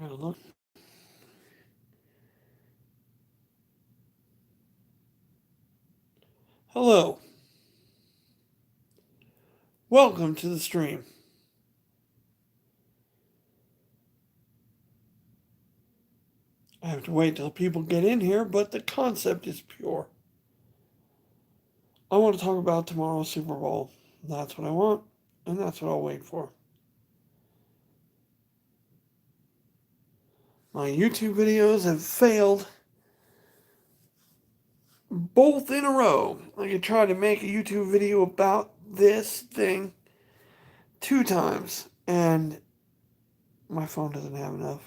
Trying to look. Hello. Welcome to the stream. I have to wait till people get in here, but the concept is pure. I want to talk about tomorrow's Super Bowl. That's what I want, and that's what I'll wait for. My YouTube videos have failed both in a row. I tried to make a YouTube video about this thing 2 times, and my phone doesn't have enough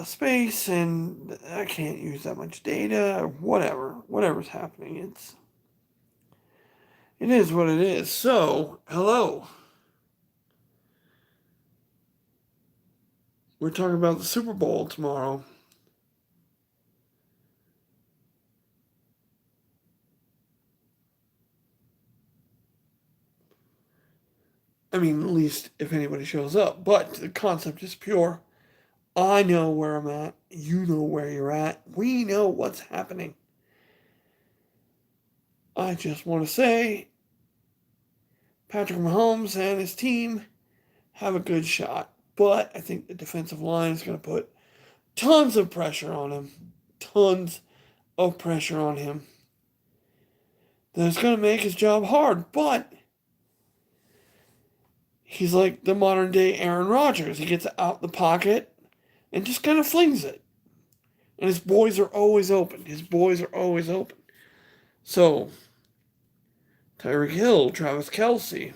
space, and I can't use that much data, or whatever's happening. It is what it is. So, hello. We're talking about the Super Bowl tomorrow. I mean, at least if anybody shows up. But the concept is pure. I know where I'm at. You know where you're at. We know what's happening. I just want to say Patrick Mahomes and his team have a good shot. But I think the defensive line is going to put tons of pressure on him. Tons of pressure on him. That's going to make his job hard. But he's like the modern day Aaron Rodgers. He gets out the pocket and just kind of flings it. And his boys are always open. So, Tyreek Hill, Travis Kelce,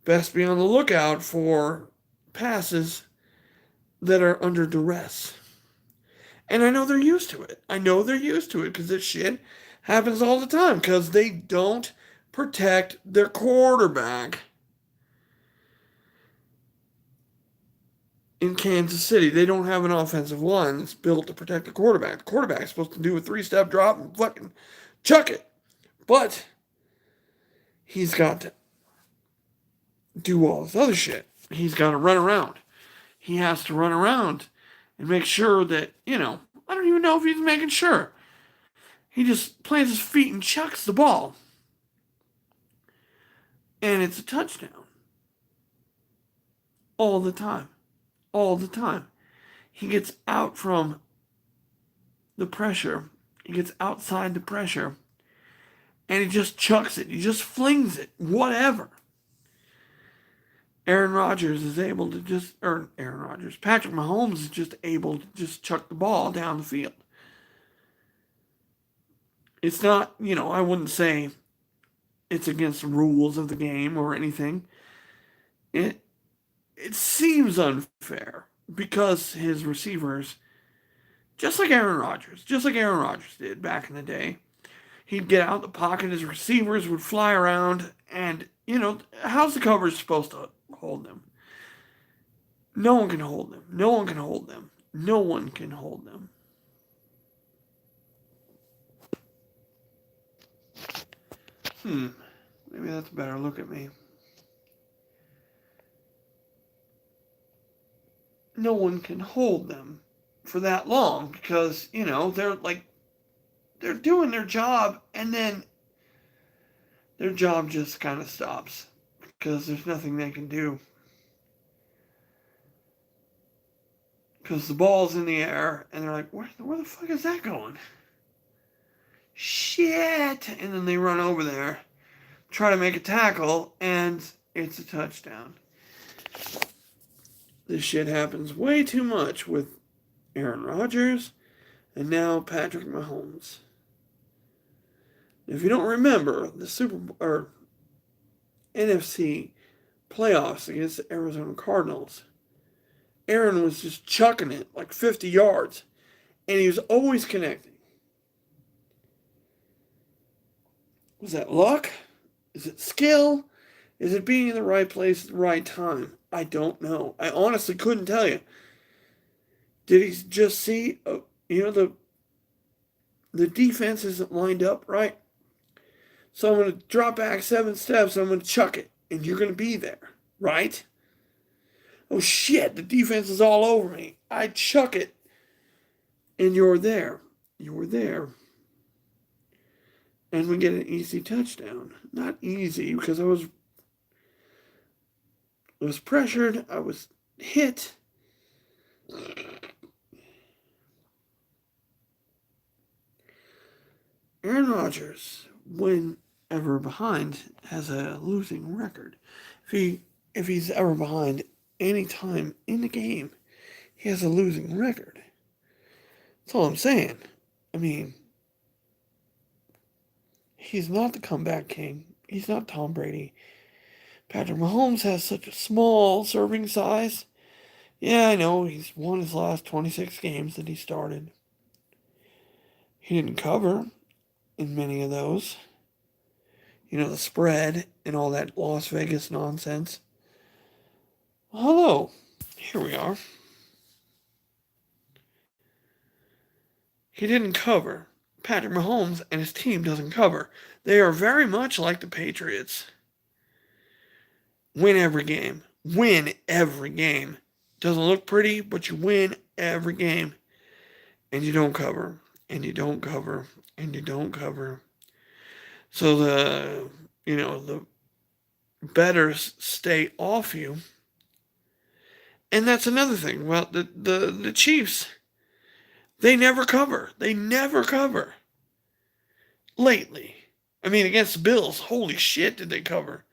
best be on the lookout for passes that are under duress. And I know they're used to it. Because this shit happens all the time. Because they don't protect their quarterback in Kansas City. They don't have an offensive line that's built to protect the quarterback. The quarterback's supposed to do a 3-step drop and fucking chuck it. But he's got to do all this other shit. He's got to run around. He has to run around and make sure that, I don't even know if he's making sure. He just plants his feet and chucks the ball. And it's a touchdown. All the time. He gets out from the pressure. He gets outside the pressure. And he just chucks it. He just flings it. Whatever. Patrick Mahomes is just able to just chuck the ball down the field. It's not, I wouldn't say it's against the rules of the game or anything. It seems unfair because his receivers, just like Aaron Rodgers did back in the day, he'd get out the pocket, his receivers would fly around, and, how's the coverage supposed to hold them? No one can hold them. Maybe that's a better look at me. No one can hold them for that long because, they're doing their job and then their job just kind of stops because there's nothing they can do. Because the ball's in the air and they're like, where the fuck is that going? Shit! And then they run over there, try to make a tackle, and it's a touchdown. This shit happens way too much with Aaron Rodgers and now Patrick Mahomes. If you don't remember the NFC playoffs against the Arizona Cardinals, Aaron was just chucking it like 50 yards, and he was always connecting. Was that luck? Is it skill? Is it being in the right place at the right time? I don't know. I honestly couldn't tell you. Did he just see, the defense isn't lined up right? So I'm going to drop back 7 steps and I'm going to chuck it. And you're going to be there, right? Oh shit, the defense is all over me. I chuck it, and you're there. You're there. And we get an easy touchdown. Not easy, because I was pressured, I was hit. Aaron Rodgers, whenever behind, has a losing record. If he's ever behind any time in the game, he has a losing record. That's all I'm saying. I mean, he's not the comeback king. He's not Tom Brady. Patrick Mahomes has such a small serving size. Yeah, I know he's won his last 26 games that he started. He didn't cover in many of those. You know, the spread and all that Las Vegas nonsense. Well, hello. Here we are. He didn't cover. Patrick Mahomes and his team doesn't cover. They are very much like the Patriots. Win every game. Win every game. Doesn't look pretty, but you win every game. And you don't cover. And you don't cover. And you don't cover. So the betters stay off you. And that's another thing. Well, the Chiefs, they never cover. They never cover. Lately. I mean, against the Bills, holy shit, did they cover.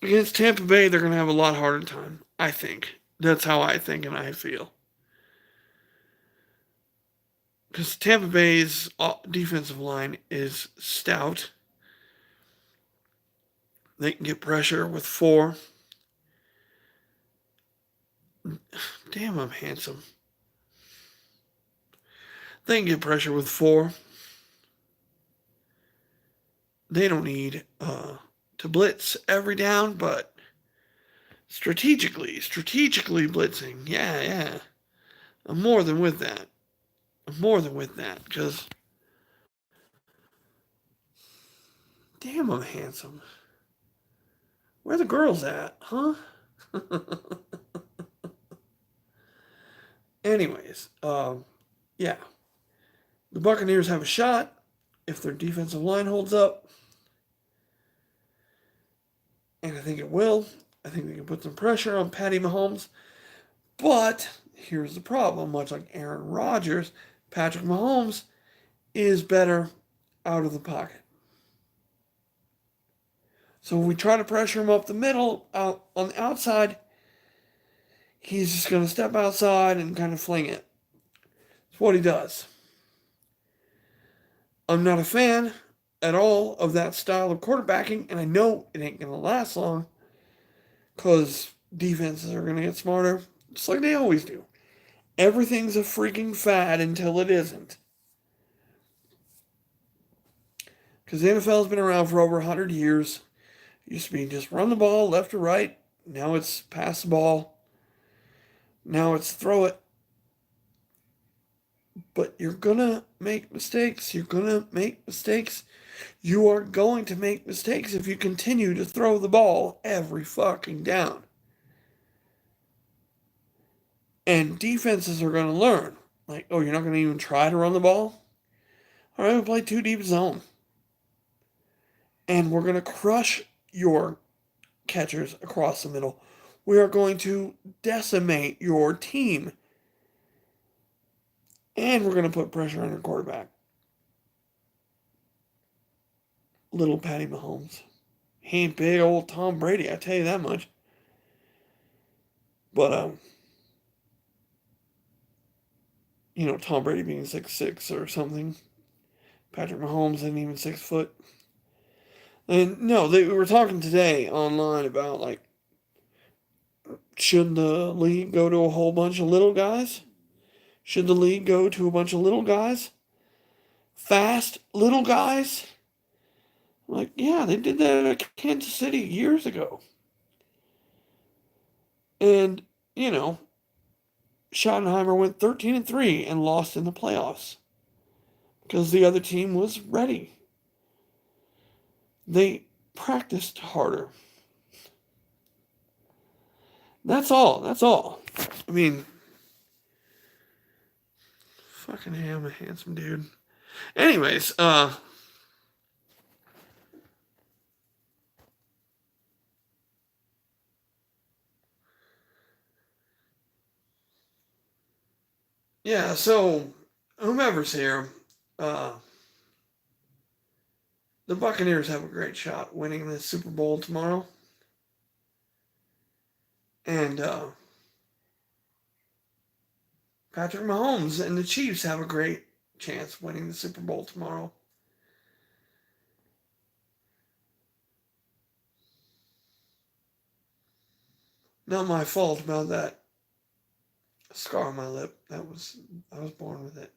Against Tampa Bay, they're going to have a lot harder time, I think. That's how I think and I feel. Because Tampa Bay's defensive line is stout. They can get pressure with 4. Damn, I'm handsome. They can get pressure with 4. They don't need to blitz every down, but strategically blitzing. Yeah. I'm more than with that. Because damn, I'm handsome. Where the girls at, huh? Anyways, yeah. The Buccaneers have a shot if their defensive line holds up. And I think it will. I think they can put some pressure on Patty Mahomes. But here's the problem. Much like Aaron Rodgers, Patrick Mahomes is better out of the pocket. So if we try to pressure him up the middle, out on the outside, he's just going to step outside and kind of fling it. That's what he does. I'm not a fan at all of that style of quarterbacking, and I know it ain't going to last long because defenses are going to get smarter, just like they always do. Everything's a freaking fad until it isn't. Because the NFL has been around for over 100 years. It used to be just run the ball left or right. Now it's pass the ball. Now it's throw it. But you're going to make mistakes. You are going to make mistakes if you continue to throw the ball every fucking down. And defenses are going to learn. Like, oh, you're not going to even try to run the ball? All right, we'll play 2 deep zone. And we're going to crush your catchers across the middle. We are going to decimate your team. And we're going to put pressure on your quarterback. Little Patty Mahomes. He ain't big old Tom Brady, I tell you that much. But, Tom Brady being 6'6" or something. Patrick Mahomes isn't even 6 foot. And no, we were talking today online about, like, should the league go to a whole bunch of little guys? Should the league go to a bunch of little guys? Fast little guys? Like, yeah, they did that at Kansas City years ago. And, Schottenheimer went 13-3 and lost in the playoffs because the other team was ready. They practiced harder. That's all. That's all. I mean, fucking hey, I'm a handsome dude. Anyways, yeah, so whomever's here, uh, the Buccaneers have a great shot winning the Super Bowl tomorrow. And Patrick Mahomes and the Chiefs have a great chance winning the Super Bowl tomorrow. Not my fault about that scar on my lip. I was born with it.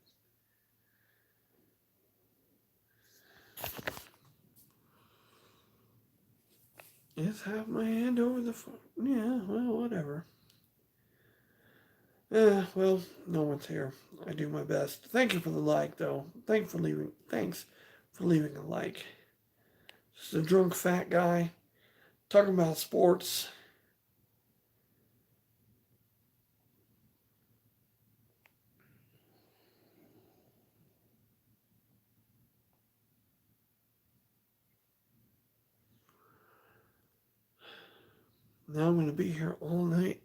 Just have my hand over the phone. Yeah, well, whatever. Well, no one's here. I do my best. Thank you for the like, though. Thanks for leaving a like. Just a drunk fat guy talking about sports. Now I'm going to be here all night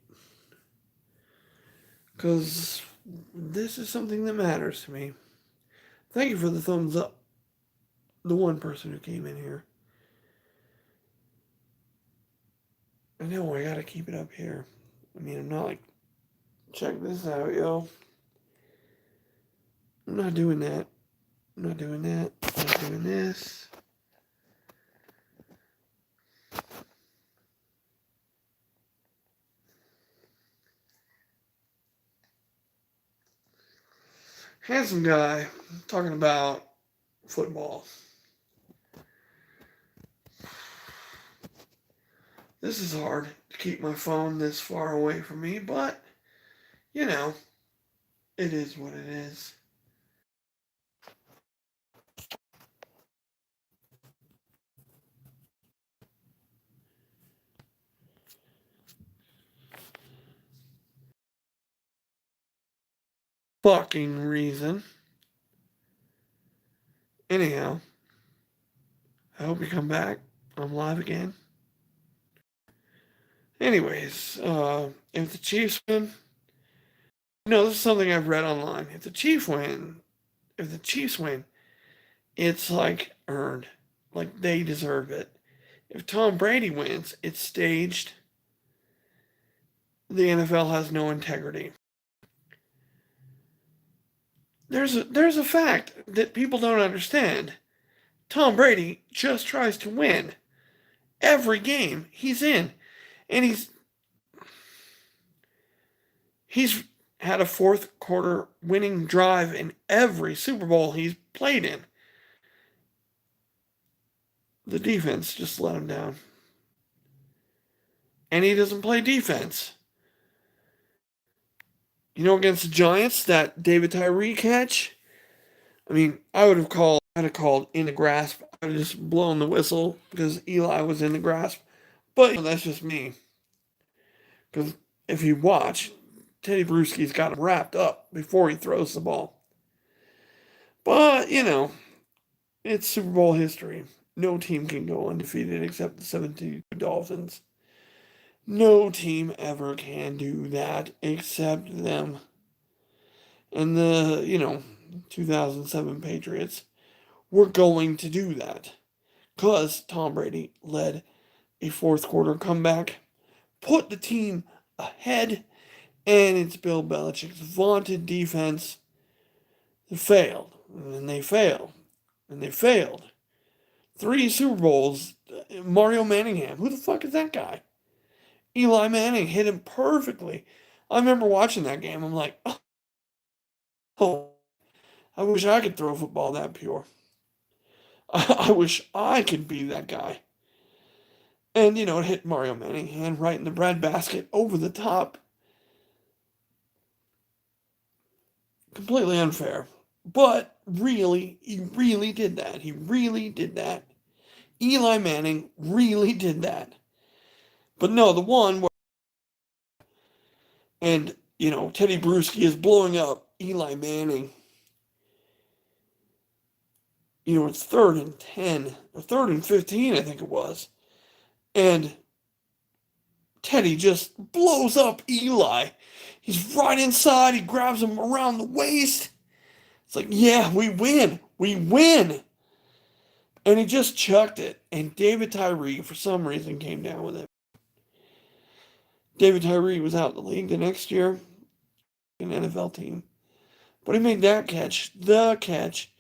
because this is something that matters to me. Thank you for the thumbs up. The one person who came in here. I know I gotta keep it up here. I mean, I'm not like, check this out, yo. I'm not doing that. I'm not doing that. I'm not doing this. Handsome guy talking about football. This is hard to keep my phone this far away from me, but, you know, it is what it is. Fucking reason. Anyhow, I hope you come back. I'm live again. Anyways, if the Chiefs win, no, this is something I've read online. If the Chiefs win, it's like earned, like they deserve it. If Tom Brady wins, it's staged. The NFL has no integrity. There's a fact that people don't understand. Tom Brady just tries to win every game he's in, and he's had a fourth quarter winning drive in every Super Bowl he's played in. The defense just let him down. And he doesn't play defense. You know, against the Giants, that David Tyree catch, I mean, I'd have called in the grasp. I'd have just blown the whistle because Eli was in the grasp. But you know, that's just me. Because if you watch, Teddy Bruschi's got him wrapped up before he throws the ball. But, you know, it's Super Bowl history. No team can go undefeated except the 72 Dolphins. No team ever can do that except them. And the, 2007 Patriots were going to do that. Because Tom Brady led a fourth quarter comeback, put the team ahead, and it's Bill Belichick's vaunted defense that failed. And they failed. And they failed. 3 Super Bowls. Mario Manningham. Who the fuck is that guy? Eli Manning hit him perfectly. I remember watching that game. I'm like, oh, I wish I could throw a football that pure. I wish I could be that guy. And, it hit Mario Manningham right in the breadbasket over the top. Completely unfair. But really, he really did that. He really did that. Eli Manning really did that. But no, the one where And, Teddy Bruschi is blowing up Eli Manning. It's 3rd and 10, or 3rd and 15, I think it was. And Teddy just blows up Eli. He's right inside. He grabs him around the waist. It's like, yeah, we win. We win. And he just chucked it. And David Tyree, for some reason, came down with it. David Tyree was out in the league the next year, an NFL team. But he made that catch, the catch,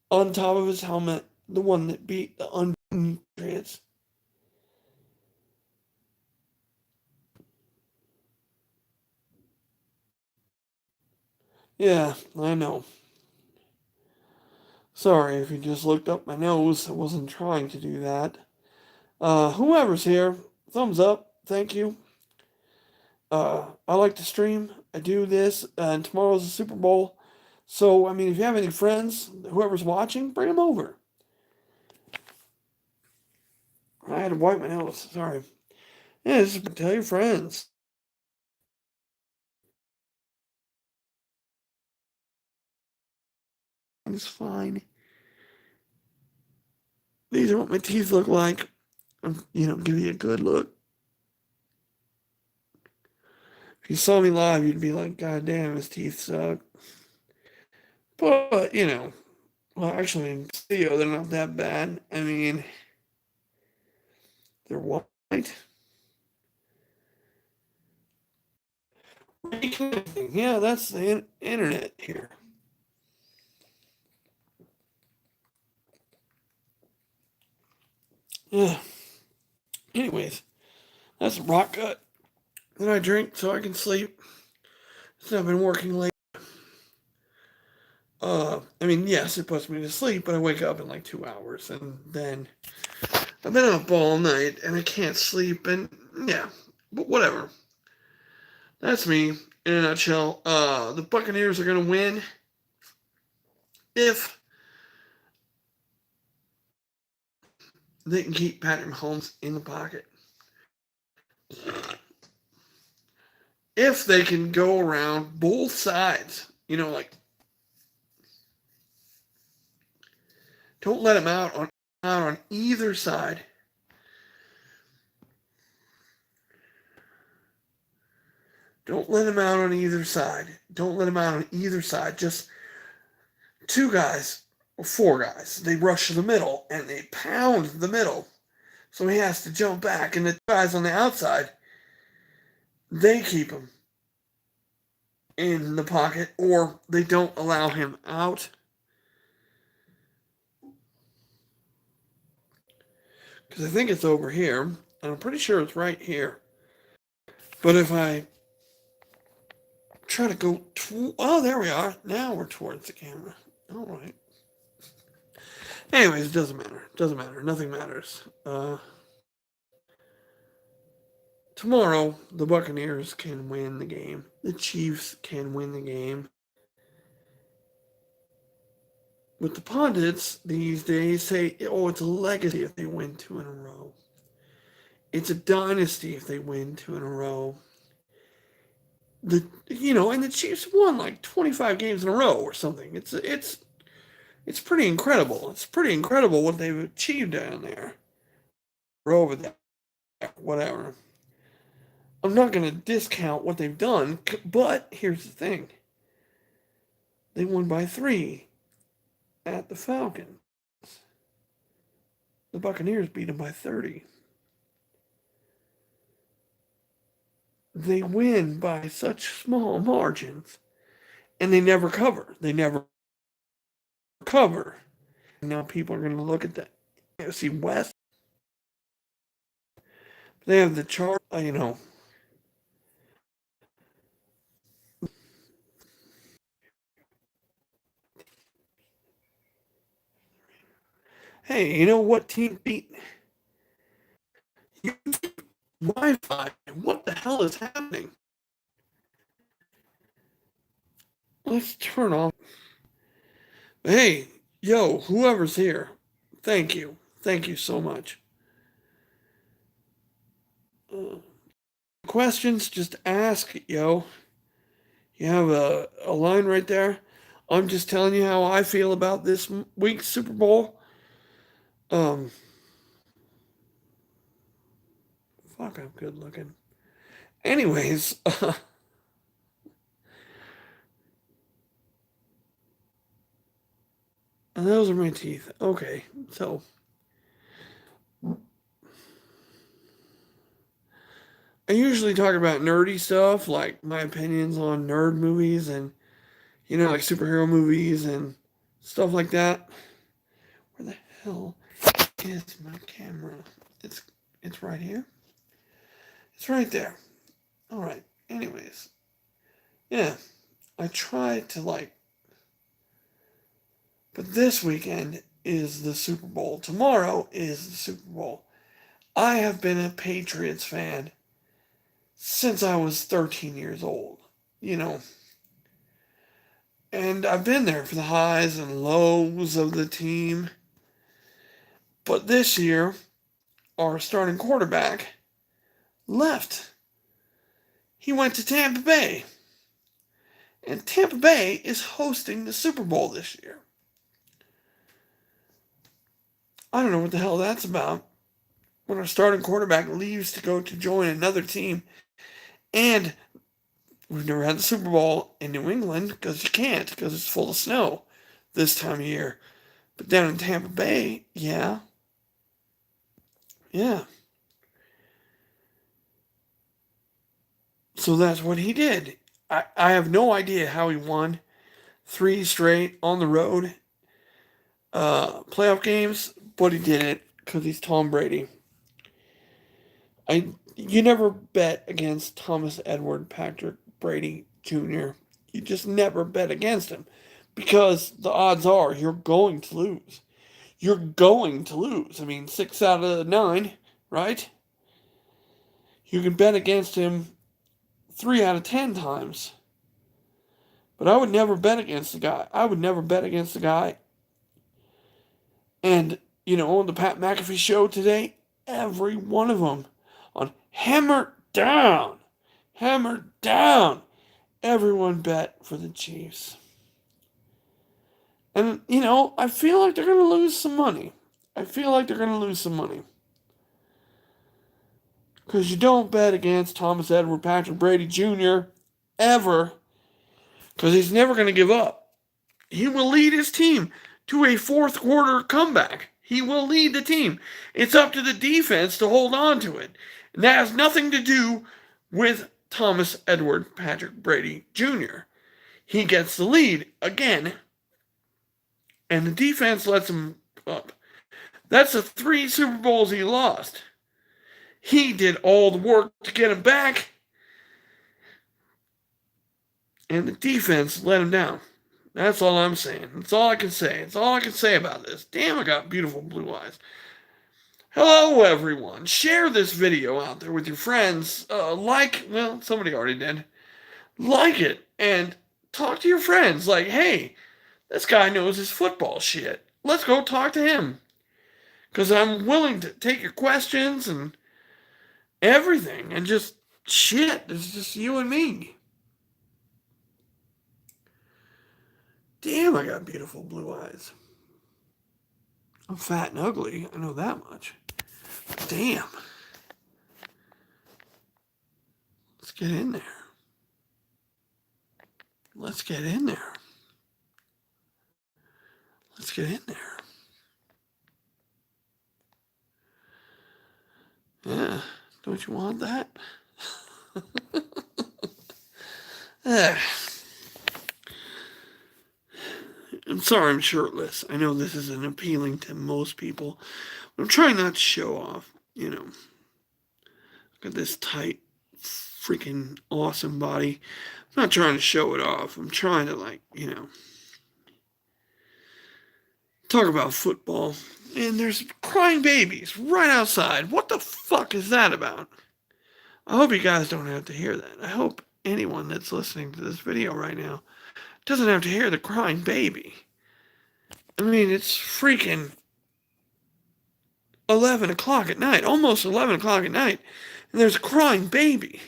on top of his helmet, the one that beat the unbeaten Patriots. Yeah, I know. Sorry if you just looked up my nose. I wasn't trying to do that. Whoever's here, thumbs up. Thank you. I like to stream. I do this, and tomorrow's the Super Bowl. So, I mean, if you have any friends, whoever's watching, bring them over. I had to wipe my nose. Sorry. Yeah, just tell your friends. It's fine. These are what my teeth look like. Give you a good look. If you saw me live, you'd be like, God damn, his teeth suck. But, well, actually, in video, they're not that bad. I mean, they're white. Reconnecting. Yeah, that's the internet here. Yeah. Anyways, that's a rock cut that I drink so I can sleep. So I've been working late. I mean, yes, it puts me to sleep, but I wake up in like 2 hours, and then I've been up all night, and I can't sleep, and yeah, but whatever. That's me in a nutshell. The Buccaneers are gonna win if they can keep Patrick Mahomes in the pocket. If they can go around both sides, like don't let him out on either side. Don't let him out on either side. Don't let him out on either side. Just two guys or four guys. They rush to the middle and they pound the middle. So he has to jump back. And the guys on the outside, they keep him in the pocket or they don't allow him out. Because I think it's over here. And I'm pretty sure it's right here. But if I try to go... oh, there we are. Now we're towards the camera. All right. Anyways, it doesn't matter. It doesn't matter. Nothing matters. Tomorrow, the Buccaneers can win the game. The Chiefs can win the game. But the pundits these days say, oh, it's a legacy if they win two in a row. It's a dynasty if they win two in a row. And the Chiefs won like 25 games in a row or something. It's pretty incredible. It's pretty incredible what they've achieved down there. Or over there, whatever. I'm not going to discount what they've done, but here's the thing. They won by 3 at the Falcons. The Buccaneers beat them by 30. They win by such small margins, and they never cover. They never cover. Now people are going to look at the AFC West. They have the chart, Hey, you know what team beat Wi-Fi? What the hell is happening? Let's turn off. Hey, yo, whoever's here, thank you. Thank you so much. questions, just ask, yo. You have a line right there. I'm just telling you how I feel about this week's Super Bowl. Um, fuck, I'm good looking. Anyways, those are my teeth. Okay, so I usually talk about nerdy stuff, like my opinions on nerd movies and, like superhero movies and stuff like that. Where the hell is my camera? It's it's right here. It's right there. All right. Anyways, yeah, I try to but this weekend is the Super Bowl. Tomorrow is the Super Bowl. I have been a Patriots fan since I was 13 years old, you know, and I've been there for the highs and lows of the team. But this year, our starting quarterback left. He went to Tampa Bay. And Tampa Bay is hosting the Super Bowl this year. I don't know what the hell that's about. When our starting quarterback leaves to go to join another team, and we've never had the Super Bowl in New England because you can't, because it's full of snow this time of year. But down in Tampa Bay, yeah. So that's what he did. I have no idea how he won 3 straight on the road playoff games, but he did it because he's Tom Brady. You never bet against Thomas Edward Patrick Brady Jr. You just never bet against him because the odds are you're going to lose. You're going to lose. I mean, 6 out of 9, right? You can bet against him 3 out of 10 times. But I would never bet against the guy. I would never bet against the guy. And, on the Pat McAfee show today, every one of them on Hammer Down. Hammer Down. Everyone bet for the Chiefs. And, I feel like they're going to lose some money. Because you don't bet against Thomas Edward Patrick Brady Jr. ever. Because he's never going to give up. He will lead his team to a fourth quarter comeback. He will lead the team. It's up to the defense to hold on to it. And that has nothing to do with Thomas Edward Patrick Brady Jr. He gets the lead again, and the defense lets him up. That's the 3 Super Bowls he lost. He did all the work to get him back, and the defense let him down. That's all I'm saying. That's all I can say. That's all I can say about this. Damn, I got beautiful blue eyes. Hello, everyone. Share this video out there with your friends. Somebody already did. Like it and talk to your friends. Like, hey, this guy knows his football shit. Let's go talk to him. Because I'm willing to take your questions and everything. And just shit. It's just you and me. Damn, I got beautiful blue eyes. I'm fat and ugly. I know that much. But damn. Let's get in there. Let's get in there. Let's get in there. Yeah. Don't you want that? I'm sorry I'm shirtless. I know this isn't appealing to most people. But I'm trying not to show off, Look at this tight, freaking awesome body. I'm not trying to show it off. I'm trying to, talk about football. And there's crying babies right outside. What the fuck is that about? I hope you guys don't have to hear that. I hope anyone that's listening to this video right now doesn't have to hear the crying baby. I mean, it's freaking 11 o'clock at night, almost 11 o'clock at night, and there's a crying baby.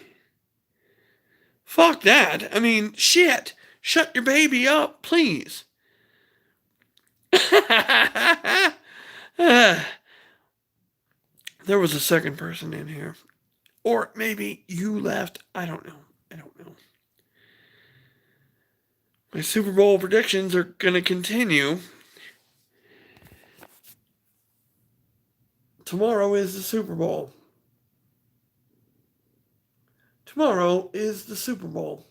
Fuck that. I mean, shit. Shut your baby up, please. there was a second person in here. Or maybe you left. I don't know. I don't know. My Super Bowl predictions are going to continue. Tomorrow is the Super Bowl. Tomorrow is the Super Bowl.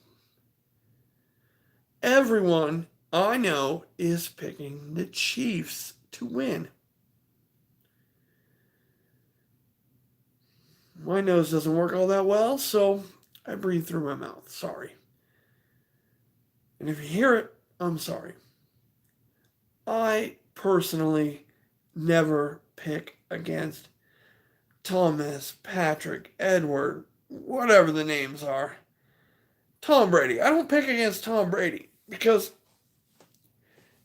Everyone I know is picking the Chiefs to win. My nose doesn't work all that well, so I breathe through my mouth. Sorry. And if you hear it, I'm sorry. I personally never pick against Thomas, Patrick, Edward, whatever the names are. Tom Brady. I don't pick against Tom Brady because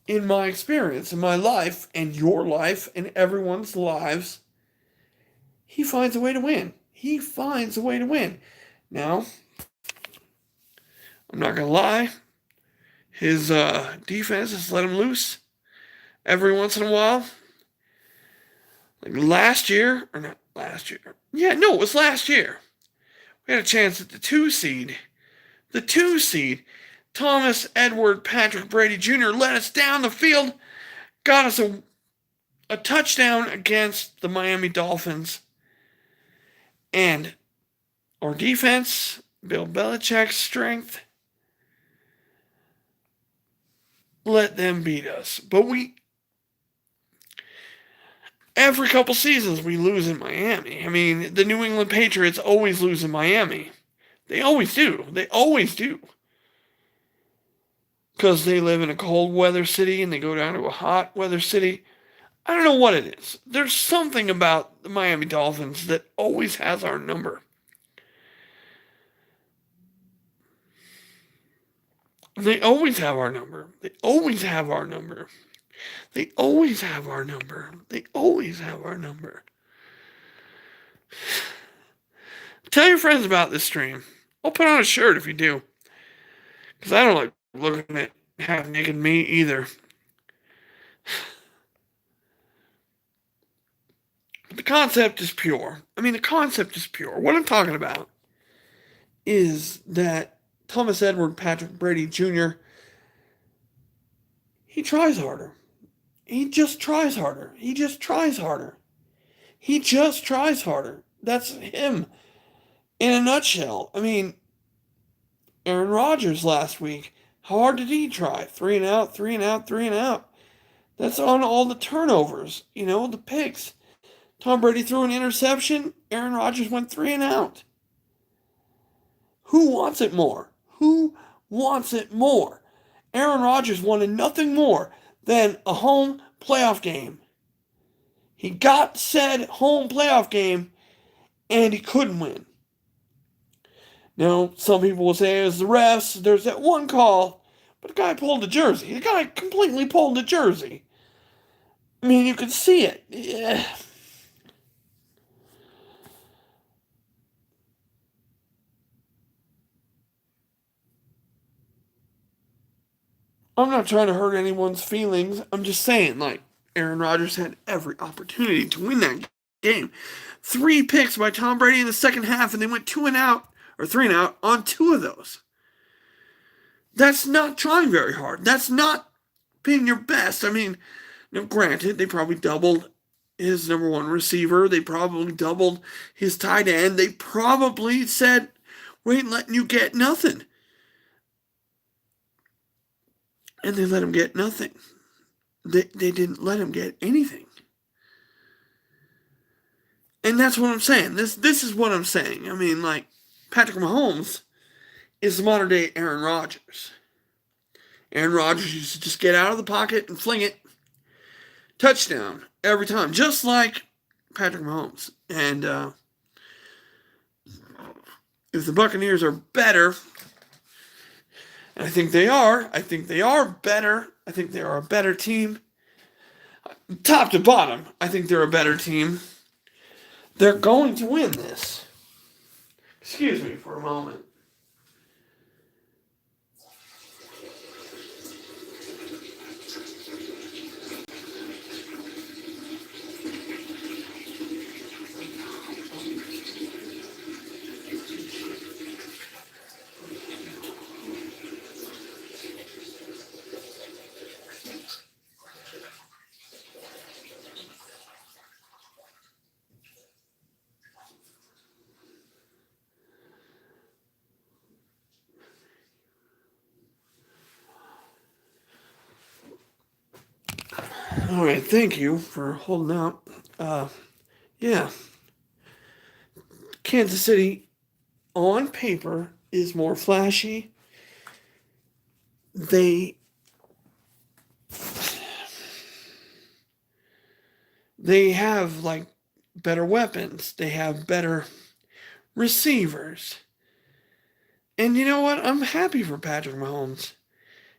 in my experience, in my life, and your life, and everyone's lives, he finds a way to win. He finds a way to win. Now, I'm not going to lie. His defense has let him loose every once in a while. Like last year, or not last year. Yeah, no, it was last year. We had a chance at the 2 seed. The 2 seed, Thomas, Edward, Patrick, Brady Jr. led us down the field, got us a touchdown against the Miami Dolphins. And our defense, Bill Belichick's strength, let them beat us. But every couple seasons we lose in Miami. I mean, the New England Patriots always lose in Miami. They always do. They always do. Because they live in a cold weather city and they go down to a hot weather city. I don't know what it is. There's something about the Miami Dolphins that always has our number. They always have our number. They always have our number. They always have our number. They always have our number. Tell your friends about this stream. I'll put on a shirt if you do. Because I don't like looking at half-naked me either. But the concept is pure. I mean, the concept is pure. What I'm talking about is that Thomas Edward Patrick Brady Jr., he tries harder. He just tries harder. He just tries harder. He just tries harder. That's him in a nutshell. I mean, Aaron Rodgers last week, how hard did he try? 3 and out, 3 and out, 3 and out. That's on all the turnovers, the picks. Tom Brady threw an interception. Aaron Rodgers went 3 and out. Who wants it more? Who wants it more? Aaron Rodgers wanted nothing more than a home playoff game. He got said home playoff game, and he couldn't win. Now, some people will say it was the refs. There's that one call, but the guy pulled the jersey. The guy completely pulled the jersey. I mean, you could see it. Yeah. I'm not trying to hurt anyone's feelings. I'm just saying, Aaron Rodgers had every opportunity to win that game. 3 picks by Tom Brady in the second half, and they went 2 and out, or 3 and out, on 2 of those. That's not trying very hard. That's not being your best. I mean, granted, they probably doubled his number 1 receiver. They probably doubled his tight end. They probably said, we ain't letting you get nothing. And they let him get nothing. They didn't let him get anything. And that's what I'm saying. This is what I'm saying. I mean, Patrick Mahomes is the modern day Aaron Rodgers. Aaron Rodgers used to just get out of the pocket and fling it. Touchdown every time. Just like Patrick Mahomes. And if the Buccaneers are better, and I think they are better. I think they are a better team. Top to bottom, I think they're a better team. They're going to win this. Excuse me for a moment. All right, thank you for holding out. Yeah, Kansas City on paper is more flashy. They they have like better weapons. They have better receivers. And you know what? I'm happy for Patrick Mahomes.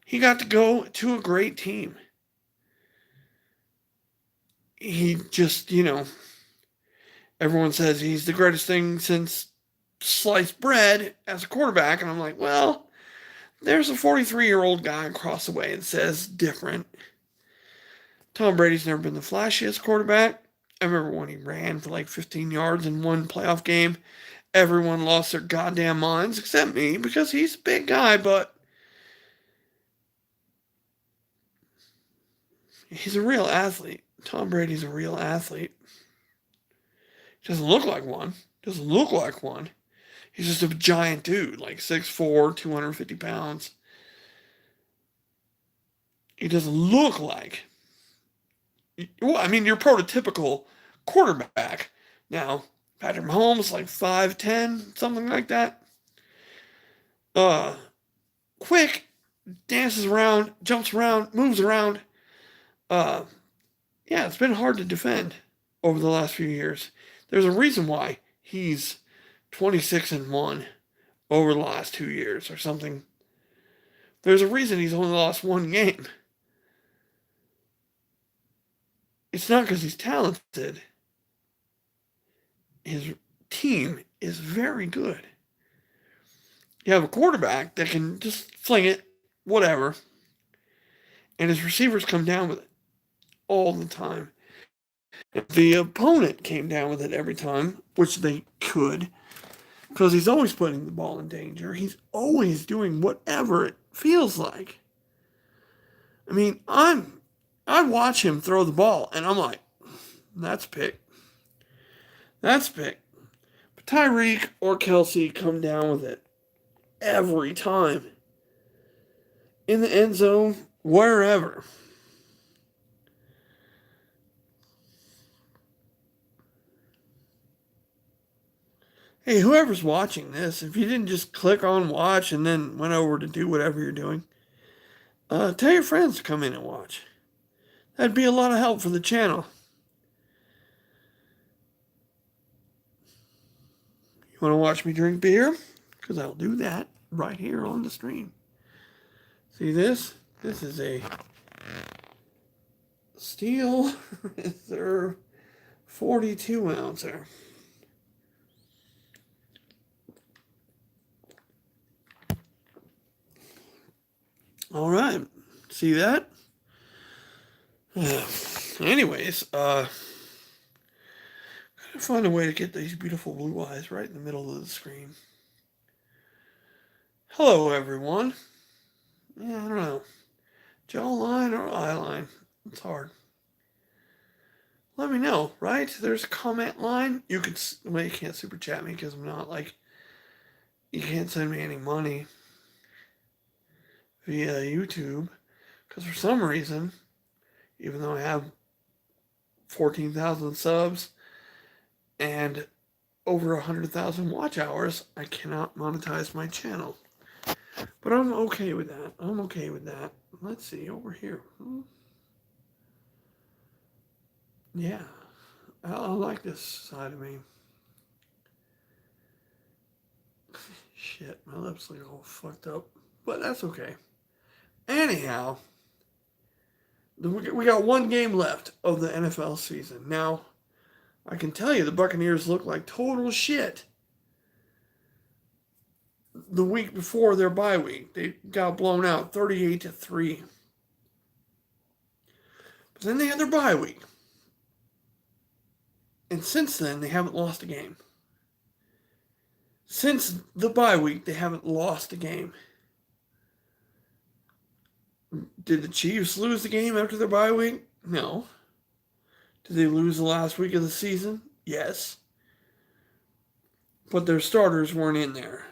He got to go to a great team. He just, everyone says he's the greatest thing since sliced bread as a quarterback. And I'm like, well, there's a 43-year-old guy across the way that says different. Tom Brady's never been the flashiest quarterback. I remember when he ran for like 15 yards in one playoff game. Everyone lost their goddamn minds except me because he's a big guy, but he's a real athlete. Tom Brady's a real athlete. He doesn't look like one. Doesn't look like one. He's just a giant dude, like 6'4", 250 pounds. He doesn't look like. Well, I mean, your prototypical quarterback. Now, Patrick Mahomes, like 5'10", something like that. Quick, dances around, jumps around, moves around. Uh, yeah, it's been hard to defend over the last few years. There's a reason why he's 26-1 over the last 2 years or something. There's a reason he's only lost one game. It's not because he's talented. His team is very good. You have a quarterback that can just fling it, whatever, and his receivers come down with it all the time. If the opponent came down with it every time, which they could, because he's always putting the ball in danger. He's always doing whatever it feels like. I mean, I watch him throw the ball, and I'm like, that's pick. That's pick. But Tyreek or Kelsey come down with it every time. In the end zone, wherever. Hey, whoever's watching this, if you didn't just click on watch and then went over to do whatever you're doing, tell your friends to come in and watch. That'd be a lot of help for the channel. You want to watch me drink beer? Because I'll do that right here on the stream. See this? This is a Steel Reserve 42 ouncer. All right. See that? Anyways, gotta find a way to get these beautiful blue eyes right in the middle of the screen. Hello, everyone. Yeah, I don't know. Jawline or eyeline? It's hard. Let me know, right? There's a comment line. You could, well, you can't super chat me because I'm not like, you can't send me any money via YouTube. Because for some reason, even though I have 14,000 subs and over 100,000 watch hours, I cannot monetize my channel. But I'm okay with that. I'm okay with that. Let's see, over here. Yeah, I like this side of me. Shit, my lips look all fucked up. But that's okay. Anyhow, we got one game left of the NFL season. Now, I can tell you the Buccaneers look like total shit. The week before their bye week, they got blown out 38-3. But then they had their bye week. And since then, they haven't lost a game. Since the bye week, they haven't lost a game. Did the Chiefs lose the game after their bye week? No. Did they lose the last week of the season? Yes. But their starters weren't in there.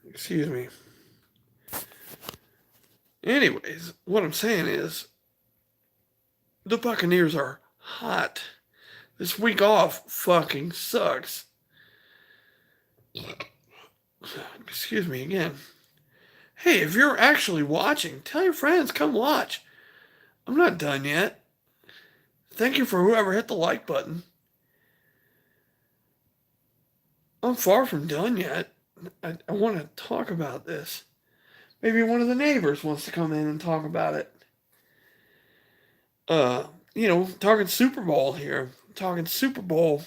Excuse me. Anyways, what I'm saying is the Buccaneers are hot. This week off fucking sucks. Excuse me again. Hey, if you're actually watching, tell your friends, come watch. I'm not done yet. Thank you for whoever hit the like button. I'm far from done yet. I want to talk about this. Maybe one of the neighbors wants to come in and talk about it. Uh, talking Super Bowl here. Talking Super Bowl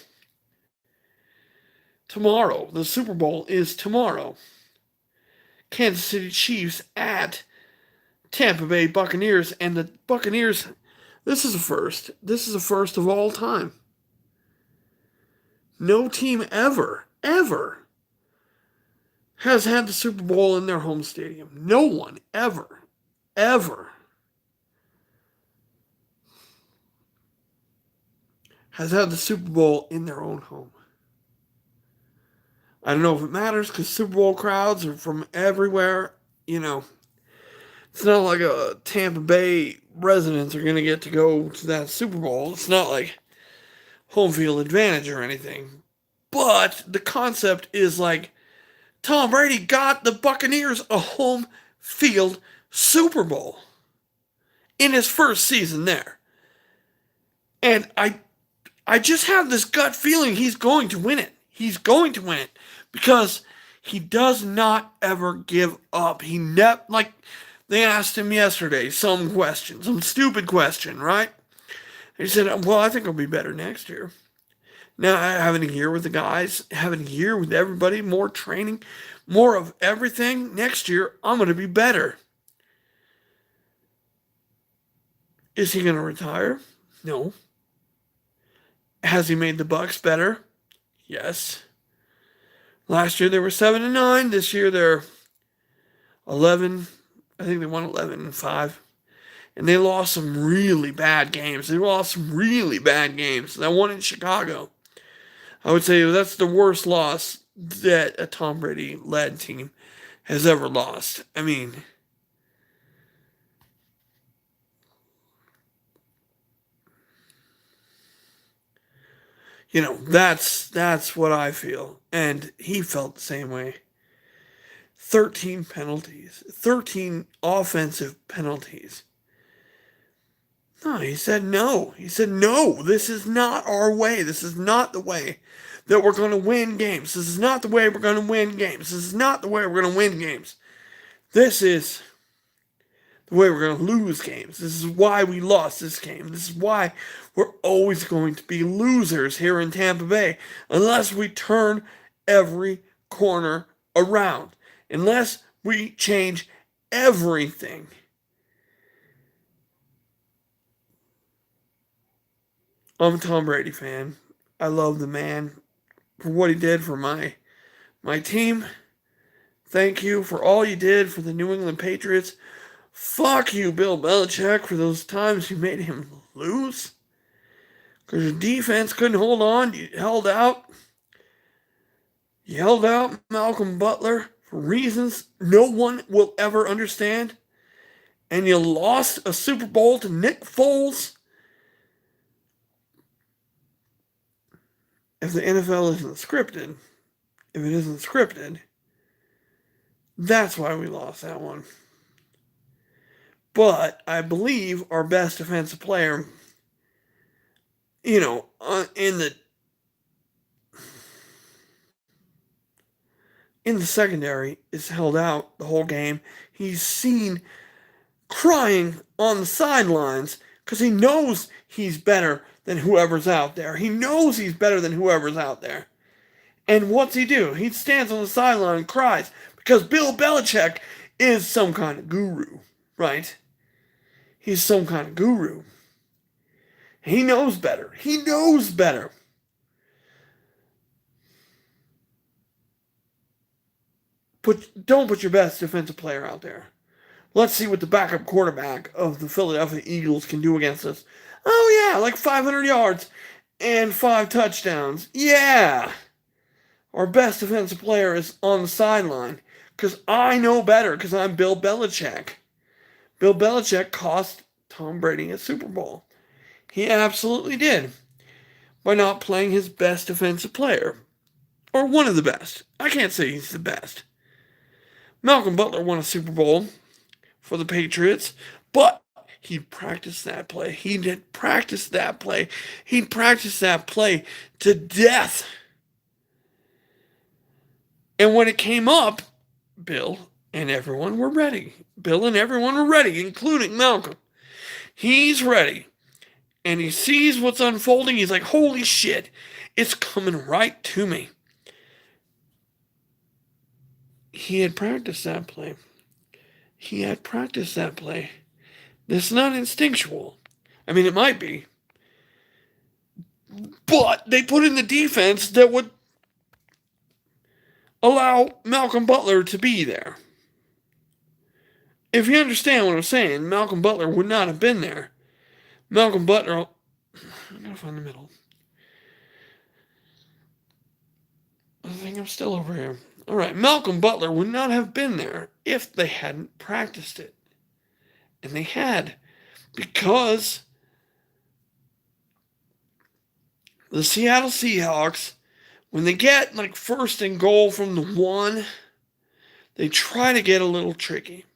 tomorrow. The Super Bowl is tomorrow. Kansas City Chiefs at Tampa Bay Buccaneers, and the Buccaneers, this is a first. This is a first of all time. No team ever has had the Super Bowl in their home stadium. No one ever has had the Super Bowl in their own home. I don't know if it matters because Super Bowl crowds are from everywhere. It's not like a Tampa Bay residents are going to get to go to that Super Bowl. It's not like home field advantage or anything. But the concept is like Tom Brady got the Buccaneers a home field Super Bowl in his first season there. And I just have this gut feeling he's going to win it. He's going to win it because he does not ever give up. They asked him yesterday some stupid question, right? He said, well, I think I'll be better next year. Now, having a year with the guys, having a year with everybody, more training, more of everything, next year, I'm going to be better. Is he going to retire? No. Has he made the Bucs better? Yes. Last year they were 7-9. This year they're 11. I think they won 11-5. And they lost some really bad games. That one in Chicago. I would say that's the worst loss that a Tom Brady-led team has ever lost. I mean, that's what I feel. And he felt the same way. 13 penalties. 13 offensive penalties. No, he said no. He said, no, this is not our way. This is not the way that we're going to win games. This is not the way we're going to win games. This is not the way we're going to win games. This is the way we're going to lose games. This is why we lost this game. This is why we're always going to be losers here in Tampa Bay unless we turn every corner around. Unless we change everything. I'm a Tom Brady fan. I love the man for what he did for my team. Thank you for all you did for the New England Patriots. Fuck you, Bill Belichick, for those times you made him lose. Because your defense couldn't hold on. You held out. You held out Malcolm Butler for reasons no one will ever understand. And you lost a Super Bowl to Nick Foles. If the NFL isn't scripted, that's why we lost that one. But I believe our best defensive player, in the secondary, is held out the whole game. He's seen crying on the sidelines because he knows he's better than whoever's out there. He knows he's better than whoever's out there. And what's he do? He stands on the sideline and cries because Bill Belichick is some kind of guru, right? He's some kind of guru. He knows better. He knows better. Don't put your best defensive player out there. Let's see what the backup quarterback of the Philadelphia Eagles can do against us. Oh, yeah, like 500 yards and 5 touchdowns. Yeah. Our best defensive player is on the sideline because I know better because I'm Bill Belichick. Bill Belichick cost Tom Brady a Super Bowl. He absolutely did by not playing his best defensive player, or one of the best. I can't say he's the best. Malcolm Butler won a Super Bowl for the Patriots, but he practiced that play. He did practice that play. He practiced that play to death. And when it came up, Bill and everyone were ready. Bill and everyone were ready, including Malcolm. He's ready. And he sees what's unfolding. He's like, holy shit, it's coming right to me. He had practiced that play. He had practiced that play. This is not instinctual. I mean, it might be. But they put in the defense that would allow Malcolm Butler to be there. If you understand what I'm saying, Malcolm Butler would not have been there. Malcolm Butler, I gotta find the middle. I think I'm still over here. All right, Malcolm Butler would not have been there if they hadn't practiced it. And they had, because the Seattle Seahawks, when they get like first and goal from the 1, they try to get a little tricky.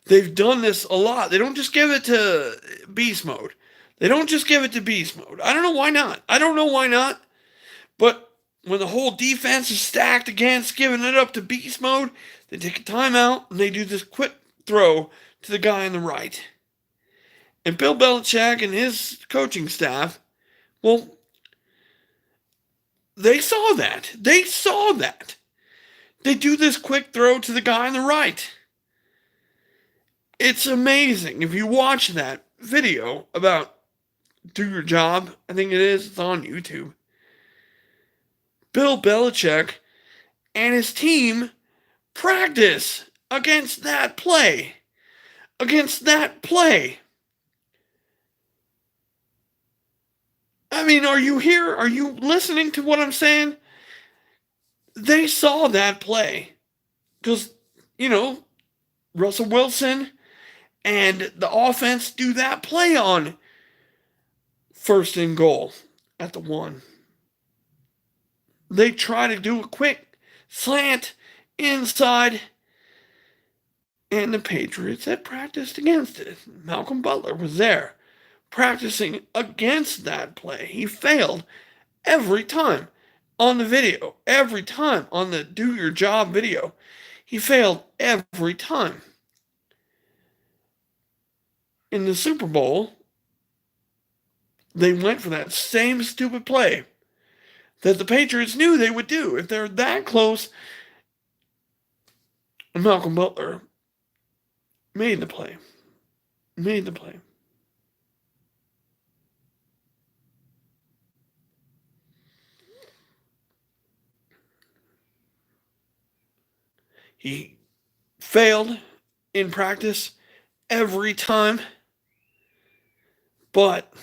They've done this a lot. They don't just give it to beast mode. I don't know why not. But when the whole defense is stacked against giving it up to beast mode, they take a timeout and they do this quick throw to the guy on the right. And Bill Belichick and his coaching staff, well, they saw that. They do this quick throw to the guy on the right. It's amazing. If you watch that video about Do Your Job, I think it's on YouTube. Bill Belichick and his team practice against that play. I mean, are you here? Are you listening to what I'm saying? They saw that play. Because, Russell Wilson and the offense do that play on first and goal at the 1. They try to do a quick slant inside, and the Patriots had practiced against it. Malcolm Butler was there practicing against that play. He failed every time on the video, every time on the Do Your Job video. He failed every time. In the Super Bowl, they went for that same stupid play that the Patriots knew they would do. If they're that close, Malcolm Butler made the play. He failed in practice every time, but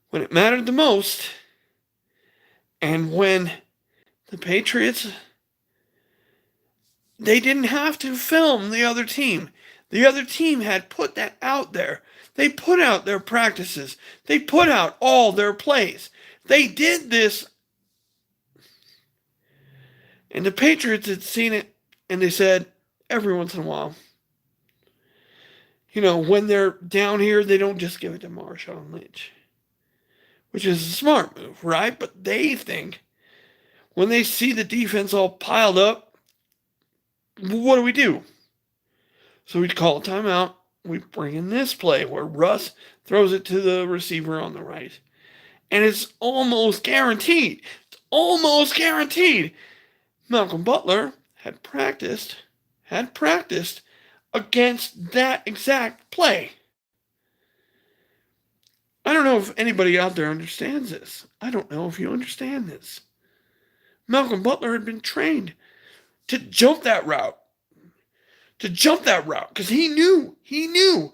when it mattered the most, and when the Patriots, they didn't have to film the other team. The other team had put that out there. They put out their practices. They put out all their plays. They did this. And the Patriots had seen it, and they said, every once in a while, when they're down here, they don't just give it to Marshawn Lynch, which is a smart move, right? But they think when they see the defense all piled up, what do? So we call a timeout. We bring in this play where Russ throws it to the receiver on the right. And it's almost guaranteed. Malcolm Butler had practiced against that exact play. I don't know if anybody out there understands this. I don't know if you understand this. Malcolm Butler had been trained to jump that route. Because he knew.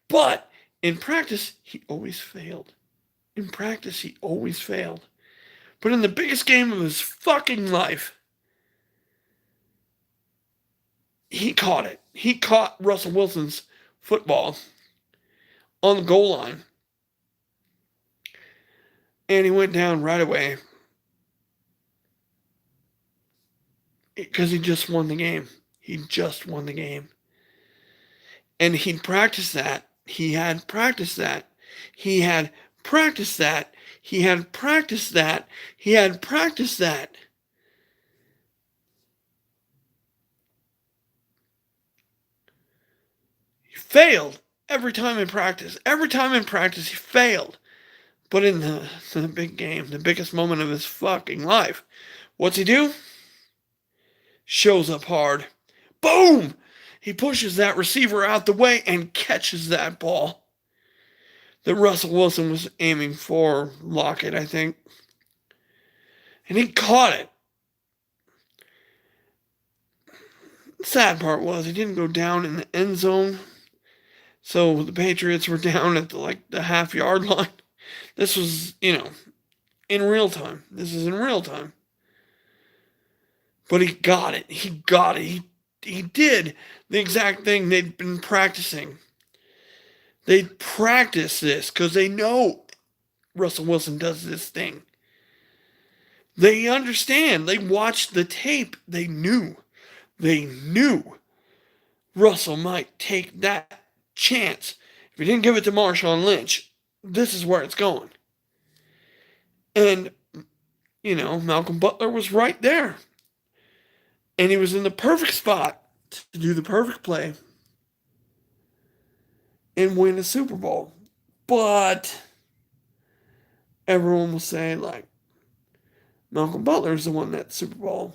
But in practice, he always failed. But in the biggest game of his fucking life, he caught it. he caught Russell Wilson's football on the goal line, and he went down right away because he just won the game. He just won the game. And he'd practiced that. He had practiced that. He had practiced that. He had practiced that. He had practiced that. He failed every time in practice. Every time in practice, he failed. But in the big game, the biggest moment of his fucking life, what's he do? Shows up hard. Boom! He pushes that receiver out the way and catches that ball that Russell Wilson was aiming for Lockett, I think. And he caught it. The sad part was he didn't go down in the end zone. So the Patriots were down at the half-yard line. This was, in real time. This is in real time. But he got it. He got it. He did the exact thing they'd been practicing. They practice this because they know Russell Wilson does this thing. They understand. They watched the tape. They knew Russell might take that chance. If he didn't give it to Marshawn Lynch, this is where it's going. And, Malcolm Butler was right there. And he was in the perfect spot to do the perfect play and win a Super Bowl. But everyone will say, Malcolm Butler is the one that Super Bowl.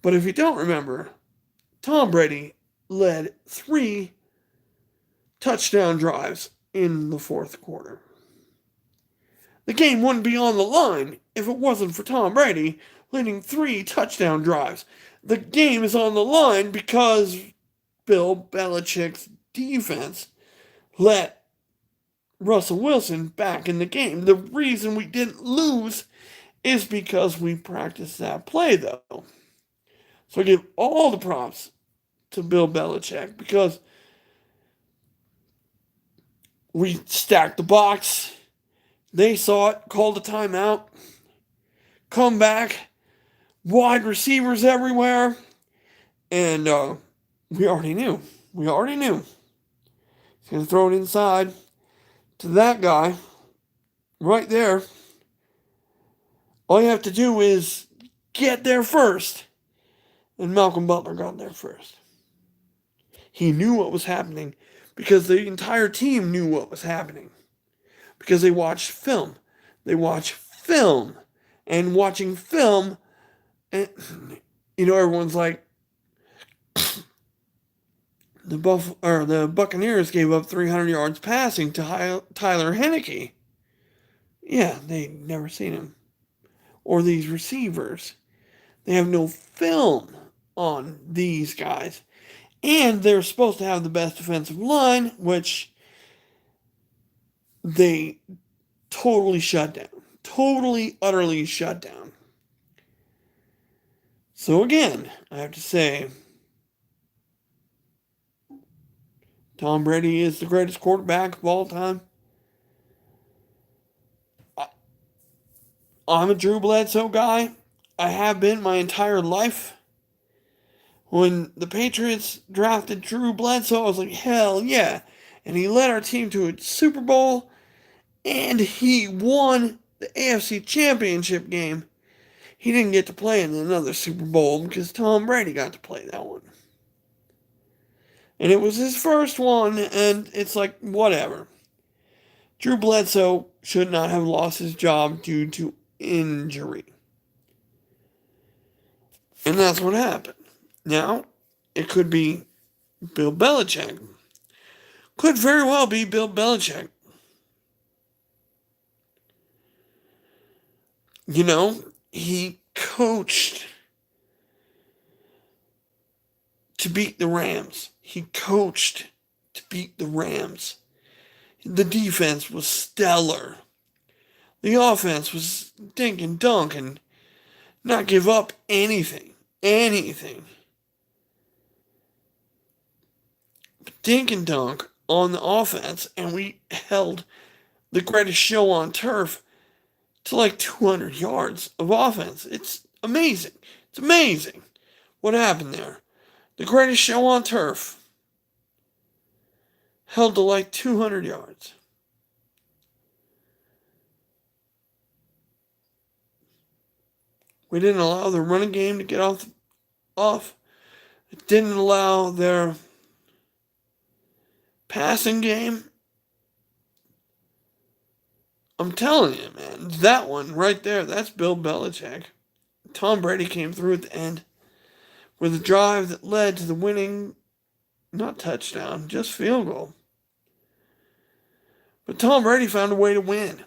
But if you don't remember, Tom Brady led 3 touchdown drives in the fourth quarter. The game wouldn't be on the line if it wasn't for Tom Brady leading 3 touchdown drives. The game is on the line because Bill Belichick's defense let Russell Wilson back in the game. The reason we didn't lose is because we practiced that play, though. So I give all the props to Bill Belichick because we stacked the box. They saw it, called a timeout, come back, wide receivers everywhere, and we already knew. He's going to throw it inside to that guy right there. All you have to do is get there first. And Malcolm Butler got there first. He knew what was happening because the entire team knew what was happening. Because they watched film. They watch film. And watching film, and, everyone's like, the Buccaneers gave up 300 yards passing to Tyler Heineke. Yeah, they'd never seen him. Or these receivers. They have no film on these guys. And they're supposed to have the best defensive line, which they totally shut down. Totally, utterly shut down. So again, I have to say, Tom Brady is the greatest quarterback of all time. I'm a Drew Bledsoe guy. I have been my entire life. When the Patriots drafted Drew Bledsoe, I was like, hell yeah. And he led our team to a Super Bowl. And he won the AFC Championship game. He didn't get to play in another Super Bowl because Tom Brady got to play that one. And it was his first one, and it's like, whatever. Drew Bledsoe should not have lost his job due to injury. And that's what happened. Now, it could be Bill Belichick. Could very well be Bill Belichick. He coached to beat the Rams. He coached to beat the Rams. The defense was stellar. The offense was dink and dunk and not give up anything. Anything. dink and dunk on the offense, and we held the greatest show on turf to like 200 yards of offense. It's amazing. It's amazing what happened there. The greatest show on turf held to like 200 yards. We didn't allow the running game to get off. It didn't allow their passing game. I'm telling you, man, that one right there, that's Bill Belichick. Tom Brady came through at the end with a drive that led to the winning, not touchdown, just field goal. But Tom Brady found a way to win.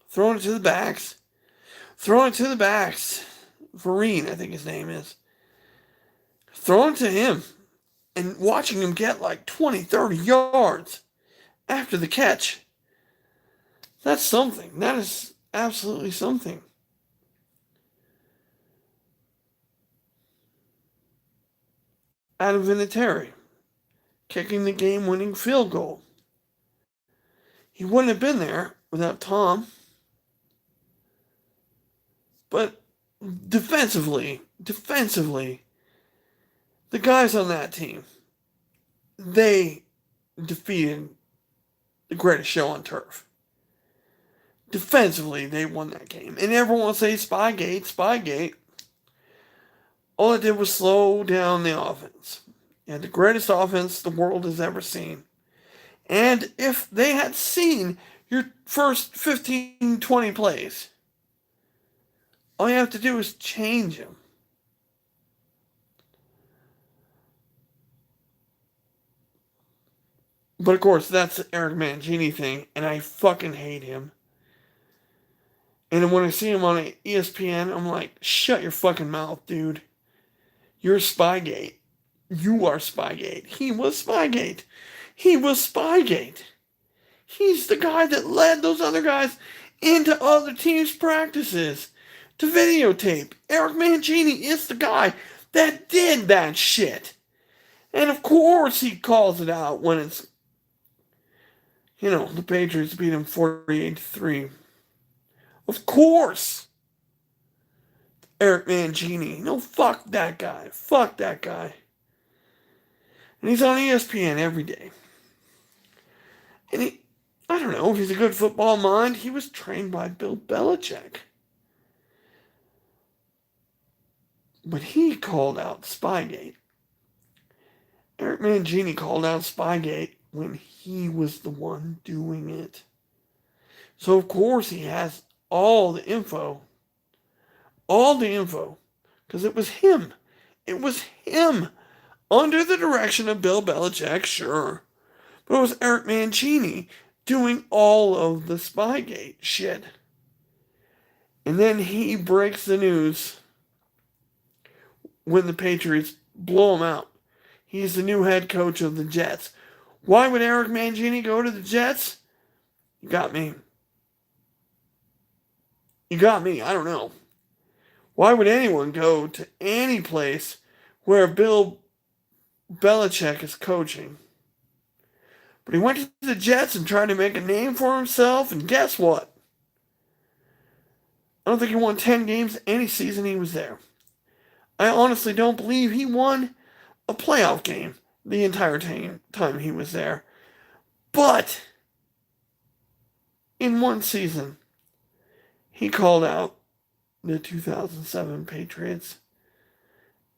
Throwing it to the backs. Vereen, I think his name is. Throwing it to him and watching him get like 20, 30 yards after the catch. That's something. That is absolutely something. Adam Vinatieri kicking the game-winning field goal. He wouldn't have been there without Tom. But defensively, the guys on that team, they defeated the greatest show on turf. Defensively, they won that game. And everyone will say Spygate. All it did was slow down the offense. And the greatest offense the world has ever seen. And if they had seen your first 15, 20 plays, all you have to do is change them. But of course, that's the Eric Mangini thing, and I fucking hate him. And when I see him on ESPN, I'm like, shut your fucking mouth, dude. You're Spygate. You are Spygate. He was Spygate. He's the guy that led those other guys into other teams' practices to videotape. Eric Mangini is the guy that did that shit. And of course he calls it out when it's, the Patriots beat him 48-3. Of course. Eric Mangini. No, fuck that guy. And he's on ESPN every day. And I don't know if he's a good football mind. He was trained by Bill Belichick. But he called out Spygate. Eric Mangini called out Spygate when he was the one doing it. So of course he has all the info. Because it was him. Under the direction of Bill Belichick, sure. But it was Eric Mangini doing all of the Spygate shit. And then he breaks the news when the Patriots blow him out. He's the new head coach of the Jets. Why would Eric Mangini go to the Jets? You got me. I don't know. Why would anyone go to any place where Bill Belichick is coaching? But he went to the Jets and tried to make a name for himself, and guess what? I don't think he won 10 games any season he was there. I honestly don't believe he won a playoff game the entire time he was there. But in one season, he called out the 2007 Patriots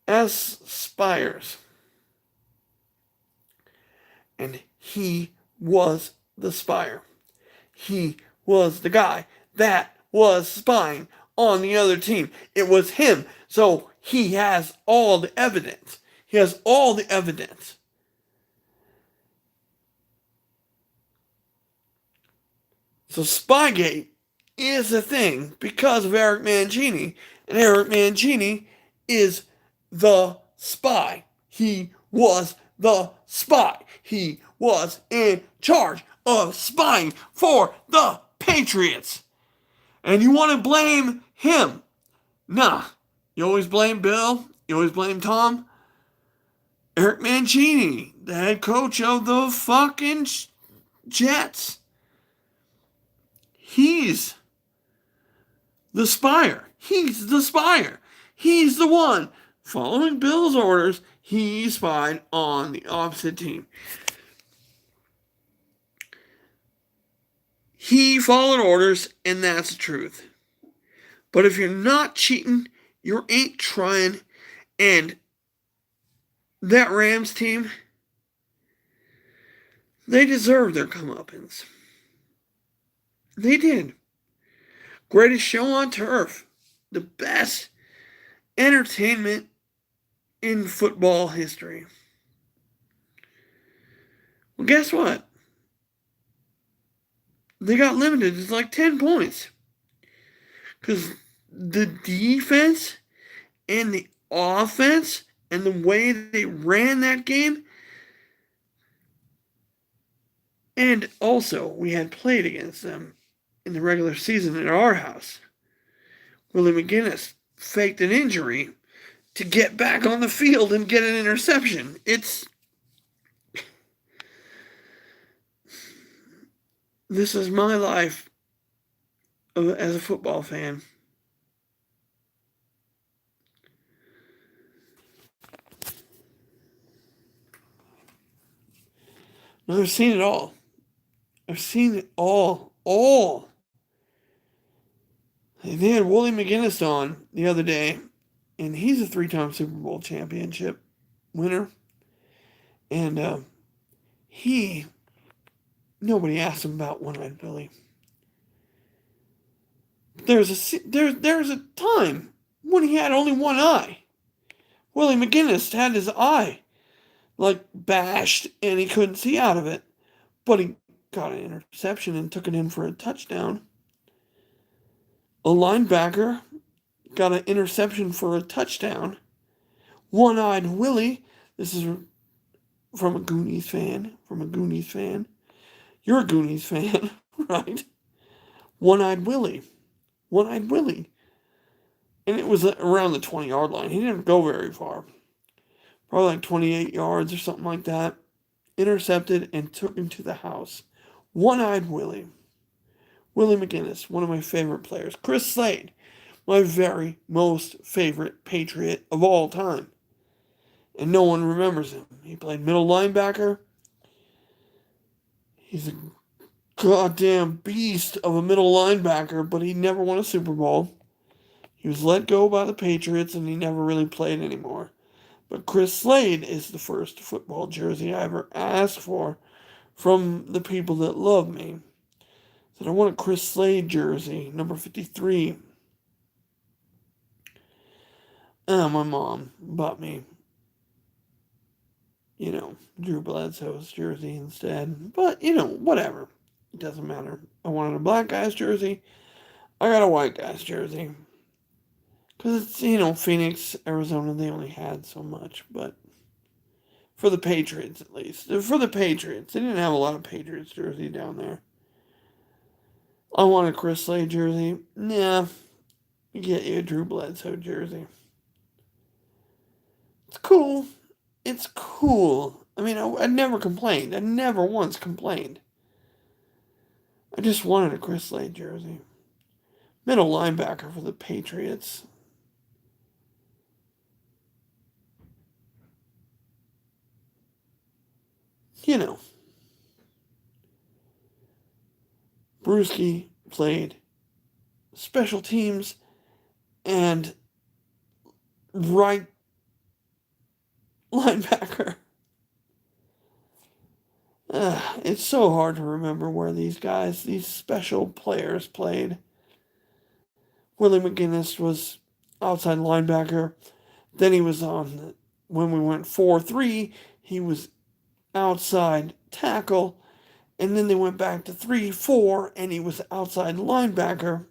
as Spires. And he was the spire. He was the guy that was spying on the other team. It was him. So he has all the evidence. So Spygate is a thing because of Eric Mangini. And Eric Mangini is the spy. He was the spy. He was in charge of spying for the Patriots. And you want to blame him? Nah. You always blame Bill. You always blame Tom. Eric Mancini, the head coach of the fucking Jets. He's the spire. He's the spire. He's the one. Following Bill's orders, he spied on the opposite team. He followed orders, and that's the truth. But if you're not cheating, you ain't trying. And that Rams team, they deserve their comeuppance. They did. Greatest show on turf. The best entertainment in football history. Well, guess what? They got limited to like 10 points. Because the defense and the offense and the way they ran that game. And also, we had played against them in the regular season at our house. Willie McGinnis faked an injury to get back on the field and get an interception. This is my life as a football fan. Now, I've seen it all. I've seen it all. They had Willie McGinnis on the other day, and he's a 3-time Super Bowl championship winner. And nobody asked him about One-Eyed Billy. There's a time when he had only one eye. Willie McGinnis had his eye like bashed and he couldn't see out of it. But he got an interception and took it in for a touchdown. A linebacker got an interception for a touchdown. One-Eyed Willie, this is from a Goonies fan. You're a Goonies fan, right? One-Eyed Willie. And it was around the 20-yard line. He didn't go very far. Probably like 28 yards or something like that. Intercepted and took him to the house. One-Eyed Willie. Willie McGinnis, one of my favorite players. Chris Slade, my very most favorite Patriot of all time. And no one remembers him. He played middle linebacker. He's a goddamn beast of a middle linebacker, but he never won a Super Bowl. He was let go by the Patriots, and he never really played anymore. But Chris Slade is the first football jersey I ever asked for from the people that love me. Said, I want a Chris Slade jersey, number 53. My mom bought me, Drew Bledsoe's jersey instead. But, whatever. It doesn't matter. I wanted a black guy's jersey. I got a white guy's jersey. Because it's, Phoenix, Arizona, they only had so much. But for the Patriots, at least. For the Patriots. They didn't have a lot of Patriots jersey down there. I want a Chris Slade jersey. Nah. You get you a Drew Bledsoe jersey. It's cool. I mean, I never complained. I never once complained. I just wanted a Chris Slade jersey. Middle linebacker for the Patriots. Brewski played special teams and right linebacker. It's so hard to remember where these special players played. Willie McGinnis was outside linebacker. Then he was when we went 4-3, he was outside tackle. And then they went back to 3-4, and he was outside linebacker.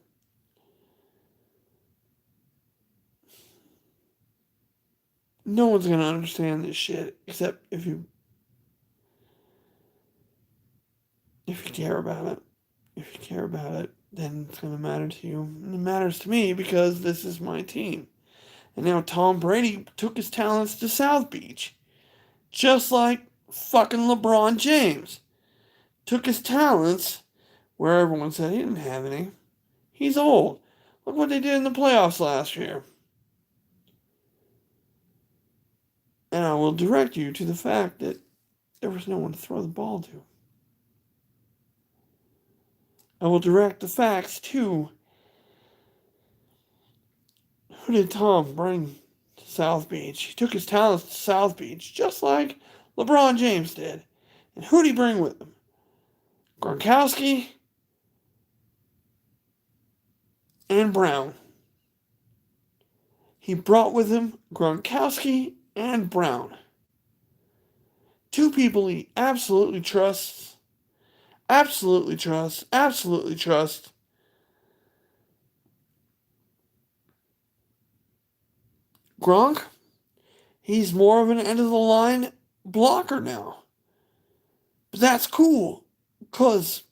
No one's going to understand this shit, except if you care about it. If you care about it, then it's going to matter to you. And it matters to me because this is my team. And now Tom Brady took his talents to South Beach. Just like fucking LeBron James took his talents where everyone said he didn't have any. He's old. Look what they did in the playoffs last year. And I will direct you to the fact that there was no one to throw the ball to. I will direct the facts to who did Tom bring to South Beach? He took his talents to South Beach just like LeBron James did. And who did he bring with him? Gronkowski and Brown. He brought with him Gronkowski and Brown. Two people he absolutely trusts. Absolutely trusts. Absolutely trusts. Gronk, he's more of an end of the line blocker now. But that's cool, because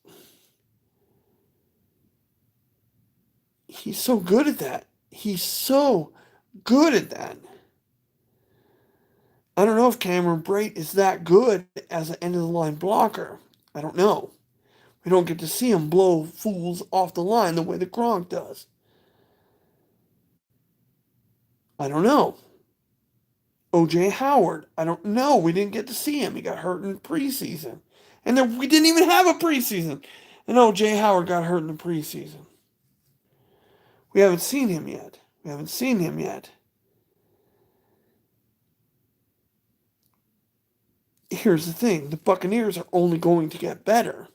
he's so good at that. He's so good at that. I don't know if Cameron Brate is that good as an end of the line blocker. I don't know. We don't get to see him blow fools off the line the way that Gronk does. I don't know. O.J. Howard, I don't know. We didn't get to see him. He got hurt in preseason. And then we didn't even have a preseason. And O.J. Howard got hurt in the preseason. We haven't seen him yet. We haven't seen him yet. Here's the thing. The Buccaneers are only going to get better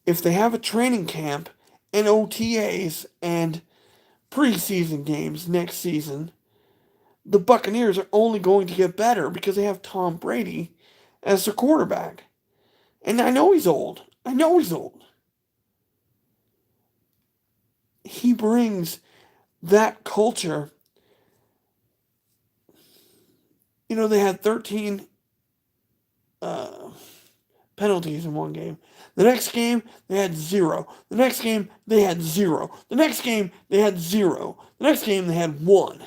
if they have a training camp and OTAs and preseason games next season. The Buccaneers are only going to get better because they have Tom Brady as their quarterback. And I know he's old. I know he's old. He brings that culture. You know, they had 13 penalties in one game. The next game, they had 0. The next game, they had 0. The next game, they had 0. The next game, they had 1.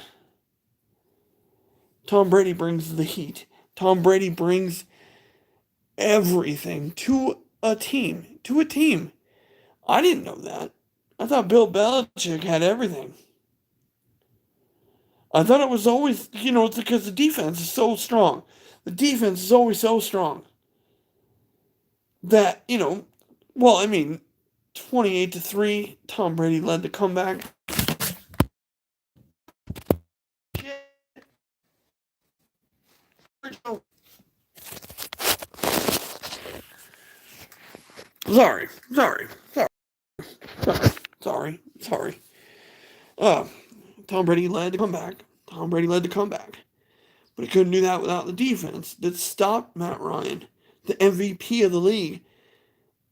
Tom Brady brings the heat. Tom Brady brings everything to a team. To a team. I didn't know that. I thought Bill Belichick had everything. I thought it was always, it's because the defense is so strong. The defense is always so strong that, 28-3, Tom Brady led the comeback. Sorry. Tom Brady led the comeback. But he couldn't do that without the defense that stopped Matt Ryan, the MVP of the league,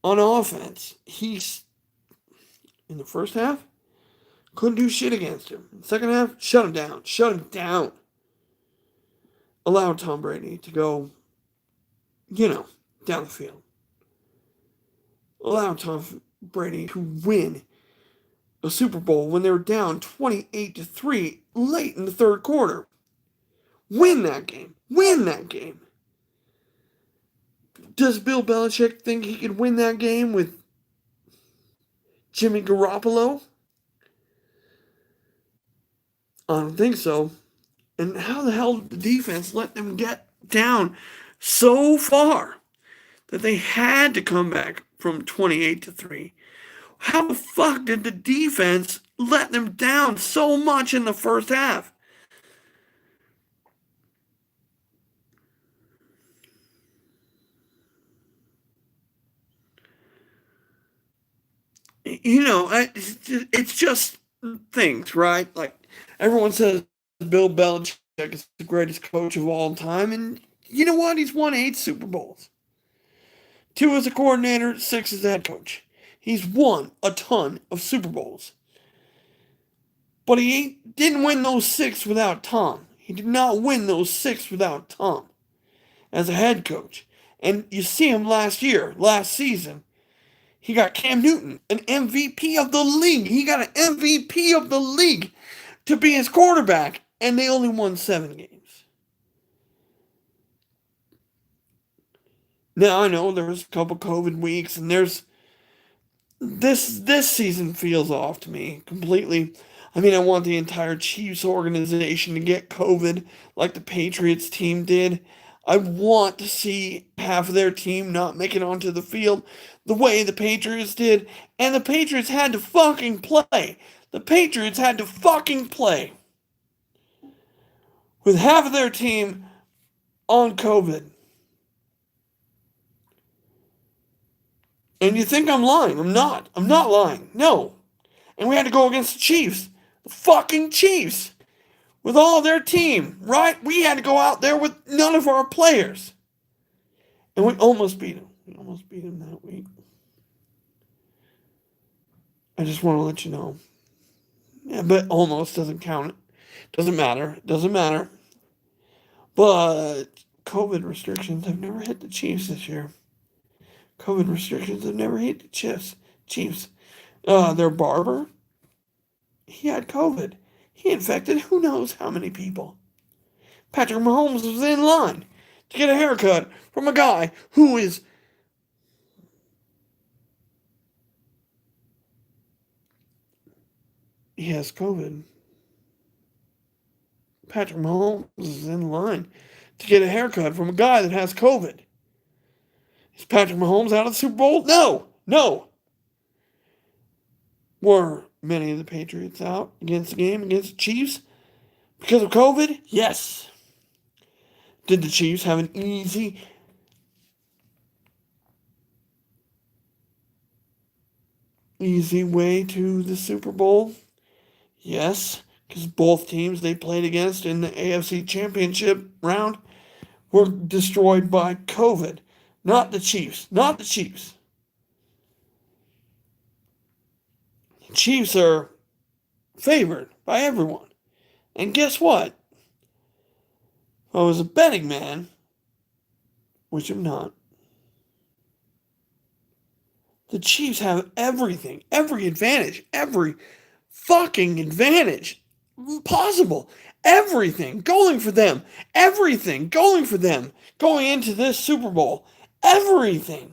on offense. He's, in the first half, couldn't do shit against him. In the second half, shut him down. Allowed Tom Brady to go, down the field. Allowed Tom Brady to win a Super Bowl when they were down 28-3 late in the third quarter. Win that game. Does Bill Belichick think he could win that game with Jimmy Garoppolo? I don't think so. And how the hell did the defense let them get down so far that they had to come back from 28-3? How the fuck did the defense let them down so much in the first half? It's just things, right? Like, everyone says Bill Belichick is the greatest coach of all time, and you know what? He's won 8 Super Bowls. 2 as a coordinator, 6 as a head coach. He's won a ton of Super Bowls. But he didn't win those 6 without Tom. He did not win those 6 without Tom as a head coach. And you see him last season. He got Cam Newton, an MVP of the league. He got an MVP of the league to be his quarterback. And they only won 7 games. Now I know there's a couple COVID weeks, and there's this season feels off to me completely. I mean, I want the entire Chiefs organization to get COVID like the Patriots team did. I want to see half of their team not make it onto the field the way the Patriots did, and the Patriots had to fucking play. The Patriots had to fucking play with half of their team on COVID. And you think I'm lying. I'm not. I'm not lying. No. And we had to go against the Chiefs. The fucking Chiefs. With all their team, right? We had to go out there with none of our players. And we almost beat them. We almost beat them that week. I just want to let you know. Yeah, but almost doesn't count it. Doesn't matter. Doesn't matter. But COVID restrictions have never hit the Chiefs this year. COVID restrictions have never hit the Chiefs. Their barber, he had COVID. He infected who knows how many people. Patrick Mahomes was in line to get a haircut from a guy who is he has COVID. Patrick Mahomes is in line to get a haircut from a guy that has COVID. Is Patrick Mahomes out of the Super Bowl? No, no. Were many of the Patriots out against the game against the Chiefs because of COVID? Yes. Did the Chiefs have an easy way to the Super Bowl? Yes, because both teams they played against in the AFC Championship round were destroyed by COVID. Not the Chiefs. Not the Chiefs. The Chiefs are favored by everyone. And guess what? If I was a betting man, which I'm not, the Chiefs have everything, every advantage, every fucking advantage possible. Everything going for them. Everything going for them going into this Super Bowl. Everything.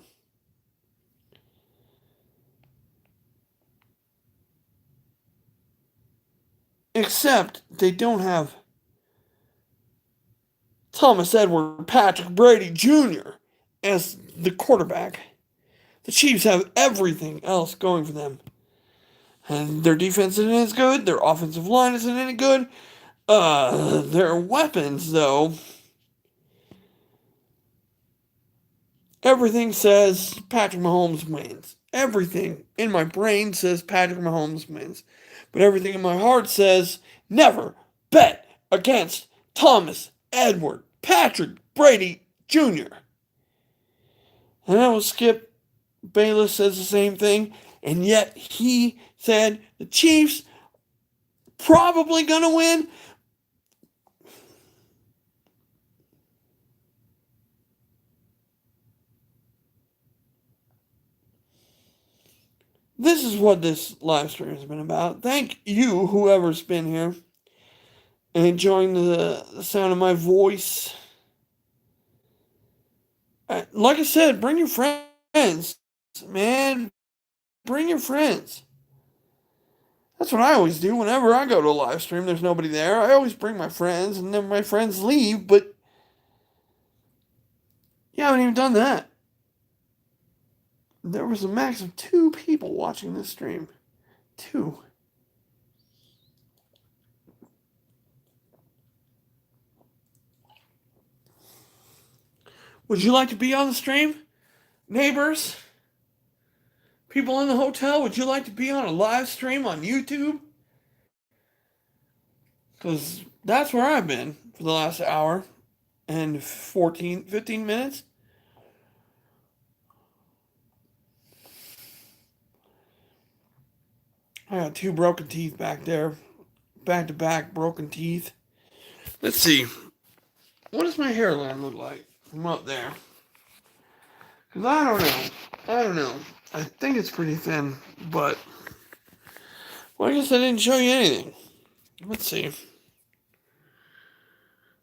Except they don't have Thomas Edward Patrick Brady Jr. as the quarterback. The Chiefs have everything else going for them. And their defense isn't as good. Their offensive line isn't any good. Their weapons, though. Everything says Patrick Mahomes wins. Everything in my brain says Patrick Mahomes wins. But everything in my heart says never bet against Thomas Edward Patrick Brady Jr. And I know Skip Bayless says the same thing, and yet he said the Chiefs probably gonna win. This is what this live stream has been about. Thank you, whoever's been here and enjoying the sound of my voice. Like I said, bring your friends, man. Bring your friends. That's what I always do whenever I go to a live stream. There's nobody there. I always bring my friends, and then my friends leave. But you haven't even done that. There was a max of 2 people watching this stream. 2. Would you like to be on the stream? Neighbors? People in the hotel, would you like to be on a live stream on YouTube? Because that's where I've been for the last hour and 15 minutes. I got 2 broken teeth back there. Back to back broken teeth. Let's see. What does my hairline look like from up there? Because I don't know. I don't know. I think it's pretty thin, but well, I guess I didn't show you anything. Let's see.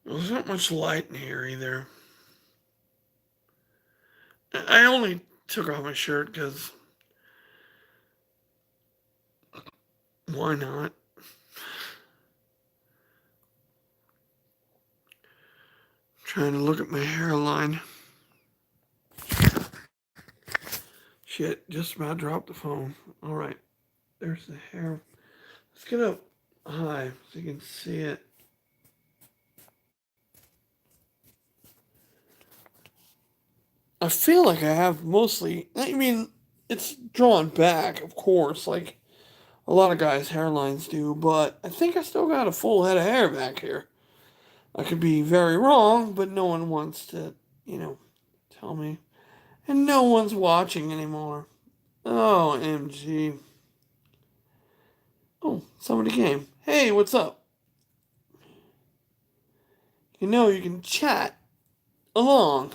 There's not much light in here either. I only took off my shirt because why not? Trying to look at my hairline. Shit, just about dropped the phone. Alright, there's the hair. Let's get up high so you can see it. I feel like I have mostly, I mean, it's drawn back, of course, like a lot of guys' hairlines do, but I think I still got a full head of hair back here. I could be very wrong, but no one wants to, tell me. And no one's watching anymore. Oh, MG. Oh, somebody came. Hey, what's up? You can chat along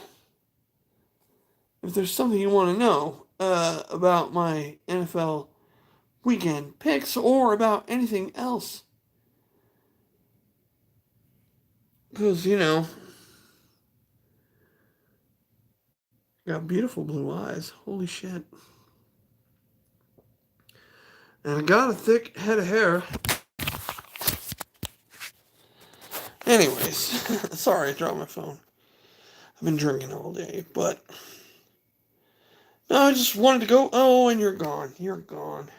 if there's something you want to know about my NFL weekend picks or about anything else. Because, got beautiful blue eyes. Holy shit. And I got a thick head of hair. Anyways, sorry I dropped my phone. I've been drinking all day, but no, I just wanted to go. Oh, and you're gone. You're gone.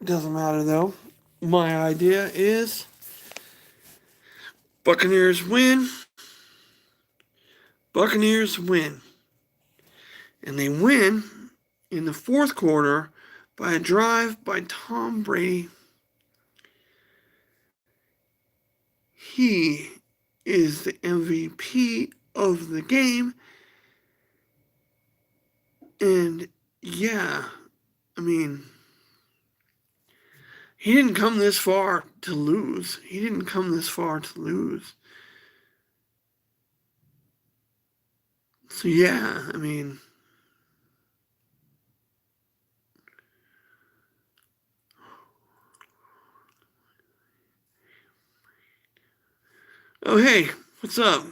Doesn't matter though. My idea is Buccaneers win. Buccaneers win. And they win in the fourth quarter by a drive by Tom Brady. He is the MVP of the game. And yeah, I mean, he didn't come this far to lose. He didn't come this far to lose. So yeah, I mean, oh hey, what's up?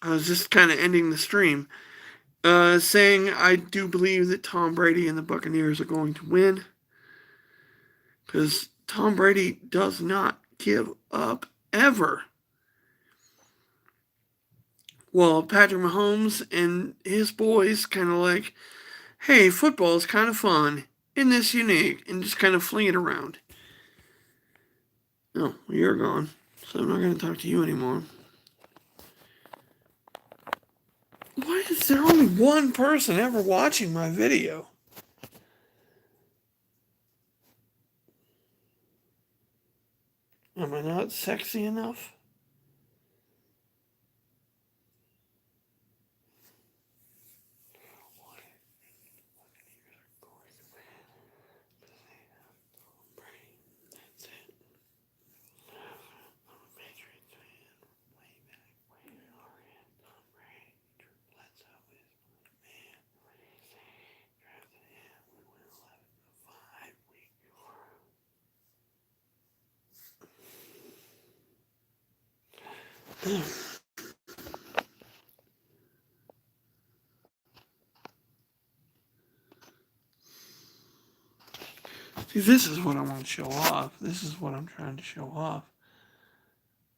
I was just kind of ending the stream, saying I do believe that Tom Brady and the Buccaneers are going to win. Because Tom Brady does not give up ever. Well, Patrick Mahomes and his boys kind of like, hey, football is kind of fun. Isn't this unique? And just kind of fling it around. Oh, well, you're gone. So I'm not going to talk to you anymore. Why is there only one person ever watching my video? Am I not sexy enough? See, this is what I want to show off. This is what I'm trying to show off.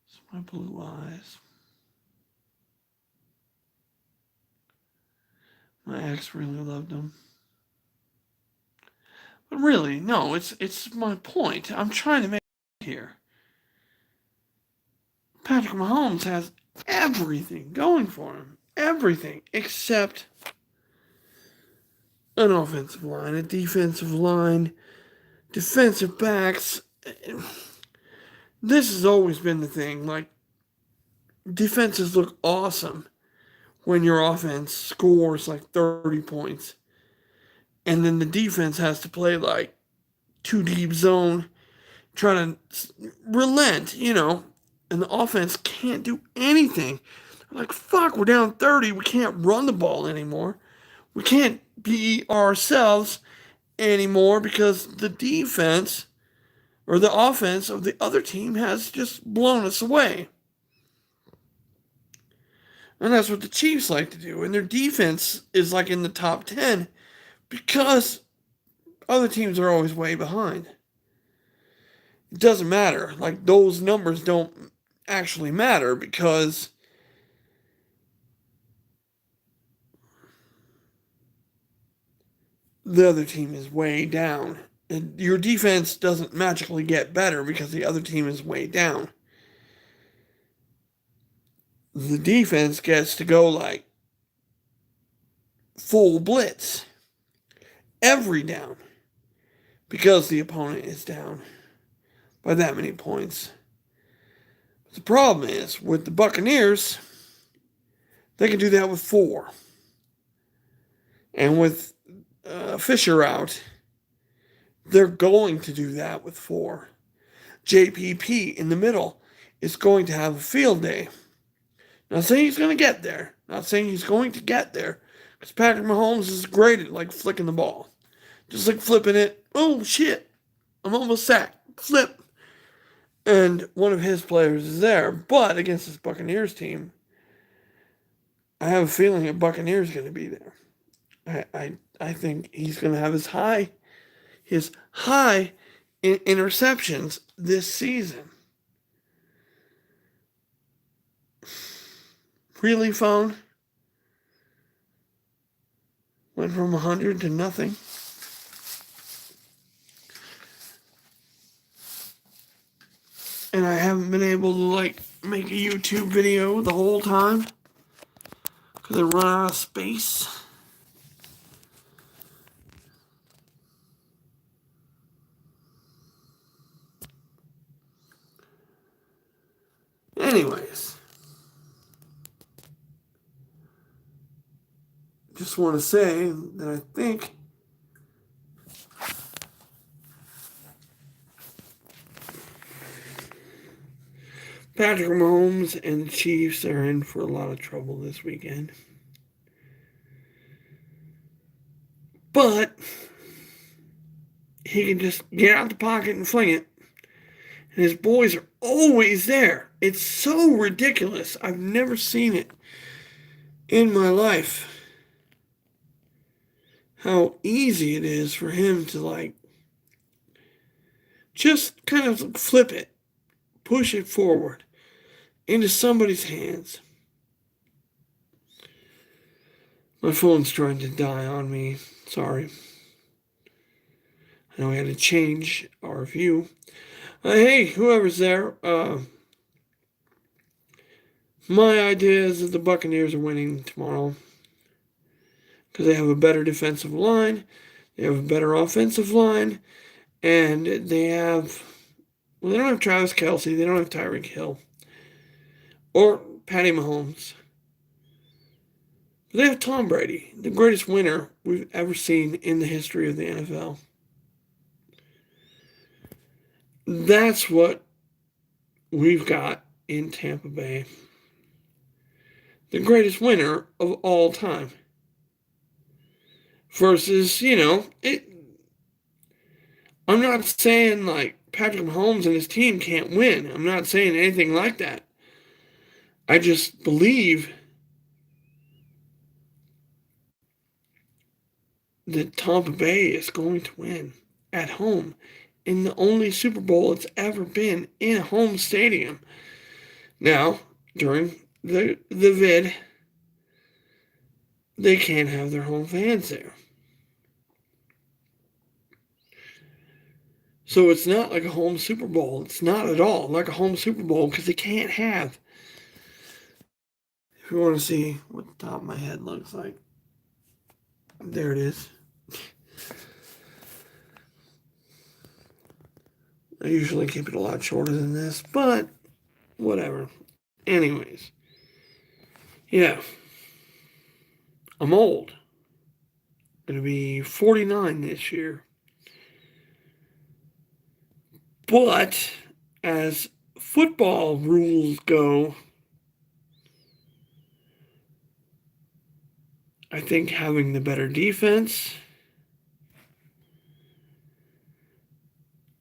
It's my blue eyes. My ex really loved them. But really, no, it's my point. I'm trying to make it here. Patrick Mahomes has everything going for him. Everything except an offensive line, a defensive line, defensive backs. This has always been the thing. Like, defenses look awesome when your offense scores like 30 points. And then the defense has to play like two deep zone, try to relent, and the offense can't do anything. Like, fuck, we're down 30. We can't run the ball anymore. We can't be ourselves anymore because the defense or the offense of the other team has just blown us away. And that's what the Chiefs like to do. And their defense is like in the top 10 because other teams are always way behind. It doesn't matter. Like, those numbers don't actually matter because the other team is way down. And your defense doesn't magically get better because the other team is way down. The defense gets to go like full blitz every down because the opponent is down by that many points. But the problem is with the Buccaneers, they can do that with 4. And with Fisher out, they're going to do that with 4. JPP in the middle is going to have a field day. Not saying he's going to get there. Not saying he's going to get there. Because Patrick Mahomes is great at like flicking the ball. Just like flipping it. Oh shit. I'm almost sacked. Flip. And one of his players is there. But against this Buccaneers team, I have a feeling the Buccaneers going to be there. I think he's going to have his high in interceptions this season. Really, phone? Went from 100 to nothing. And I haven't been able to, like, make a YouTube video the whole time because I run out of space. Anyways, just want to say that I think Patrick Mahomes and the Chiefs are in for a lot of trouble this weekend. But he can just get out the pocket and fling it. And his boys are always there. It's so ridiculous. I've never seen it in my life. How easy it is for him to, like, just kind of flip it, push it forward into somebody's hands. My phone's trying to die on me. Sorry. I know I had to change our view. Hey, whoever's there, my idea is that the Buccaneers are winning tomorrow because they have a better defensive line, they have a better offensive line, and they have, well, they don't have Travis Kelce, they don't have Tyreek Hill, or Patty Mahomes. They have Tom Brady, the greatest winner we've ever seen in the history of the NFL. That's what we've got in Tampa Bay. The greatest winner of all time. Versus, I'm not saying like Patrick Mahomes and his team can't win. I'm not saying anything like that. I just believe that Tampa Bay is going to win at home in the only Super Bowl it's ever been in a home stadium. Now, during the vid, they can't have their home fans there. So it's not like a home Super Bowl. It's not at all like a home Super Bowl because they can't have. If you want to see what the top of my head looks like, there it is. I usually keep it a lot shorter than this, but whatever. Anyways, yeah. I'm old. Gonna be 49 this year. But as football rules go, I think having the better defense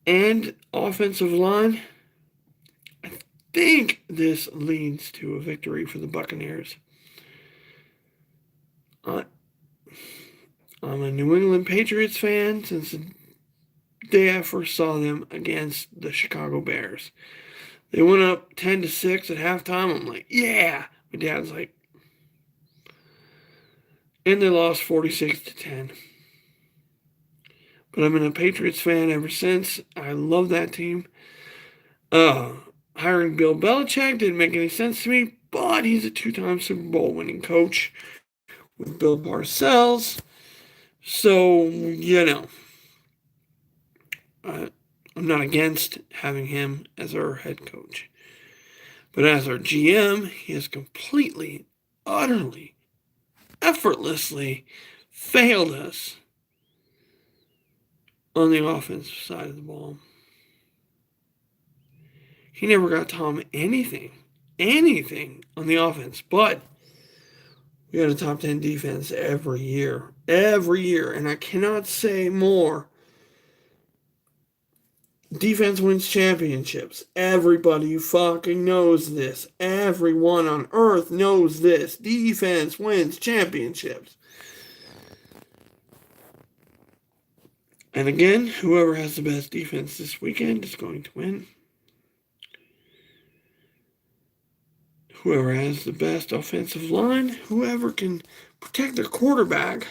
and offensive line, I think this leads to a victory for the Buccaneers. I, I'm a New England Patriots fan since the day I first saw them against the Chicago Bears. They went up 10-6 at halftime. I'm like, yeah. My dad's like, and they lost 46-10. But I've been a Patriots fan ever since. I love that team. Uh, Hiring Bill Belichick didn't make any sense to me, but he's a two-time Super Bowl winning coach with Bill Parcells. So, I'm not against having him as our head coach. But as our GM, he has completely, utterly, effortlessly failed us on the offensive side of the ball. He never got Tom anything on the offense, but we had a top 10 defense every year, and I cannot say more. Defense wins championships. Everybody fucking knows this. Everyone on earth knows this. Defense wins championships. And again, whoever has the best defense this weekend is going to win. Whoever has the best offensive line, whoever can protect their quarterback,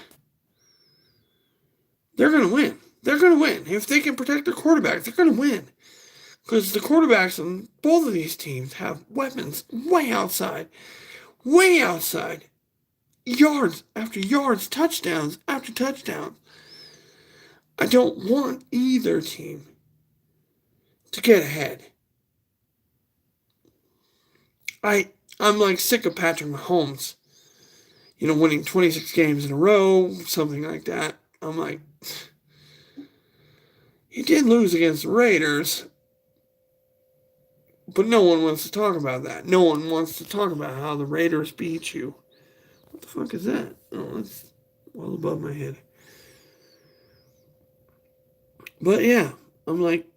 they're going to win. They're going to win. If they can protect their quarterback, they're going to win. Because the quarterbacks on both of these teams have weapons way outside. Yards after yards, touchdowns after touchdowns. I don't want either team to get ahead. I'm like sick of Patrick Mahomes, winning 26 games in a row, something like that. I'm like, he did lose against the Raiders, but no one wants to talk about that. No one wants to talk about how the Raiders beat you. What the fuck is that? Oh, that's well above my head. But yeah, I'm like,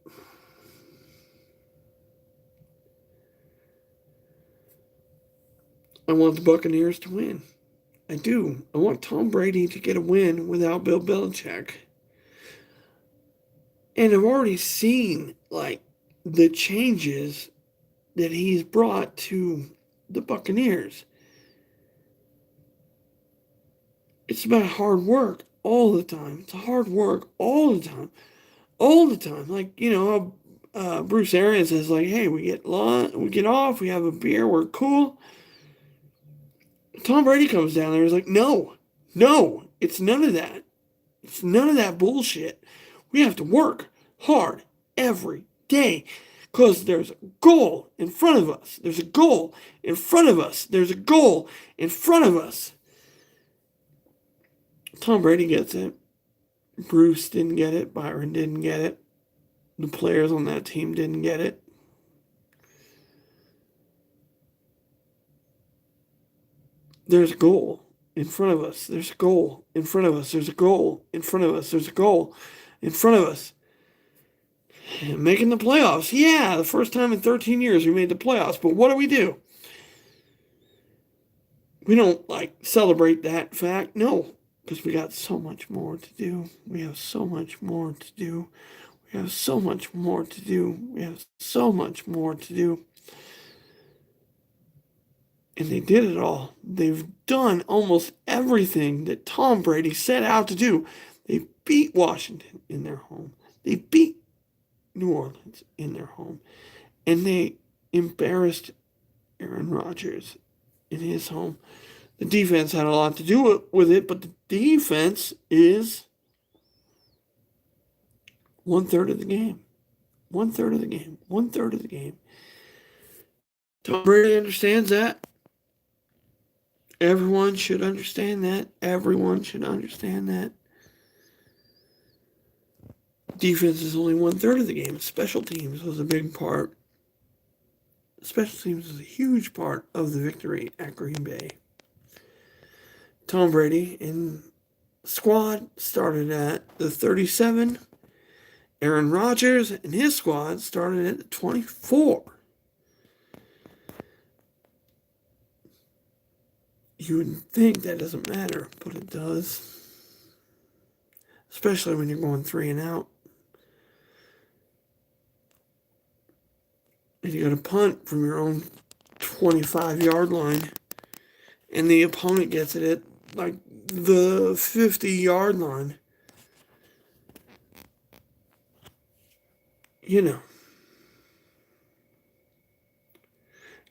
I want the Buccaneers to win. I do. I want Tom Brady to get a win without Bill Belichick. And I've already seen, the changes that he's brought to the Buccaneers. It's about hard work all the time. It's hard work all the time. All the time. Bruce Arians says, hey, we get off, we have a beer, we're cool. Tom Brady comes down there and is like, no, it's none of that. It's none of that bullshit. We have to work hard every day because there's a goal in front of us. There's a goal in front of us. There's a goal in front of us. Tom Brady gets it. Bruce didn't get it. Byron didn't get it. The players on that team didn't get it. There's a goal in front of us. There's a goal in front of us. There's a goal in front of us. There's a goal in front of us. And making the playoffs. Yeah, the first time in 13 years we made the playoffs. But what do? We don't, celebrate that fact. No, because we got so much more to do. We have so much more to do. We have so much more to do. We have so much more to do. And they did it all. They've done almost everything that Tom Brady set out to do. They beat Washington in their home. They beat New Orleans in their home. And they embarrassed Aaron Rodgers in his home. The defense had a lot to do with it, but the defense is 1/3 of the game. 1/3 of the game. 1/3 of the game. Tom Brady understands that. Everyone should understand that. Everyone should understand that. Defense is only 1/3 of the game. Special teams was a big part. Special teams was a huge part of the victory at Green Bay. Tom Brady and squad started at the 37. Aaron Rodgers and his squad started at the 24. You would think that doesn't matter, but it does. Especially when you're going 3 and out. And you got a punt from your own 25-yard line. And the opponent gets it at like the 50-yard line. You know.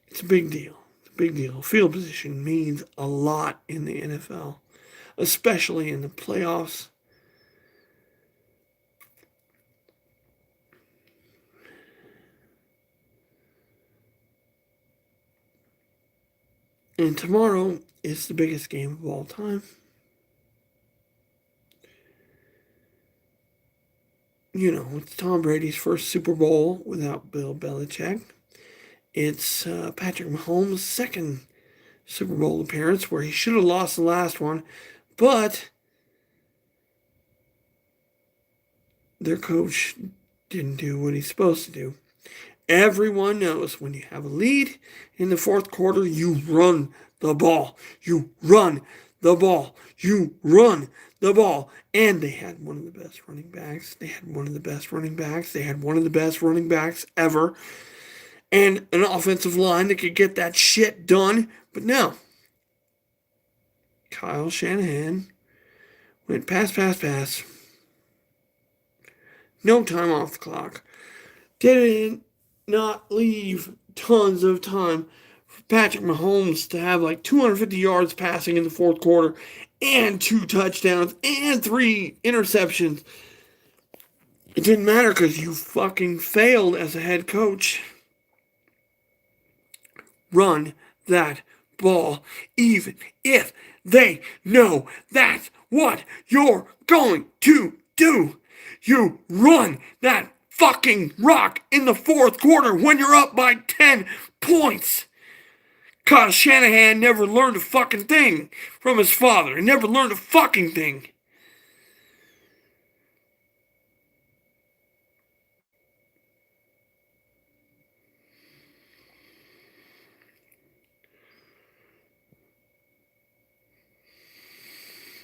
It's a big deal. It's a big deal. Field position means a lot in the NFL, especially in the playoffs. And tomorrow is the biggest game of all time. You know, it's Tom Brady's first Super Bowl without Bill Belichick. It's Patrick Mahomes' second Super Bowl appearance, where he should have lost the last one, but their coach didn't do what he's supposed to do. Everyone knows when you have a lead in the fourth quarter, you run the ball. You run the ball. You run the ball. And they had one of the best running backs. They had one of the best running backs. They had one of the best running backs ever. And an offensive line that could get that shit done. But no. Kyle Shanahan went pass. No time off the clock. Did not leave tons of time for Patrick Mahomes to have like 250 yards passing in the fourth quarter and 2 touchdowns and 3 interceptions. It didn't matter because you fucking failed as a head coach. Run that ball, even if they know that's what you're going to do. You run that fucking rock in the fourth quarter when you're up by 10 points. Kyle Shanahan never learned a fucking thing from his father. He never learned a fucking thing.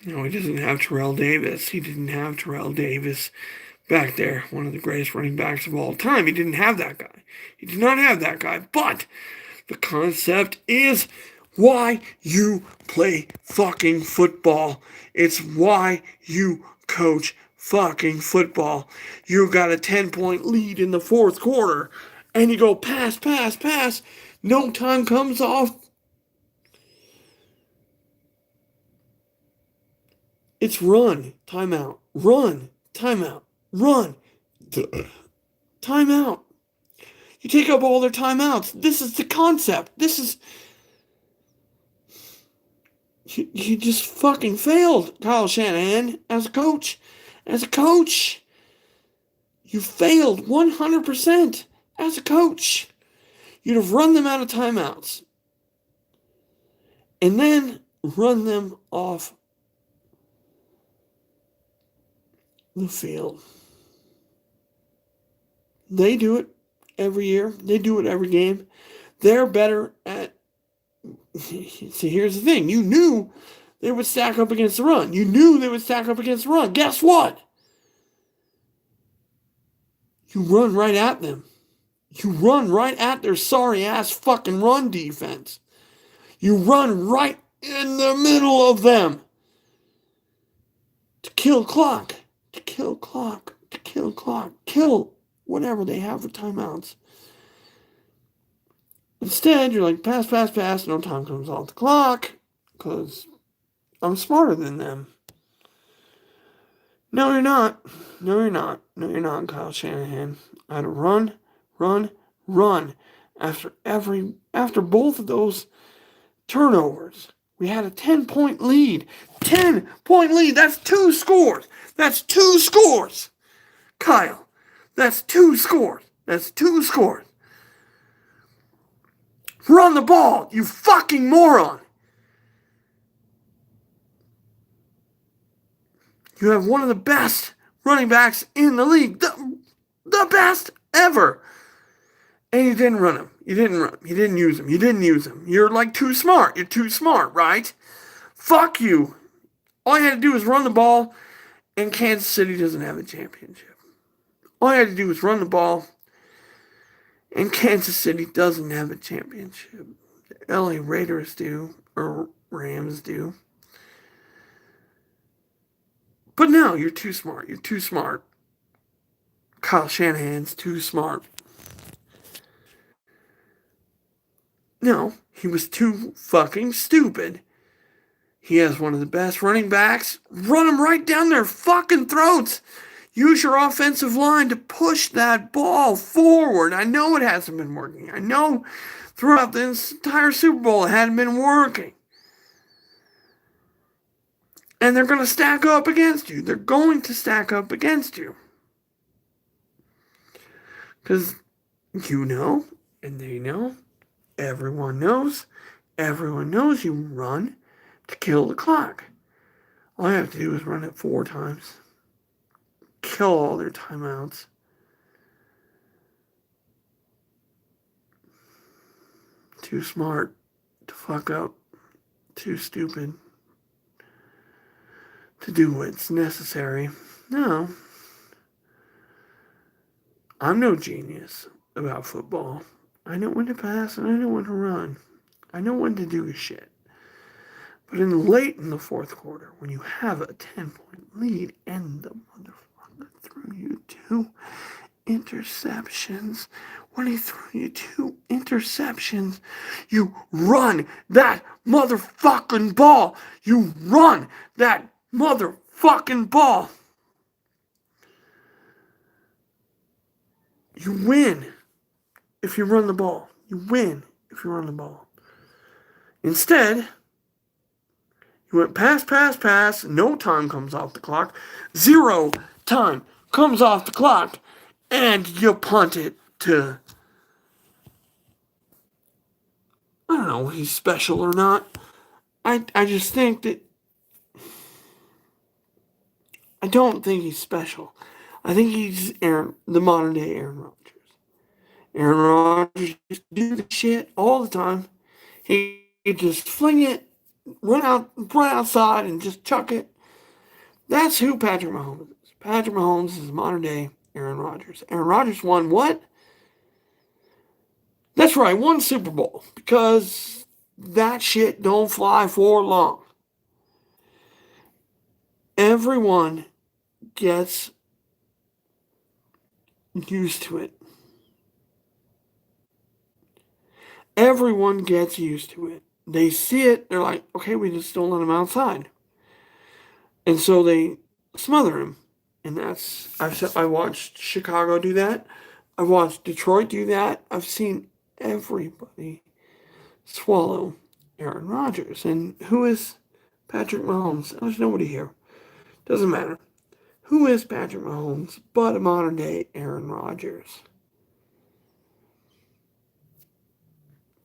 No, he doesn't have Terrell Davis. He didn't have Terrell Davis back there, one of the greatest running backs of all time. He didn't have that guy. He did not have that guy. But the concept is why you play fucking football. It's why you coach fucking football. You got a 10-point lead in the fourth quarter, and you go pass. No time comes off. It's run, timeout, run, timeout, run, timeout. You take up all their timeouts. This is the concept. This is... You just fucking failed, Kyle Shanahan, as a coach. As a coach. You failed 100% as a coach. You'd have run them out of timeouts. And then run them off the field. They do it every year. They do it every game. They're better at... See, here's the thing. You knew they would stack up against the run. You knew they would stack up against the run. Guess what? You run right at them. You run right at their sorry-ass fucking run defense. You run right in the middle of them. To kill clock. To kill clock. To kill clock. Kill whatever they have for timeouts. Instead, you're like, pass. No time comes off the clock. Because I'm smarter than them. No, you're not. No, you're not, Kyle Shanahan. I had to run. After both of those turnovers, we had a 10-point lead. 10-point lead. That's 2 scores. That's 2 scores. Kyle, that's 2 scores. That's 2 scores. Run the ball, you fucking moron. You have one of the best running backs in the league. The best ever. And you didn't run him. You didn't run him. You didn't use him. You didn't use him. You're like too smart. You're too smart, right? Fuck you. All you had to do was run the ball, and Kansas City doesn't have a championship. All you had to do was run the ball, and Kansas City doesn't have a championship. The LA Raiders do, or Rams do. But no, you're too smart. You're too smart. Kyle Shanahan's too smart. No, he was too fucking stupid. He has one of the best running backs. Run him right down their fucking throats. Use your offensive line to push that ball forward. I know it hasn't been working. I know throughout this entire Super Bowl it hadn't been working. And they're going to stack up against you. They're going to stack up against you. Because you know, and they know, everyone knows you run to kill the clock. All you have to do is run it 4 times. Kill all their timeouts. Too smart to fuck up. Too stupid to do what's necessary. No. I'm no genius about football. I know when to pass and I know when to run. I know when to do shit. But late in the fourth quarter, when you have a 10-point lead and the motherfucker threw you 2 interceptions, when he threw you 2 interceptions, you run that motherfucking ball. You run that motherfucking ball. You win if you run the ball. You win if you run the ball. Instead, you went pass. No time comes off the clock. 0 time comes off the clock. And you punt it to, I don't know if he's special or not. I just think that, I don't think he's special. I think he's the modern day Aaron Rodgers. Aaron Rodgers just do the shit all the time. He just fling it, run outside and just chuck it. That's who Patrick Mahomes is. Patrick Mahomes is modern day Aaron Rodgers. Aaron Rodgers won what? That's right, won Super Bowl. Because that shit don't fly for long. Everyone gets used to it. Everyone gets used to it. They see it, they're like, okay, we just don't let him outside. And so they smother him. And I watched Chicago do that. I've watched Detroit do that. I've seen everybody swallow Aaron Rodgers. And who is Patrick Mahomes? There's nobody here. Doesn't matter. Who is Patrick Mahomes but a modern day Aaron Rodgers?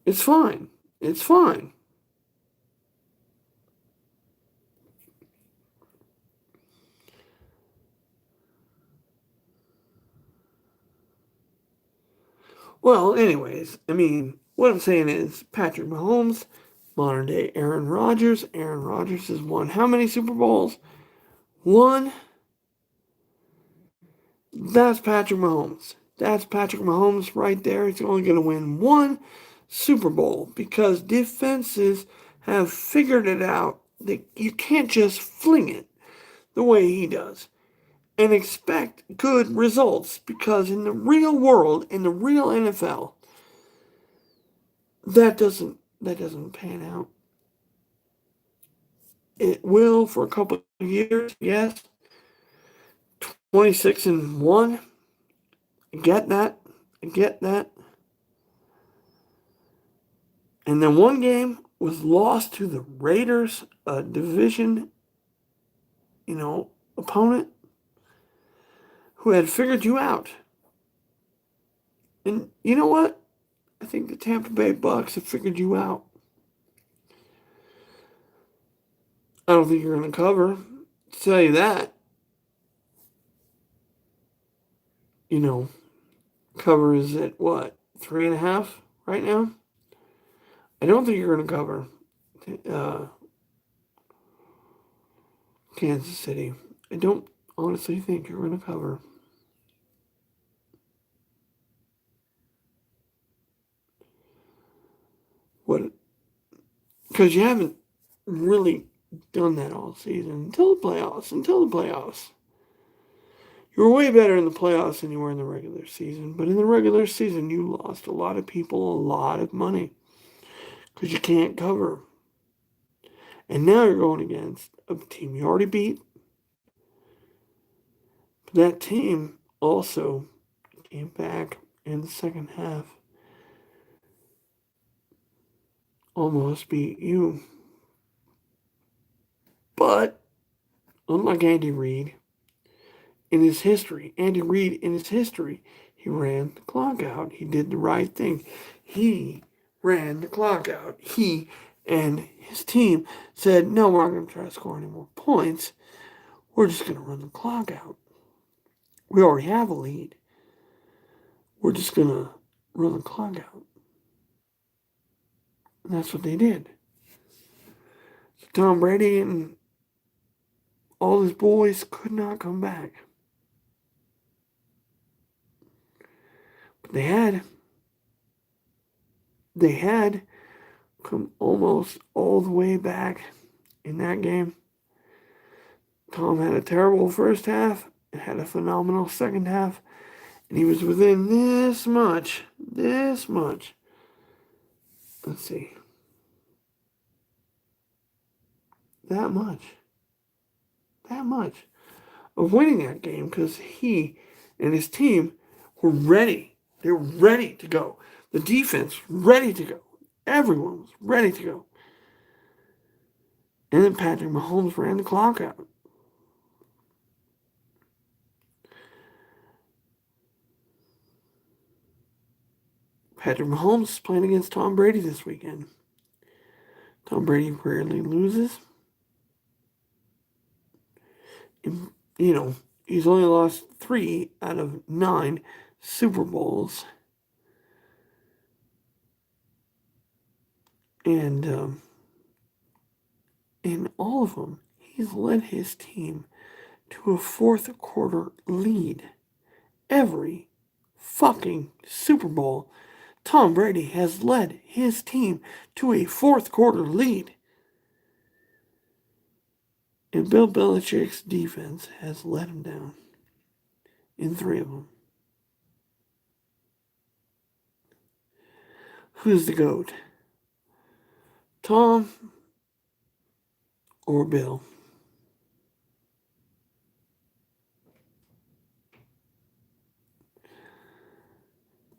It's fine. It's fine. Well, anyways, I mean, what I'm saying is Patrick Mahomes, modern day Aaron Rodgers. Aaron Rodgers has won how many Super Bowls? 1. That's Patrick Mahomes. That's Patrick Mahomes right there. He's only going to win 1 Super Bowl because defenses have figured it out that you can't just fling it the way he does and expect good results, because in the real world, in the real NFL, that doesn't pan out. It will for a couple of years, yes. 26-1. I get that. And then one game was lost to the Raiders, a division, opponent who had figured you out. And you know what? I think the Tampa Bay Bucks have figured you out. I don't think you're going to cover. To tell you that, cover is at what? 3.5 right now. I don't think you're going to cover uh, Kansas City. I don't honestly think you're going to cover. What? Because you haven't really done that all season until the playoffs. Until the playoffs. You were way better in the playoffs than you were in the regular season. But in the regular season, you lost a lot of people a lot of money because you can't cover. And now you're going against a team you already beat. But that team also came back in the second half, almost beat you. But unlike Andy Reid, in his history, he ran the clock out. He did the right thing. He ran the clock out. He and his team said, no, we're not going to try to score any more points. We're just going to run the clock out. We already have a lead. We're just going to run the clock out. And that's what they did. So Tom Brady and all his boys could not come back. But they had come almost all the way back in that game. Tom had a terrible first half and had a phenomenal second half. And he was within this much. Let's see. That much of winning that game because he and his team were ready. They were ready to go. The defense ready to go. Everyone was ready to go. And then Patrick Mahomes ran the clock out. Patrick Mahomes is playing against Tom Brady this weekend. Tom Brady rarely loses. And, he's only lost 3 out of 9 Super Bowls. And in all of them, he's led his team to a fourth quarter lead. Every fucking Super Bowl, Tom Brady has led his team to a fourth quarter lead. And Bill Belichick's defense has let him down in 3 of them. Who's the GOAT? Tom or Bill?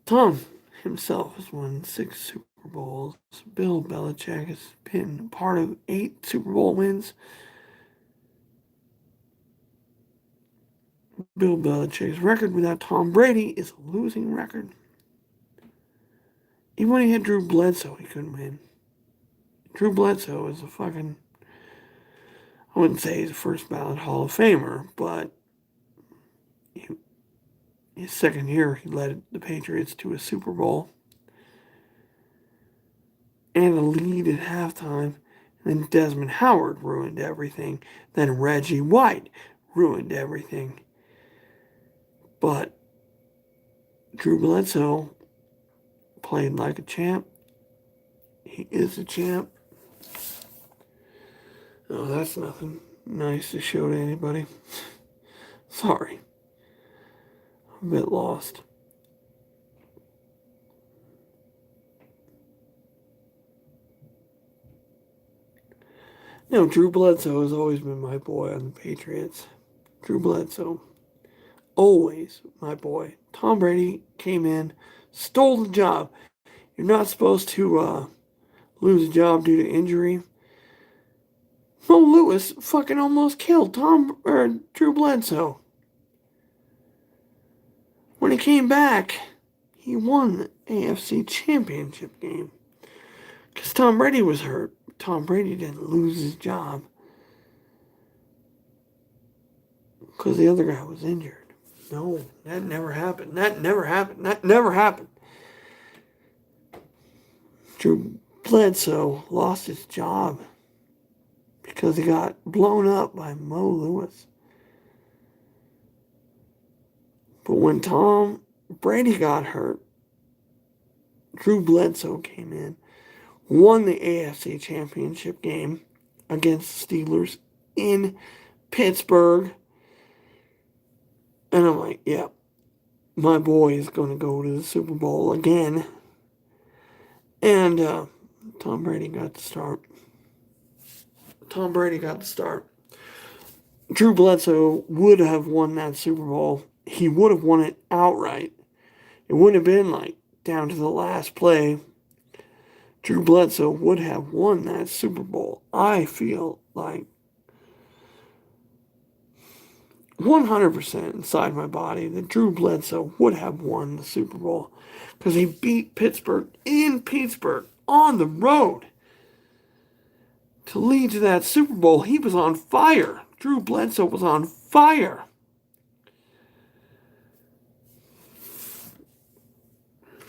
Tom himself has won 6 Super Bowls. Bill Belichick has been part of 8 Super Bowl wins. Bill Belichick's record without Tom Brady is a losing record. Even when he had Drew Bledsoe, he couldn't win. Drew Bledsoe is I wouldn't say he's a first ballot Hall of Famer, but his second year, he led the Patriots to a Super Bowl and a lead at halftime. And then Desmond Howard ruined everything. Then Reggie White ruined everything. But Drew Bledsoe played like a champ. He is a champ. Oh, that's nothing nice to show to anybody. Sorry. I'm a bit lost. Drew Bledsoe has always been my boy on the Patriots. Drew Bledsoe. Always my boy. Tom Brady came in, stole the job. You're not supposed to lose a job due to injury. Mo Lewis fucking almost killed Drew Bledsoe. When he came back, he won the AFC Championship game. Because Tom Brady was hurt. Tom Brady didn't lose his job. Because the other guy was injured. No, that never happened. That never happened. Drew Bledsoe lost his job because he got blown up by Mo Lewis. But when Tom Brady got hurt, Drew Bledsoe came in, won the AFC Championship game against the Steelers in Pittsburgh. And I'm like, yeah, my boy is going to go to the Super Bowl again. And Tom Brady got the start. Drew Bledsoe would have won that Super Bowl. He would have won it outright. It wouldn't have been like down to the last play. Drew Bledsoe would have won that Super Bowl. I feel like 100% inside my body that Drew Bledsoe would have won the Super Bowl because he beat Pittsburgh in Pittsburgh on the road to lead to that Super Bowl. He was on fire. Drew Bledsoe was on fire.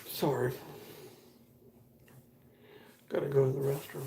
Sorry. Gotta go to the restroom.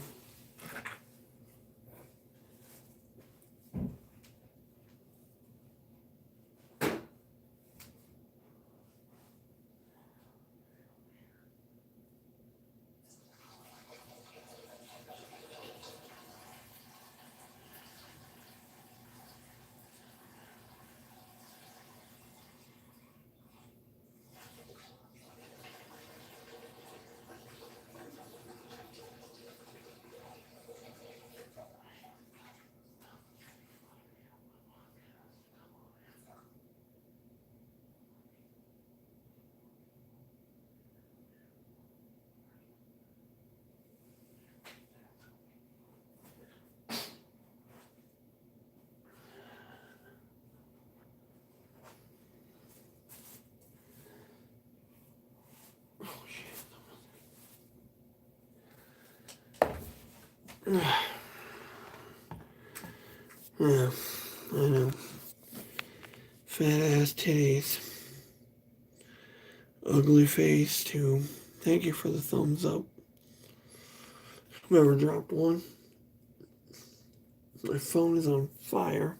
Yeah, I know. Fat ass titties. Ugly face, too. Thank you for the thumbs up. Whoever dropped one. My phone is on fire.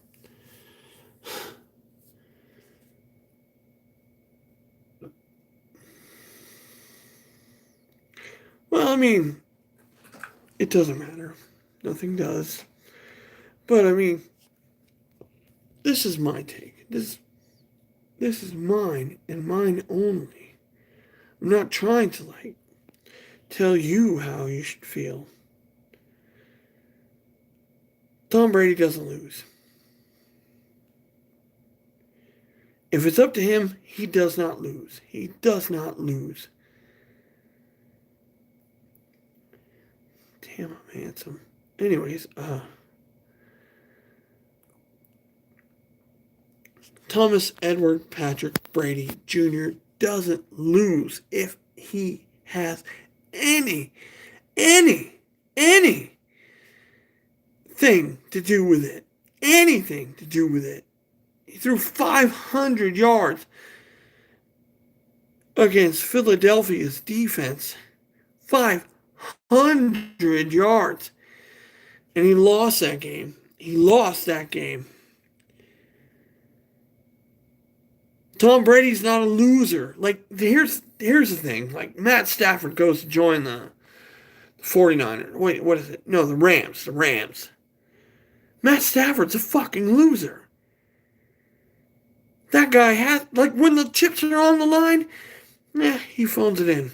Well, I mean, it doesn't matter. Nothing does. But, I mean, this is my take. This is mine and mine only. I'm not trying to, like, tell you how you should feel. Tom Brady doesn't lose. If it's up to him, he does not lose. He does not lose. Damn, I'm handsome. Anyways, Thomas Edward Patrick Brady Jr. doesn't lose if he has anything to do with it. Anything to do with it. He threw 500 yards against Philadelphia's defense. 500 yards. And he lost that game. Tom Brady's not a loser. Like, here's the thing. Like, Matt Stafford goes to join the 49ers. Wait, what is it? No, the Rams. Matt Stafford's a fucking loser. That guy has, like, when the chips are on the line, he phones it in.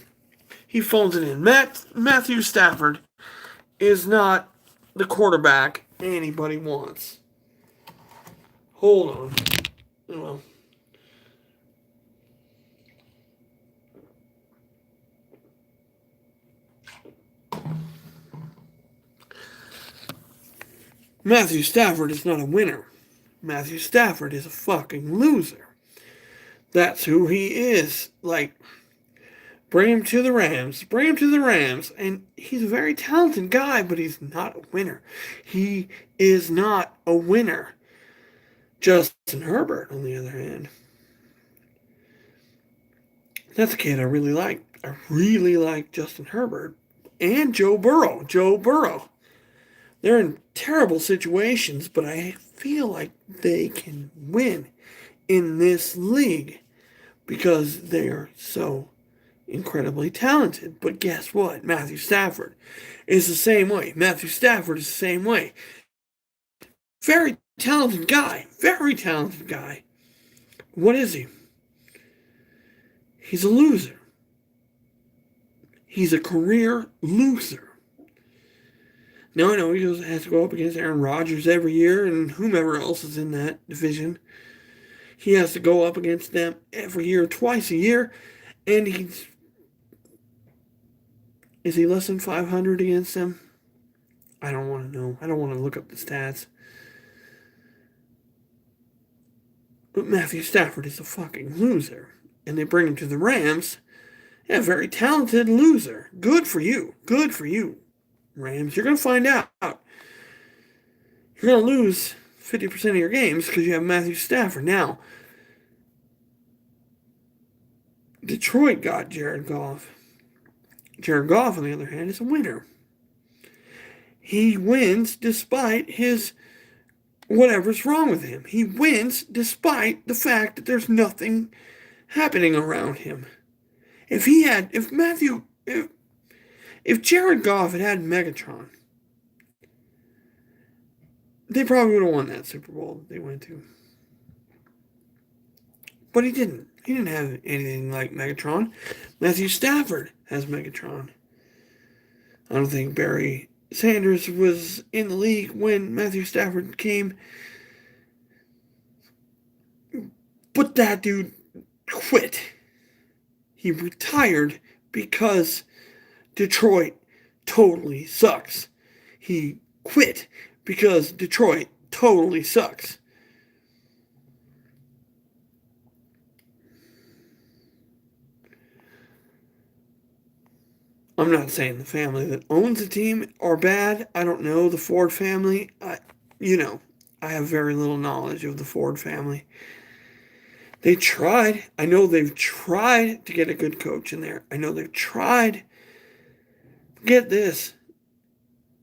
Matthew Stafford is not the quarterback anybody wants. Hold on. Well, Matthew Stafford is not a winner. Matthew Stafford is a fucking loser. That's who he is. Like, bring him to the Rams. And he's a very talented guy, but he's not a winner. He is not a winner. Justin Herbert, on the other hand, that's a kid I really like. I really like Justin Herbert. and Joe Burrow. Joe Burrow. They're in terrible situations, but I feel like they can win in this league because they're so incredibly talented. But guess what? Matthew Stafford is the same way. Matthew Stafford is the same way. Very talented guy. Very talented guy. What is he? He's a loser. He's a career loser. Now I know he has to go up against Aaron Rodgers every year and whomever else is in that division. He has to go up against them every year, twice a year, and is he less than 500 against them? I don't want to know. I don't want to look up the stats. But Matthew Stafford is a fucking loser. And they bring him to the Rams. Yeah, very talented loser. Good for you. Good for you, Rams. You're going to find out. You're going to lose 50% of your games because you have Matthew Stafford. Now, Detroit got Jared Goff. Jared Goff, on the other hand, is a winner. He wins despite his whatever's wrong with him. He wins despite the fact that there's nothing happening around him. If Jared Goff had Megatron, they probably would have won that Super Bowl that they went to. But he didn't. He didn't have anything like Megatron. Matthew Stafford has Megatron. I don't think Barry Sanders was in the league when Matthew Stafford came. But that dude quit. He retired because Detroit totally sucks. He quit because Detroit totally sucks. I'm not saying the family that owns the team are bad. I don't know the Ford family. I have very little knowledge of the Ford family. They tried. I know they've tried to get a good coach in there. I know they've tried. Get this.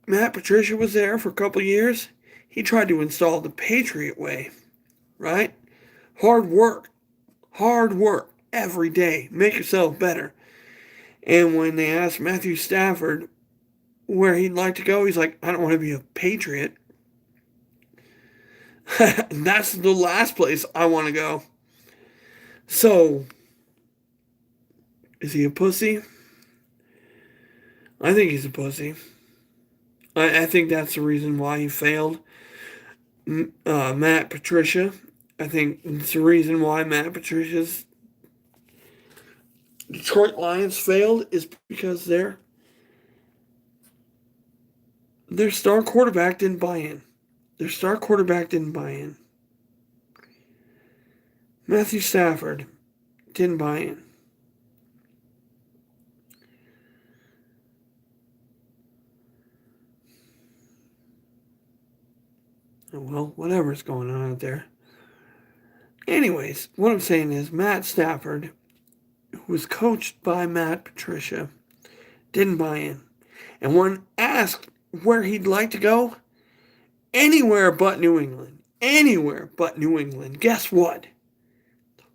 Matt Patricia was there for a couple years. He tried to install the Patriot way, right? Hard work. Hard work every day. Make yourself better. And when they asked Matthew Stafford where he'd like to go, he's like, I don't want to be a Patriot. That's the last place I want to go. So, is he a pussy? I think he's a pussy. I think that's the reason why he failed Matt Patricia. I think it's the reason why Matt Patricia's Detroit Lions failed is because their star quarterback didn't buy in. Their star quarterback didn't buy in. Matthew Stafford didn't buy in. Oh, well, whatever's going on out there. Anyways, what I'm saying is Matt Stafford, who was coached by Matt Patricia, didn't buy in. And when asked where he'd like to go, anywhere but New England. Anywhere but New England. Guess what?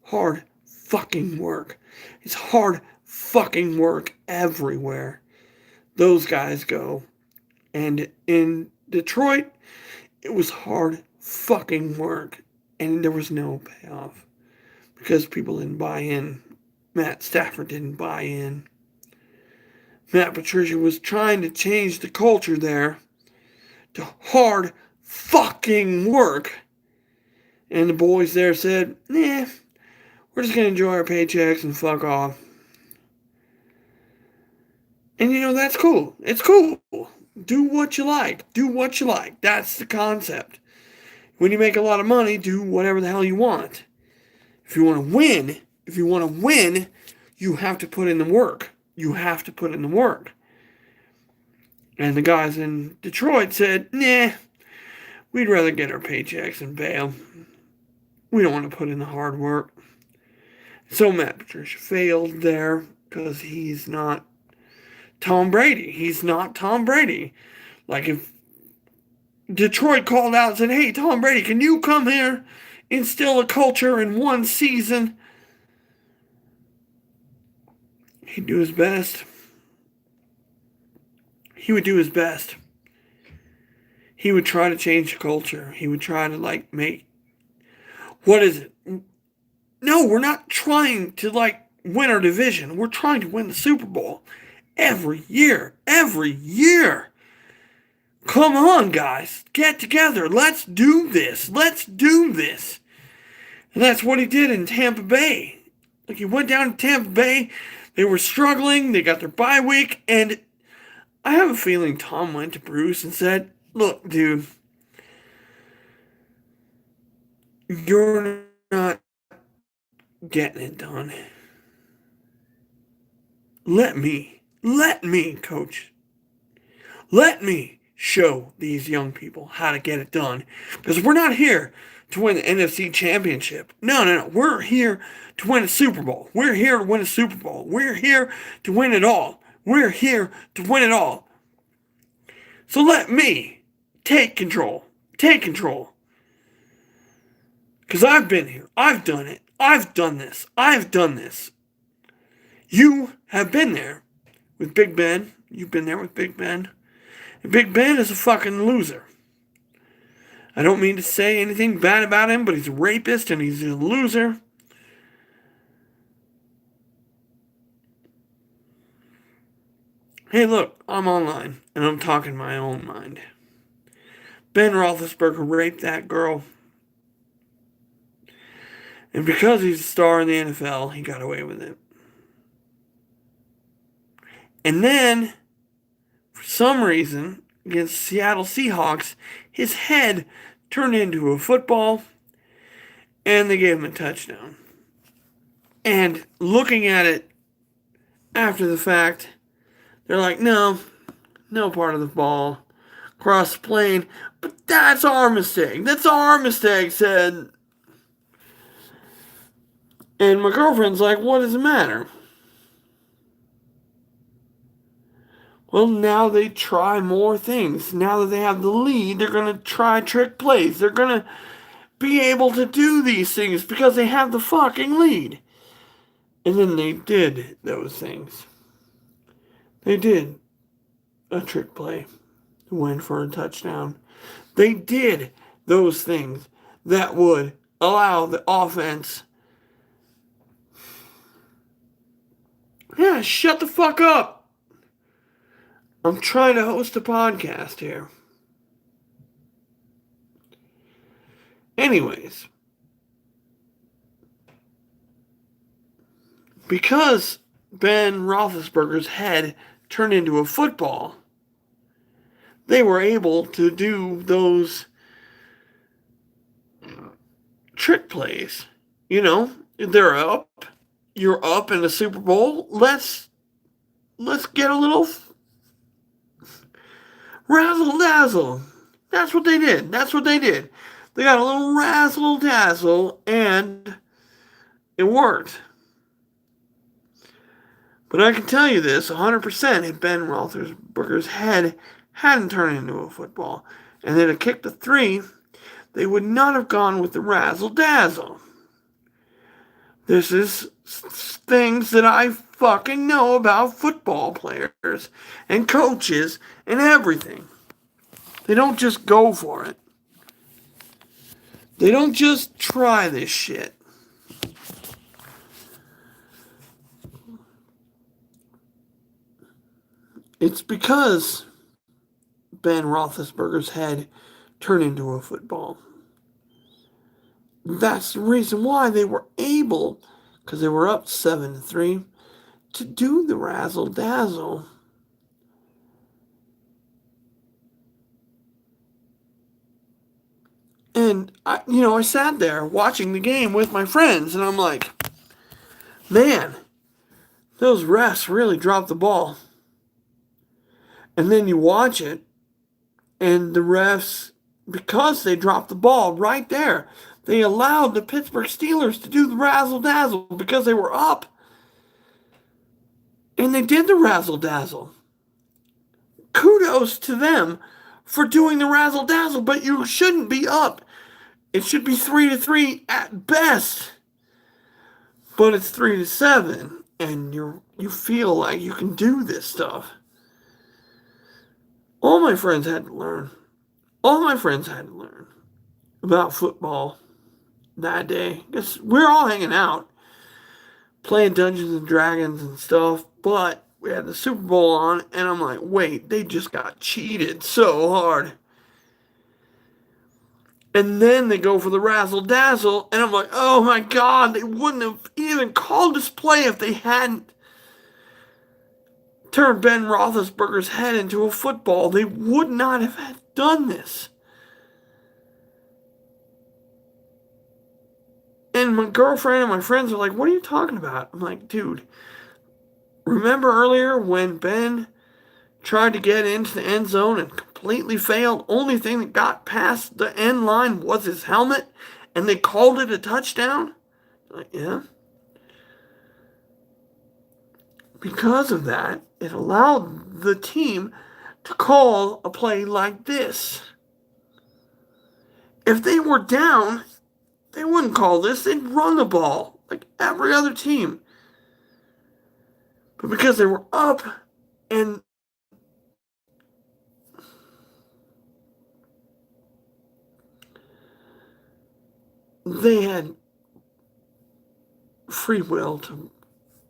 Hard fucking work. It's hard fucking work everywhere those guys go. And in Detroit, it was hard fucking work. And there was no payoff. Because people didn't buy in. Matt Stafford didn't buy in. Matt Patricia was trying to change the culture there to hard fucking work. And the boys there said, nah, we're just going to enjoy our paychecks and fuck off. And that's cool. It's cool. Do what you like. Do what you like. That's the concept. When you make a lot of money, do whatever the hell you want. If you want to win, you have to put in the work. You have to put in the work. And the guys in Detroit said, nah, we'd rather get our paychecks and bail. We don't want to put in the hard work. So Matt Patricia failed there because he's not Tom Brady. He's not Tom Brady. Like if Detroit called out and said, hey, Tom Brady, can you come here, instill a culture in one season? He'd do his best. He would do his best. He would try to change the culture. He would try to, like, make... What is it? No, we're not trying to, like, win our division. We're trying to win the Super Bowl. Every year. Every year. Come on, guys. Get together. Let's do this. Let's do this. And that's what he did in Tampa Bay. Like, he went down to Tampa Bay. They were struggling. They got their bye week. And I have a feeling Tom went to Bruce and said, look, dude, you're not getting it done. Let me, coach. Let me show these young people how to get it done. Because we're not here to win the NFC Championship. No. We're here to win a Super Bowl. We're here to win a Super Bowl. We're here to win it all. We're here to win it all. So let me take control. Take control. Because I've been here. I've done it. I've done this. I've done this. You have been there with Big Ben. You've been there with Big Ben. And Big Ben is a fucking loser. I don't mean to say anything bad about him, but he's a rapist and he's a loser. Hey, look, I'm online, and I'm talking my own mind. Ben Roethlisberger raped that girl. And because he's a star in the NFL, he got away with it. And then, for some reason, against Seattle Seahawks, his head turned into a football, and they gave him a touchdown. And looking at it after the fact, they're like, no part of the ball crossed the plane. But that's our mistake. That's our mistake, said. And my girlfriend's like, what does it matter? Well, now they try more things. Now that they have the lead, they're going to try trick plays. They're going to be able to do these things because they have the fucking lead. And then they did those things. They did a trick play, went for a touchdown. They did those things that would allow the offense. Yeah, shut the fuck up. I'm trying to host a podcast here. Anyways, because Ben Roethlisberger's head turned into a football, they were able to do those trick plays. You know, they're up. You're up in the Super Bowl. Let's get a little razzle-dazzle. That's what they did. They got a little razzle-dazzle, and it worked. But I can tell you this, 100%, if Ben Roethlisberger's head hadn't turned into a football, and they'd have kicked a 3, they would not have gone with the razzle-dazzle. This is things that I fucking know about football players and coaches and everything. They don't just go for it. They don't just try this shit. It's because Ben Roethlisberger's head turned into a football. That's the reason why they were able, because they were up 7-3, to do the razzle-dazzle. And, I sat there watching the game with my friends, and I'm like, man, those refs really dropped the ball. And then you watch it, and the refs, because they dropped the ball right there, they allowed the Pittsburgh Steelers to do the razzle-dazzle because they were up. And they did the razzle-dazzle. kudos to them for doing the razzle dazzle, but you shouldn't be up. It should be 3-3 at best. But it's 3-7, and you feel like you can do this stuff. All my friends had to learn. All my friends had to learn about football that day. Because we're all hanging out, playing Dungeons and Dragons and stuff, but we had the Super Bowl on, and I'm like, wait, they just got cheated so hard. And then they go for the razzle dazzle, and I'm like, oh my god, they wouldn't have even called this play if they hadn't turned Ben Roethlisberger's head into a football. They would not have done this. And my girlfriend and my friends are like, what are you talking about? I'm like, dude, remember earlier when Ben tried to get into the end zone and completely failed? Only thing that got past the end line was his helmet, and they called it a touchdown? Like, yeah. Because of that, it allowed the team to call a play like this. If they were down, they wouldn't call this. They'd run the ball like every other team. But because they were up and they had free will to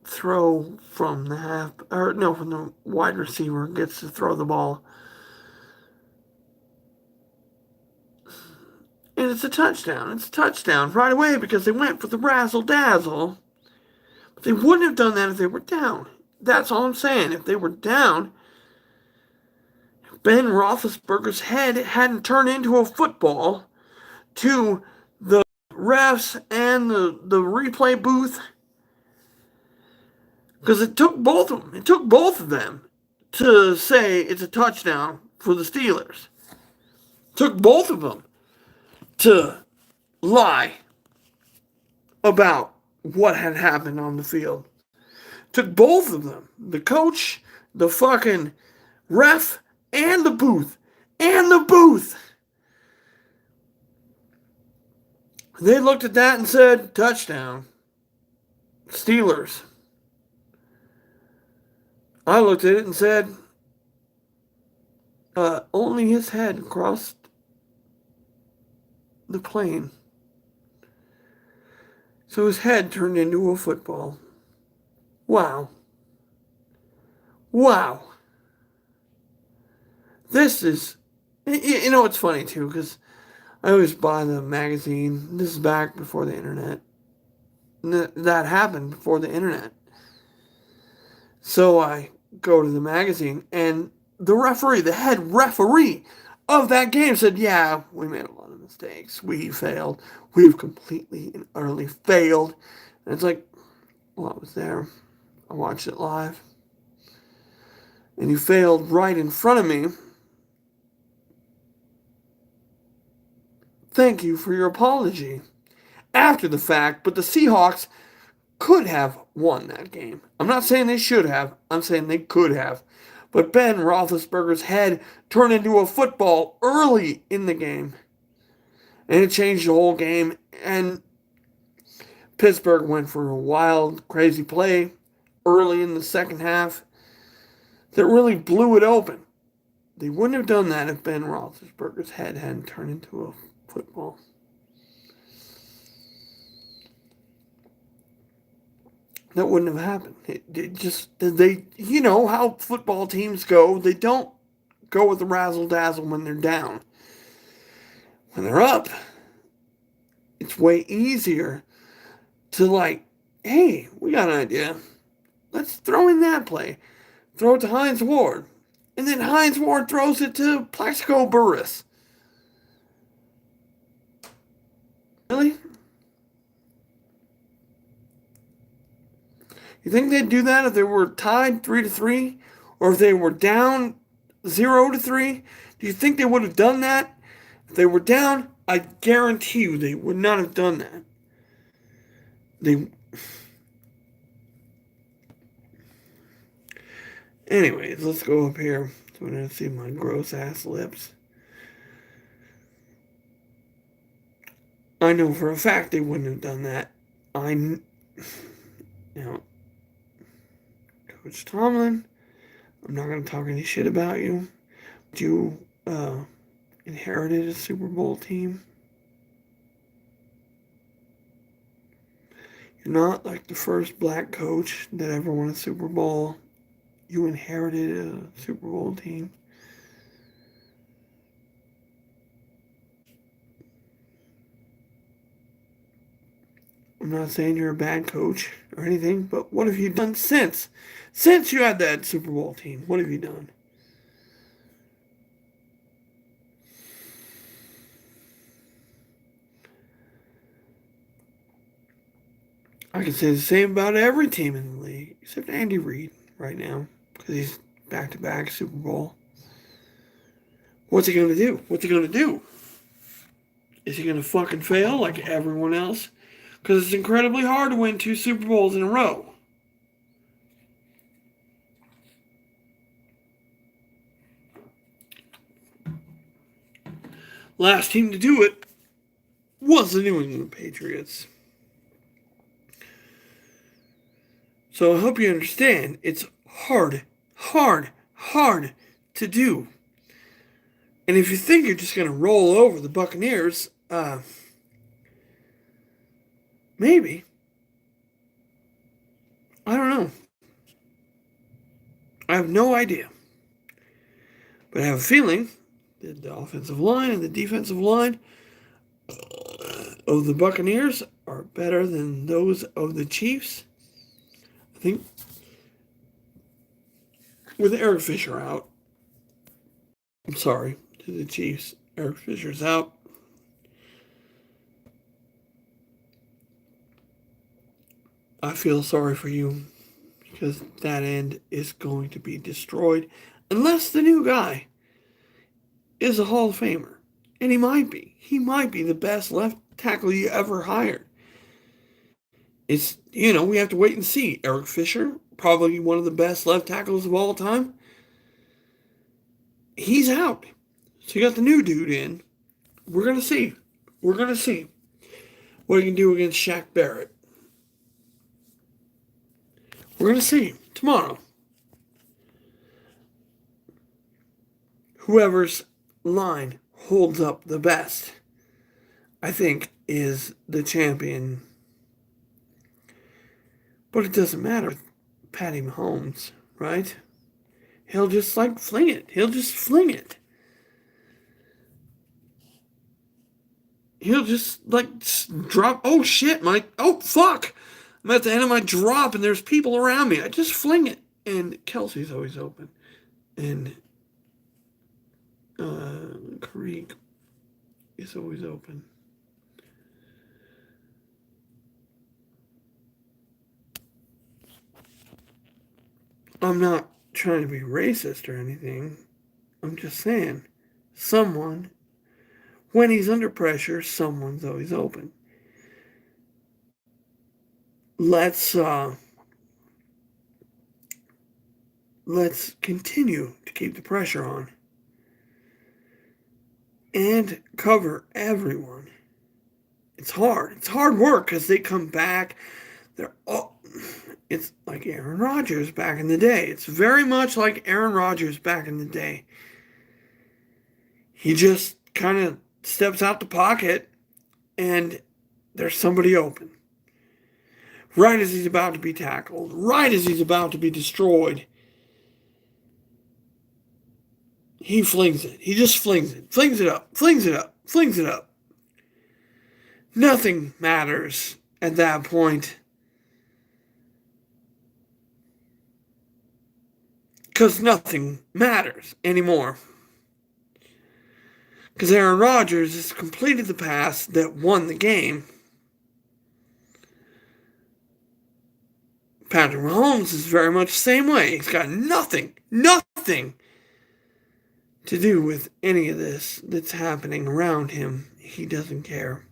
throw from the half, or no, from the wide receiver gets to throw the ball. And it's a touchdown. It's a touchdown right away because they went for the razzle dazzle. But they wouldn't have done that if they were down. That's all I'm saying. If they were down, Ben Roethlisberger's head hadn't turned into a football to the refs and the replay booth. Because it took both of them. It took both of them to say it's a touchdown for the Steelers. It took both of them to lie about what had happened on the field. It took both of them. The coach, the fucking ref, and the booth. And the booth. They looked at that and said, touchdown. Steelers. I looked at it and said, only his head crossed the plane. So his head turned into a football. Wow. Wow. This is, you know, it's funny too, because I always buy the magazine. This is back before the internet. That happened before the internet. So I go to the magazine, and the referee, the head referee of that game said, yeah, we made a lot of mistakes. We failed. We've completely and utterly failed. And it's like, well, I was there. I watched it live. And you failed right in front of me. Thank you for your apology. After the fact, but the Seahawks could have won that game. I'm not saying they should have. I'm saying they could have. But Ben Roethlisberger's head turned into a football early in the game. And it changed the whole game. And Pittsburgh went for a wild, crazy play early in the second half that really blew it open. They wouldn't have done that if Ben Roethlisberger's head hadn't turned into a football. That wouldn't have happened. It just, they, you know how football teams go. They don't go with the razzle-dazzle when they're down. When they're up, it's way easier to like, hey, we got an idea. Let's throw in that play. Throw it to Hines Ward. And then Hines Ward throws it to Plaxico Burress. Really? You think they'd do that if they were tied 3-3? Or if they were down 0-3? Do you think they would have done that? If they were down, I guarantee you they would not have done that. Anyways, let's go up here. when I see my gross ass lips. I know for a fact they wouldn't have done that. Now, Coach Tomlin, I'm not going to talk any shit about you. You inherited a Super Bowl team. You're not like the first black coach that ever won a Super Bowl. You inherited a Super Bowl team. I'm not saying you're a bad coach or anything, but what have you done since? Since you had that Super Bowl team, what have you done? I can say the same about every team in the league, except Andy Reid right now, because he's back-to-back Super Bowl. What's he going to do? What's he going to do? Is he going to fucking fail like everyone else? Because it's incredibly hard to win 2 Super Bowls in a row. Last team to do it was the New England Patriots. So I hope you understand it's hard to do. And if you think you're just going to roll over the Buccaneers, maybe. I don't know. I have no idea. But I have a feeling that the offensive line and the defensive line of the Buccaneers are better than those of the Chiefs. I think with Eric Fisher out, I'm sorry to the Chiefs, Eric Fisher's out. I feel sorry for you because that end is going to be destroyed unless the new guy is a Hall of Famer. And he might be. He might be the best left tackle you ever hired. It's, we have to wait and see. Eric Fisher, probably one of the best left tackles of all time. He's out. So you got the new dude in. We're going to see. We're going to see what he can do against Shaq Barrett. We're going to see tomorrow. Whoever's line holds up the best, I think, is the champion. But it doesn't matter with Patty Mahomes, right? He'll just fling it. He'll just fling it. He'll just drop. Oh shit, oh fuck. I'm at the end of my drop and there's people around me. I just fling it. And Kelsey's always open. And Kareem is always open. I'm not trying to be racist or anything. I'm just saying, when he's under pressure, someone's always open. Let's continue to keep the pressure on and cover everyone. It's hard. It's hard work because they come back. It's like Aaron Rodgers back in the day. It's very much like Aaron Rodgers back in the day. He just kind of steps out the pocket and there's somebody open. Right as he's about to be tackled. Right as he's about to be destroyed. He flings it. He just flings it. Flings it up. Flings it up. Flings it up. Nothing matters at that point. Because nothing matters anymore. Because Aaron Rodgers has completed the pass that won the game. Patrick Mahomes is very much the same way. He's got nothing to do with any of this that's happening around him. He doesn't care.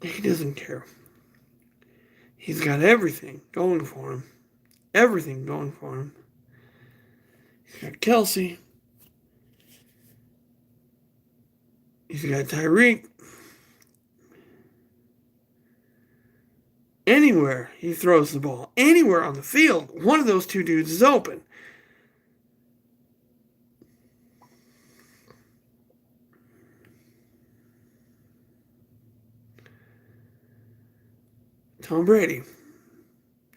He doesn't care. He's got everything going for him. Everything going for him. He's got Kelsey. He's got Tyreek. Anywhere he throws the ball, anywhere on the field, one of those two dudes is open. Tom Brady,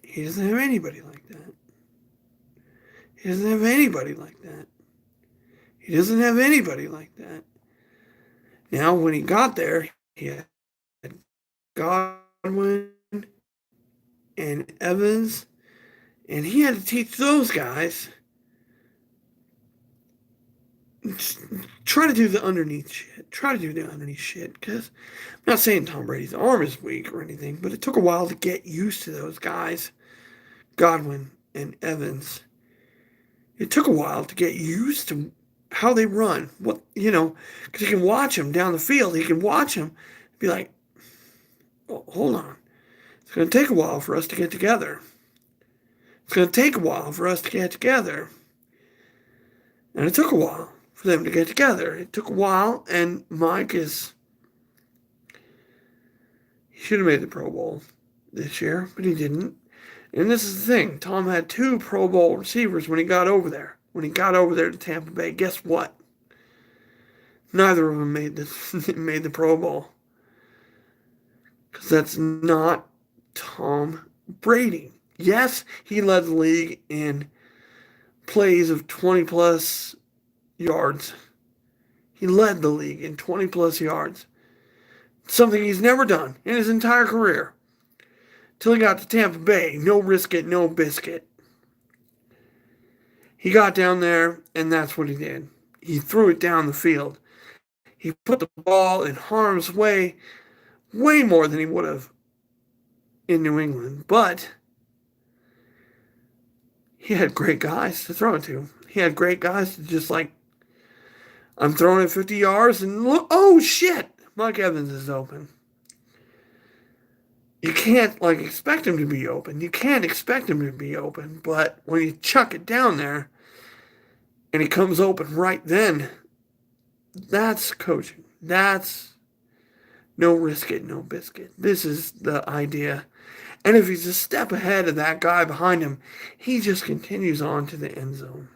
he doesn't have anybody like that. He doesn't have anybody like that. He doesn't have anybody like that. Now, when he got there, he had Godwin and Evans, and he had to teach those guys try to do the underneath shit. Try to do the underneath shit. Because I'm not saying Tom Brady's arm is weak or anything, but it took a while to get used to those guys, Godwin and Evans. It took a while to get used to how they run. What, because you can watch them down the field. You can watch them and be like, oh, hold on. It's going to take a while for us to get together. It's going to take a while for us to get together. And it took a while for them to get together. It took a while, and Mike he should have made the Pro Bowl this year, but he didn't. And this is the thing. Tom had 2 Pro Bowl receivers when he got over there. When he got over there to Tampa Bay, guess what? Neither of them made the Pro Bowl. Because that's not Tom Brady. Yes, he led the league in plays of 20-plus yards. He led the league in 20-plus yards. Something he's never done in his entire career. Till he got to Tampa Bay. No risk it, no biscuit. He got down there, and that's what he did. He threw it down the field. He put the ball in harm's way way more than he would have in New England. But he had great guys to throw it to. He had great guys to just I'm throwing it 50 yards, and look, oh shit, Mike Evans is open. You can't expect him to be open. You can't expect him to be open, but when you chuck it down there and he comes open right then, that's coaching. That's no risk it, no biscuit. This is the idea. And if he's a step ahead of that guy behind him, he just continues on to the end zone.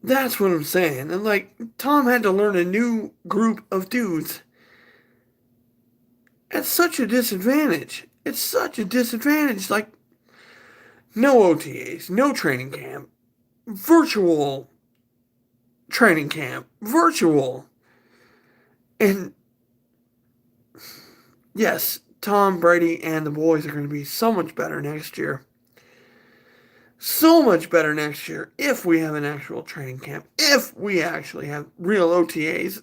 That's what I'm saying. And Tom had to learn a new group of dudes at such a disadvantage. It's such a disadvantage. No OTAs, no training camp, virtual training camp, virtual. And yes, Tom Brady and the boys are going to be so much better next year. So much better next year if we have an actual training camp, if we actually have real OTAs.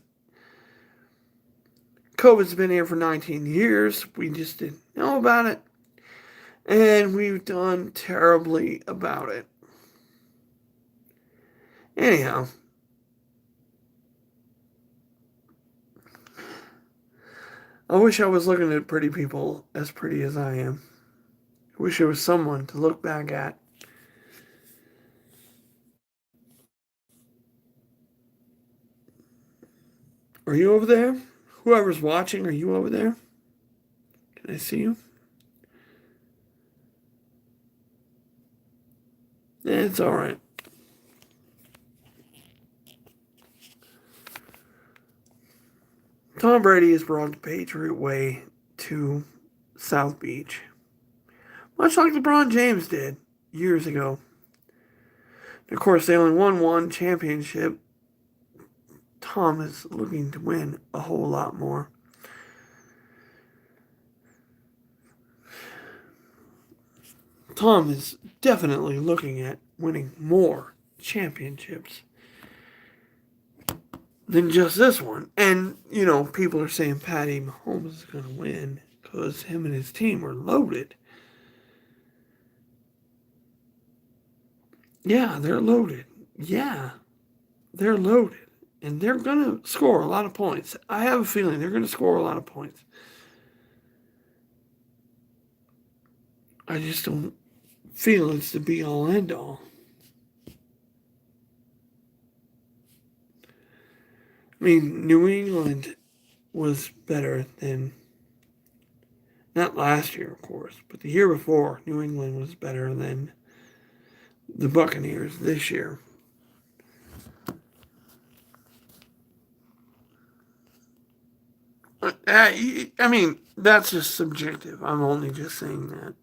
COVID's been here for 19 years. We just didn't know about it. And we've done terribly about it. Anyhow. I wish I was looking at pretty people as pretty as I am. I wish there was someone to look back at. Are you over there? Whoever's watching, are you over there? Can I see you? It's all right. Tom Brady has brought the Patriot way to South Beach, much like LeBron James did years ago. Of course, they only won one championship. Tom is looking to win a whole lot more. Tom is definitely looking at winning more championships than just this one. And, people are saying Patty Mahomes is going to win because him and his team are loaded. Yeah, they're loaded. Yeah, they're loaded. And they're going to score a lot of points. I have a feeling they're going to score a lot of points. I just don't feel it's the be-all, end-all. I mean, New England was better than, not last year, of course, but the year before, New England was better than the Buccaneers this year. I mean, that's just subjective. I'm only just saying that.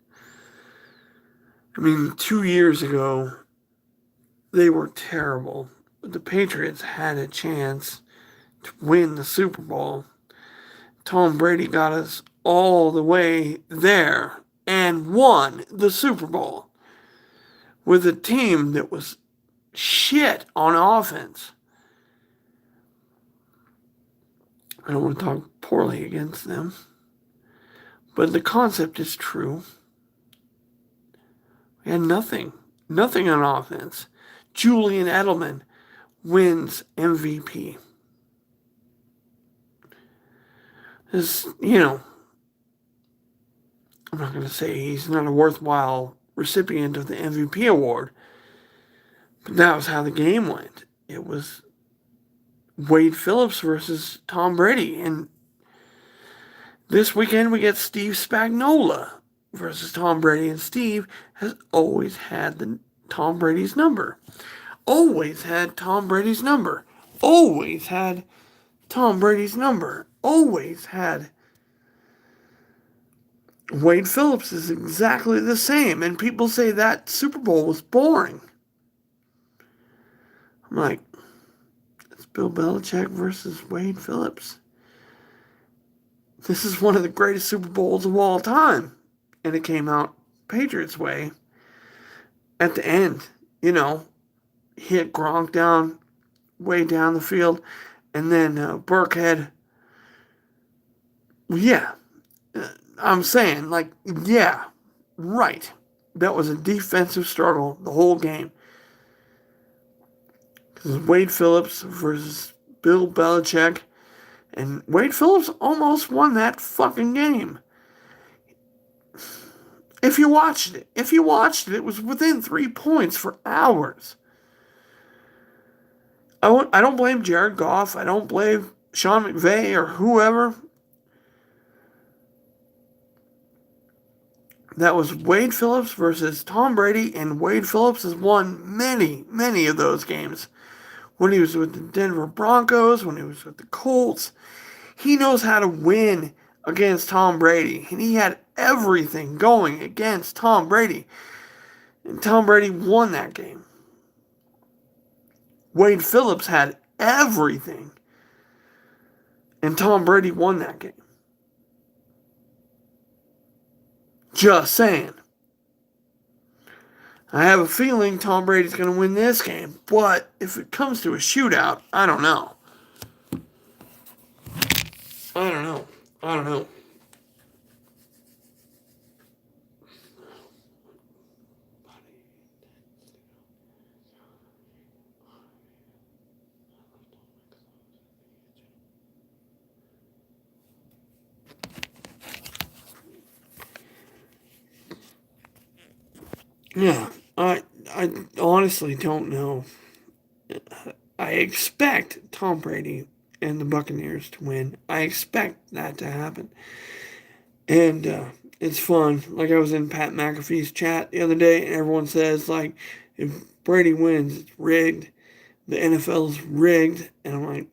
I mean, 2 years ago, they were terrible. The Patriots had a chance to win the Super Bowl. Tom Brady got us all the way there and won the Super Bowl with a team that was shit on offense. I don't want to talk poorly against them, but the concept is true. We had nothing on offense. Julian Edelman wins MVP. This, I'm not going to say he's not a worthwhile recipient of the MVP award, but that was how the game went. It was Wade Phillips versus Tom Brady, and this weekend we get Steve Spagnuolo versus Tom Brady, and Steve has always had Tom Brady's number. Always had Tom Brady's number. Always had Tom Brady's number. Always had. Wade Phillips is exactly the same, and people say that Super Bowl was boring. I'm like, it's Bill Belichick versus Wade Phillips. This is one of the greatest Super Bowls of all time. And it came out Patriots way. At the end, hit Gronk down, way down the field. And then Burkhead. Yeah. I'm saying, yeah, right. That was a defensive struggle the whole game. Because Wade Phillips versus Bill Belichick. And Wade Phillips almost won that fucking game. If you watched it, it was within 3 points for hours. I don't blame Jared Goff. I don't blame Sean McVay or whoever. That was Wade Phillips versus Tom Brady, and Wade Phillips has won many, many of those games. When he was with the Denver Broncos, when he was with the Colts, he knows how to win against Tom Brady. And he had everything going against Tom Brady. And Tom Brady won that game. Wade Phillips had everything. And Tom Brady won that game. Just saying. I have a feeling Tom Brady's going to win this game. But if it comes to a shootout, I don't know. I don't know. Yeah, I honestly don't know. I expect Tom Brady and the Buccaneers to win. I expect that to happen. And it's fun. Like, I was in Pat McAfee's chat the other day, and everyone says, if Brady wins, it's rigged. The NFL's rigged. And I'm like,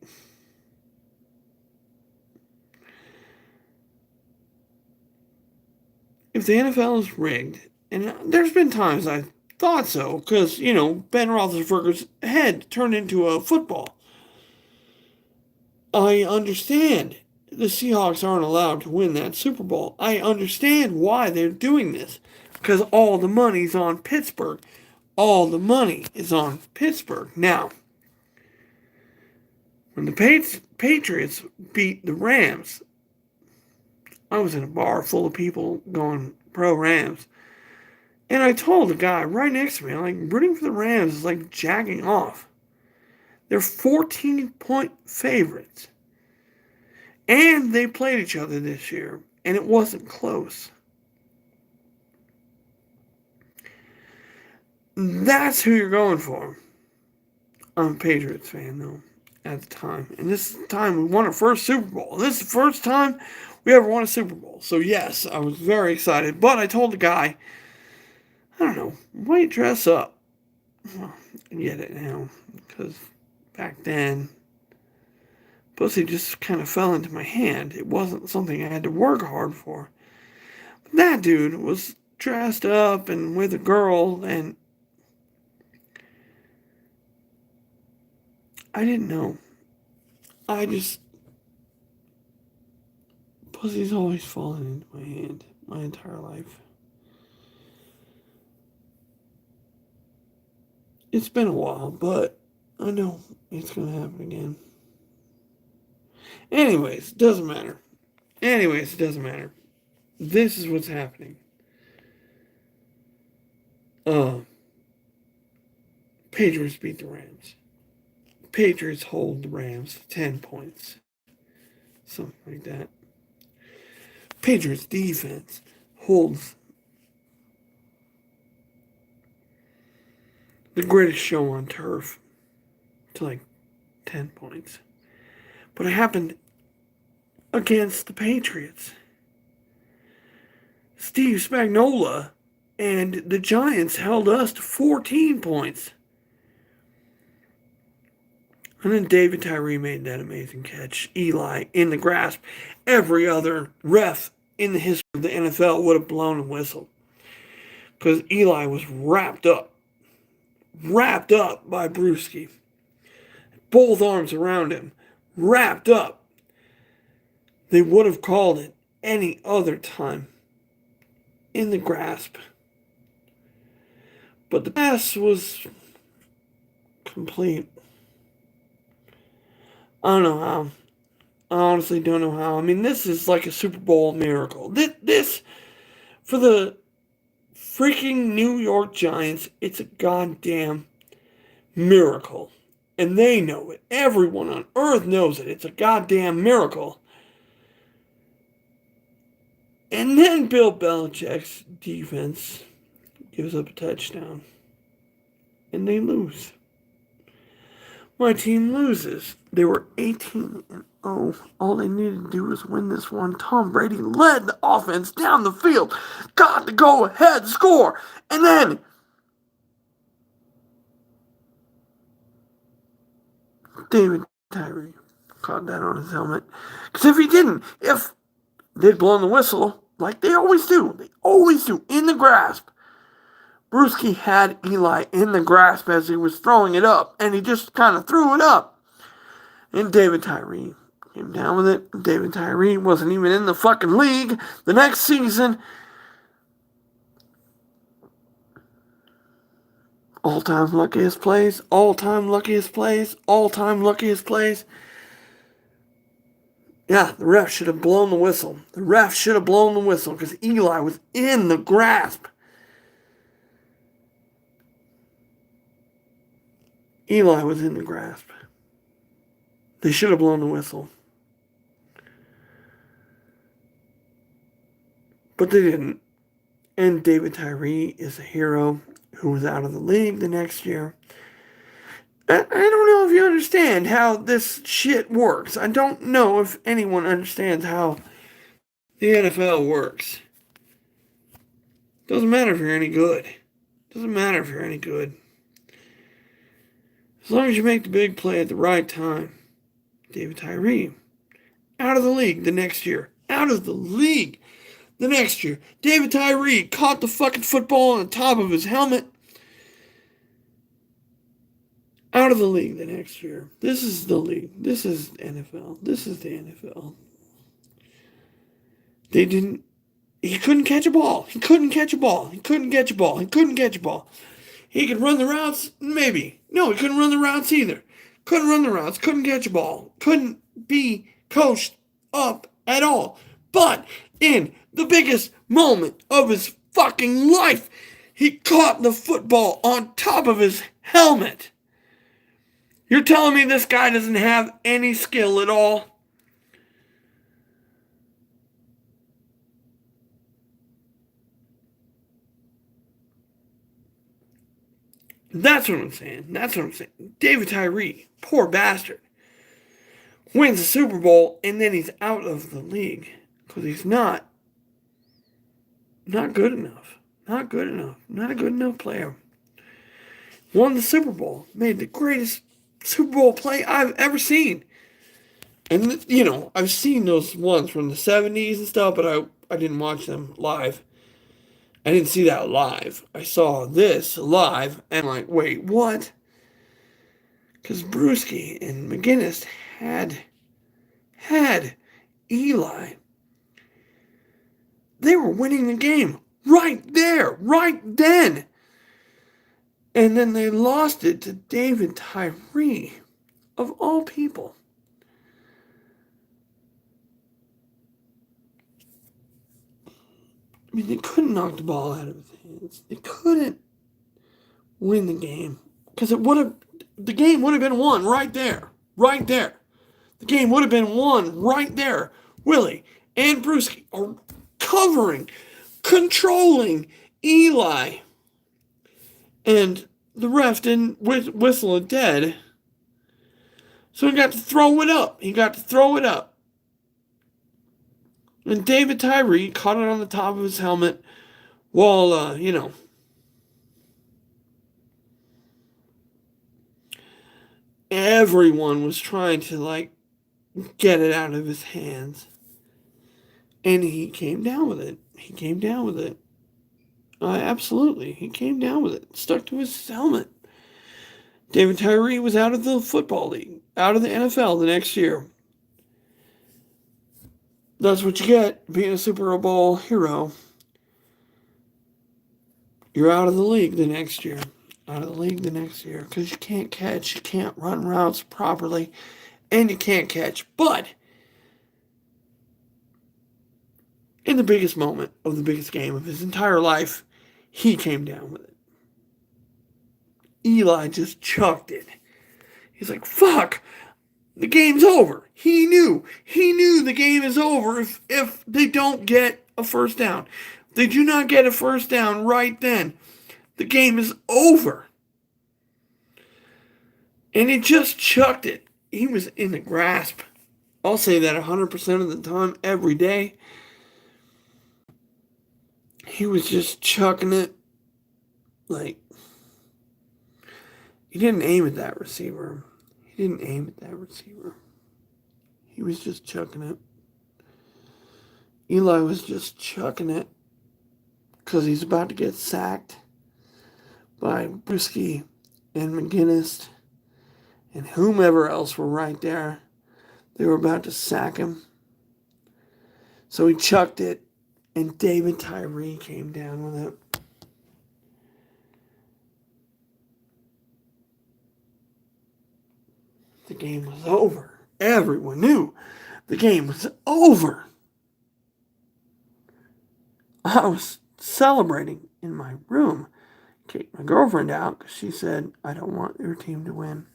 if the NFL is rigged, and there's been times I thought so, because, Ben Roethlisberger's head turned into a football. I understand the Seahawks aren't allowed to win that Super Bowl. I understand why they're doing this, because all the money's on Pittsburgh. All the money is on Pittsburgh. Now, when the Patriots beat the Rams, I was in a bar full of people going pro Rams. And I told the guy right next to me, I'm like, rooting for the Rams is like jacking off. They're 14-point favorites. And they played each other this year, and it wasn't close. That's who you're going for. I'm a Patriots fan, though, at the time. And this is the time we won our first Super Bowl. This is the first time we ever won a Super Bowl. So, yes, I was very excited. But I told the guy, I don't know, why you dress up? Well, I get it now. Because back then, pussy just kind of fell into my hand. It wasn't something I had to work hard for. But that dude was dressed up and with a girl, and I didn't know. Pussy's always fallen into my hand my entire life. It's been a while, but I know it's going to happen again. Anyways, it doesn't matter. This is what's happening. Patriots beat the Rams. Patriots hold the Rams 10 points. Something like that. Patriots defense holds the greatest show on turf to like 10 points. But it happened against the Patriots. Steve Spagnuolo and the Giants held us to 14 points. And then David Tyree made that amazing catch. Eli in the grasp. Every other ref in the history of the NFL would have blown a whistle. Because Eli was wrapped up by Brewski. Both arms around him. Wrapped up. They would have called it any other time. In the grasp. But the pass was complete. I don't know how. I honestly don't know how. I mean, this is like a Super Bowl miracle. This for the freaking New York Giants, it's a goddamn miracle. And they know it. Everyone on earth knows it. It's a goddamn miracle. And then Bill Belichick's defense gives up a touchdown. And they lose. My team loses. They were 18-0. All they needed to do was win this one. Tom Brady led the offense down the field. Got the go-ahead score. And then David Tyree caught that on his helmet. Because if they'd blown the whistle, like they always do, in the grasp. Brewski had Eli in the grasp as he was throwing it up, and he just kind of threw it up. And David Tyree came down with it. David Tyree wasn't even in the fucking league the next season. All-time luckiest plays. Yeah, the ref should have blown the whistle. Because Eli was in the grasp. Eli was in the grasp. They should have blown the whistle. But they didn't. And David Tyree is a hero who was out of the league the next year. I don't know if you understand how this shit works. I don't know if anyone understands how the NFL works. Doesn't matter if you're any good. As long as you make the big play at the right time. David Tyree, out of the league the next year. David Tyree caught the fucking football on the top of his helmet. Out of the league the next year. This is the league. This is NFL. This is the NFL. He couldn't catch a ball. He couldn't catch a ball. He could run the routes? Maybe. No, he couldn't run the routes either. Couldn't catch a ball. Couldn't be coached up at all. But in the biggest moment of his fucking life, he caught the football on top of his helmet. You're telling me this guy doesn't have any skill at all? That's what I'm saying. That's what I'm saying. David Tyree, poor bastard, wins the Super Bowl and then he's out of the league because he's not good enough. Not good enough. Not a good enough player. Won the Super Bowl. Made the greatest Super Bowl play I've ever seen. And, I've seen those ones from the 70s and stuff, but I didn't watch them live. I didn't see that live. I saw this live, and I'm like, wait, what? Because Bruschi and McGinnis had Eli. They were winning the game right there, right then. And then they lost it to David Tyree, of all people. I mean, they couldn't knock the ball out of his hands. They couldn't win the game. Because the game would have been won right there. Right there. The game would have been won right there. Willie and Bruschi are covering, controlling Eli. And the ref didn't whistle it dead. So he got to throw it up. And David Tyree caught it on the top of his helmet while, everyone was trying to, get it out of his hands. And he came down with it. Absolutely. He came down with it. Stuck to his helmet. David Tyree was out of the football league. Out of the NFL the next year. That's what you get being a Super Bowl hero. You're out of the league the next year. Because you can't catch, you can't run routes properly, and you can't catch. But in the biggest moment of the biggest game of his entire life, he came down with it. Eli just chucked it. He's like, fuck, the game's over. He knew the game is over if they don't get a first down. They do not get a first down right then. The game is over. And he just chucked it. He was in the grasp. I'll say that 100% of the time, every day. He was just chucking it. He didn't aim at that receiver. He was just chucking it. Eli was just chucking it because he's about to get sacked by Bruschi and McGinnis and whomever else were right there. They were about to sack him. So he chucked it, and David Tyree came down with it. The game was over. Everyone knew the game was over. I was celebrating in my room. Kicked my girlfriend out because she said, I don't want your team to win.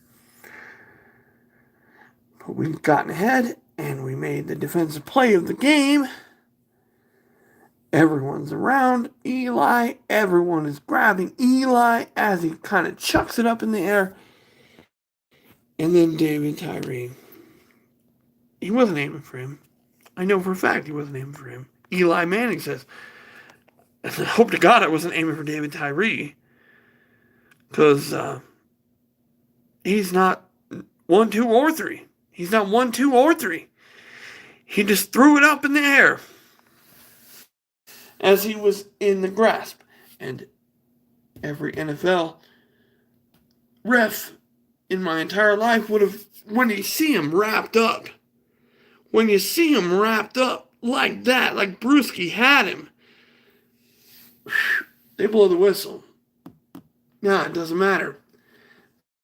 But we've gotten ahead, and we made the defensive play of the game. Everyone's around Eli. Everyone is grabbing Eli as he kind of chucks it up in the air. And then David Tyree. He wasn't aiming for him. I know for a fact he wasn't aiming for him. Eli Manning says, I hope to God I wasn't aiming for David Tyree. Because he's not 1, 2, or 3. He's not 1, 2, or 3. He just threw it up in the air as he was in the grasp. And every NFL ref in my entire life would have, when you see him wrapped up like that, like Bruschi had him, they blow the whistle. Nah, it doesn't matter.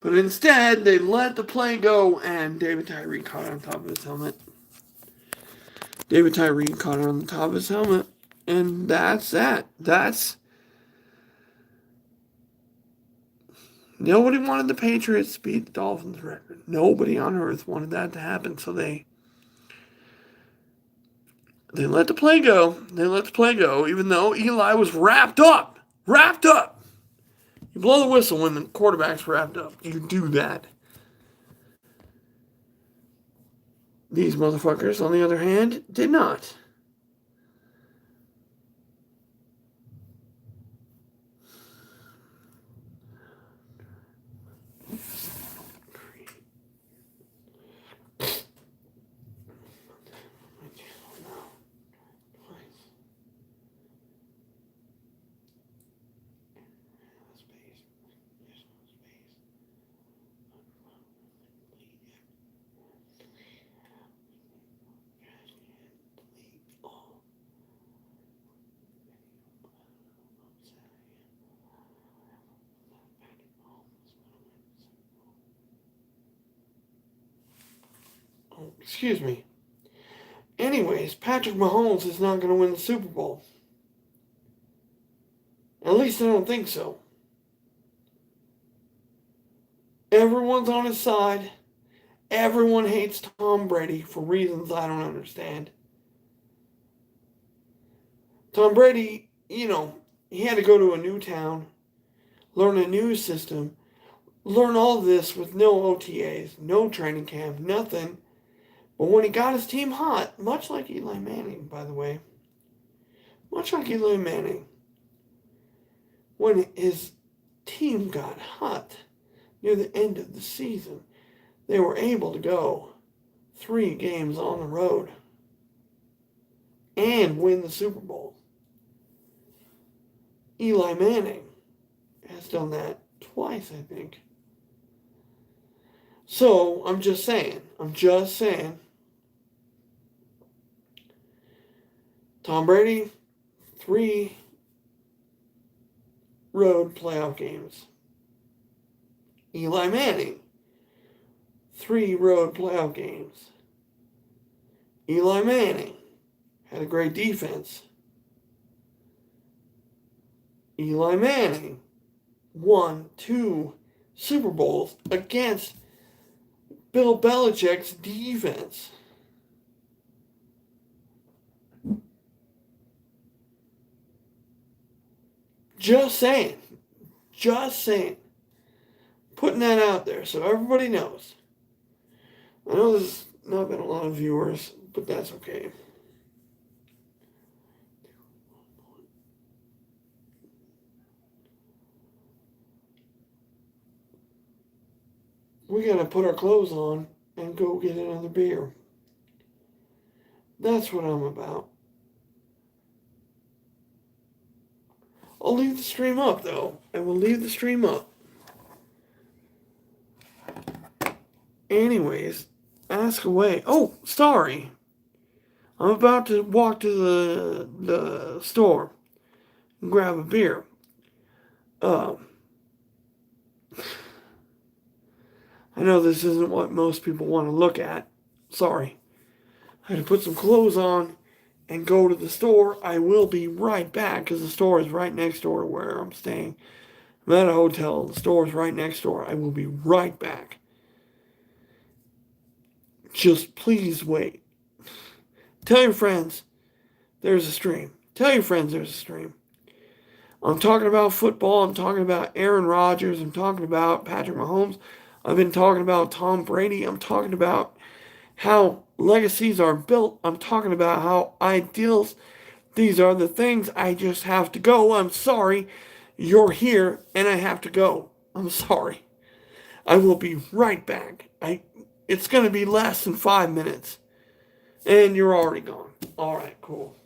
But instead, they let the play go, and David Tyree caught it on top of his helmet. And that's that. Nobody wanted the Patriots to beat the Dolphins' record. Nobody on earth wanted that to happen. So they let the play go. They let the play go, even though Eli was wrapped up. Wrapped up. You blow the whistle when the quarterback's wrapped up. You do that. These motherfuckers, on the other hand, did not. Oh, excuse me. Anyways, Patrick Mahomes is not going to win the Super Bowl. At least I don't think so. Everyone's on his side. Everyone hates Tom Brady for reasons I don't understand. Tom Brady, he had to go to a new town, learn a new system, learn all this with no OTAs, no training camp, nothing. But when he got his team hot, much like Eli Manning, by the way, much like Eli Manning, when his team got hot near the end of the season, they were able to go 3 games on the road and win the Super Bowl. Eli Manning has done that twice, I think. So, I'm just saying. Tom Brady, 3 road playoff games. Eli Manning, 3 road playoff games. Eli Manning had a great defense. Eli Manning won 2 Super Bowls against Bill Belichick's defense. Just saying. Putting that out there so everybody knows. I know there's not been a lot of viewers, but that's okay. We gotta put our clothes on and go get another beer. That's what I'm about. I'll leave the stream up, though. I will leave the stream up. Anyways, ask away. Oh, sorry. I'm about to walk to the store and grab a beer. I know this isn't what most people want to look at. Sorry. I had to put some clothes on and go to the store. I will be right back because the store is right next door to where I'm staying. I'm at a hotel. The store is right next door. I will be right back. Just please wait. Tell your friends there's a stream. Tell your friends there's a stream. I'm talking about football. I'm talking about Aaron Rodgers. I'm talking about Patrick Mahomes. I've been talking about Tom Brady. I'm talking about how legacies are built. I'm talking about how ideals. These are the things. I just have to go. I'm sorry. You're here and I have to go. I'm sorry. I will be right back. It's going to be less than 5 minutes. And you're already gone. All right, cool.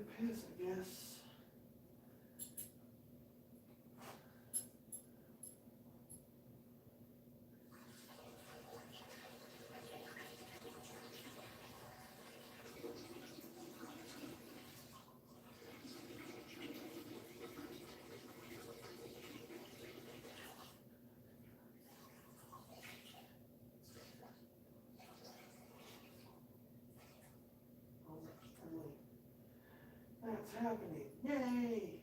a piss, I guess. Oh, finally. That's happening. Yay!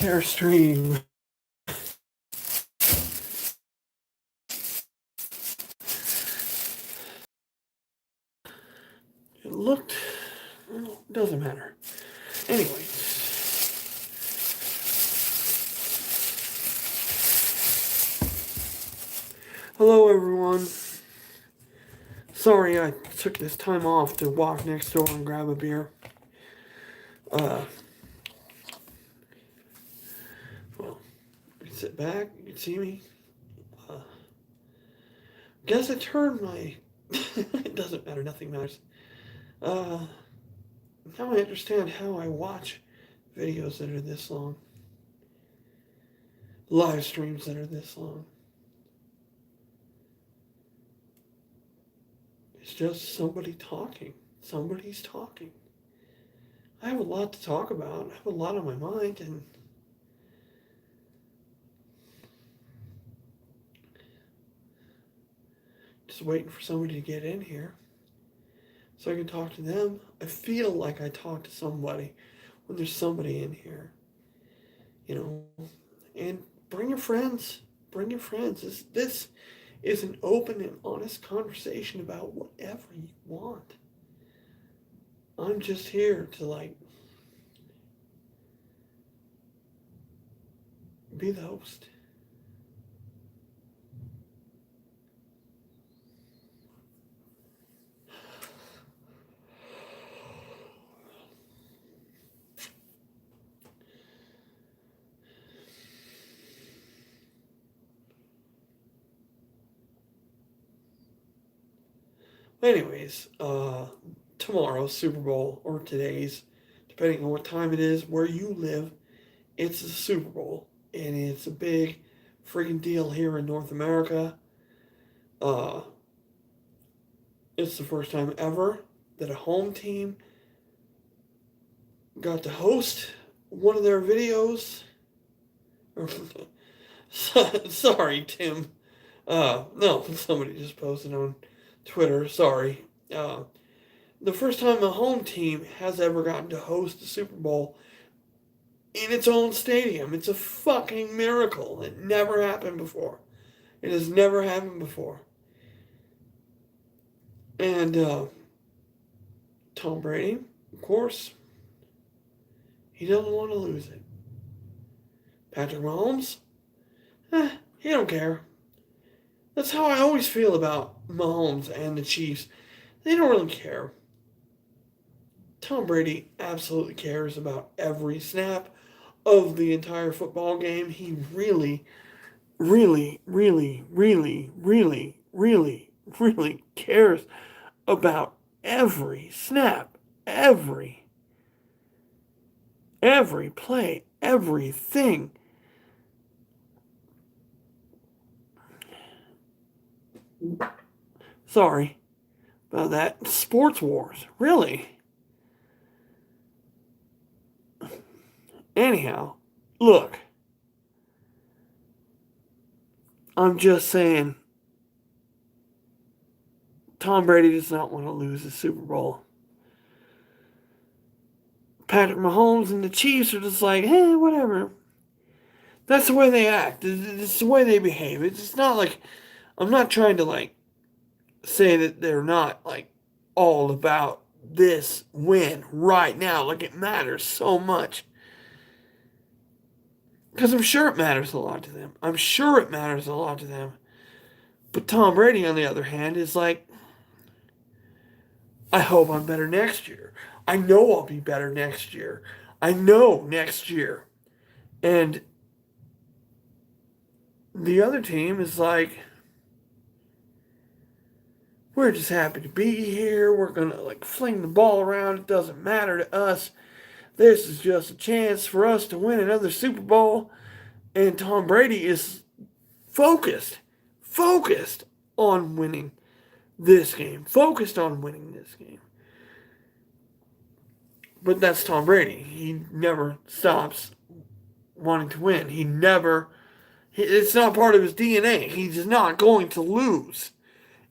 share stream. It looked, well, it doesn't matter. Anyway. Hello everyone. Sorry I took this time off to walk next door and grab a beer. Well, you can sit back, you can see me. Guess I turned my... It doesn't matter, nothing matters. Now I understand how I watch videos that are this long. Live streams that are this long. It's just somebody talking. Somebody's talking. I have a lot to talk about. I have a lot on my mind, and just waiting for somebody to get in here so I can talk to them. I feel like I talk to somebody when there's somebody in here, you know. And bring your friends. Bring your friends. This is an open and honest conversation about whatever you want. I'm just here to, like, be the host. Anyways, tomorrow's Super Bowl, or today's, depending on what time it is, where you live, it's the Super Bowl. And it's a big freaking deal here in North America. It's the first time ever that a home team got to host one of their videos. Sorry, Tim. No, somebody just posted on Twitter. Sorry. The first time a home team has ever gotten to host the Super Bowl in its own stadium. It's a fucking miracle. It never happened before. It has never happened before. And Tom Brady, of course, he doesn't want to lose it. Patrick Mahomes, he don't care. That's how I always feel about Mahomes and the Chiefs. They don't really care. Tom Brady absolutely cares about every snap of the entire football game. He really, really, really, really, really, really, really cares about every snap, every play, everything. Sorry about that. Sports wars, really. Anyhow, look, I'm just saying, Tom Brady does not want to lose the Super Bowl. Patrick Mahomes and the Chiefs are just like, hey, whatever. That's the way they act. It's the way they behave. It's not like, I'm not trying to, like, say that they're not, like, all about this win right now. Like, it matters so much. Because I'm sure it matters a lot to them. I'm sure it matters a lot to them. But Tom Brady, on the other hand, is like, I hope I'm better next year. I know I'll be better next year. I know next year. And the other team is like, we're just happy to be here. We're going to, like, fling the ball around. It doesn't matter to us. This is just a chance for us to win another Super Bowl. And Tom Brady is focused on winning this game. Focused on winning this game. But that's Tom Brady. He never stops wanting to win. It's not part of his DNA. He's not going to lose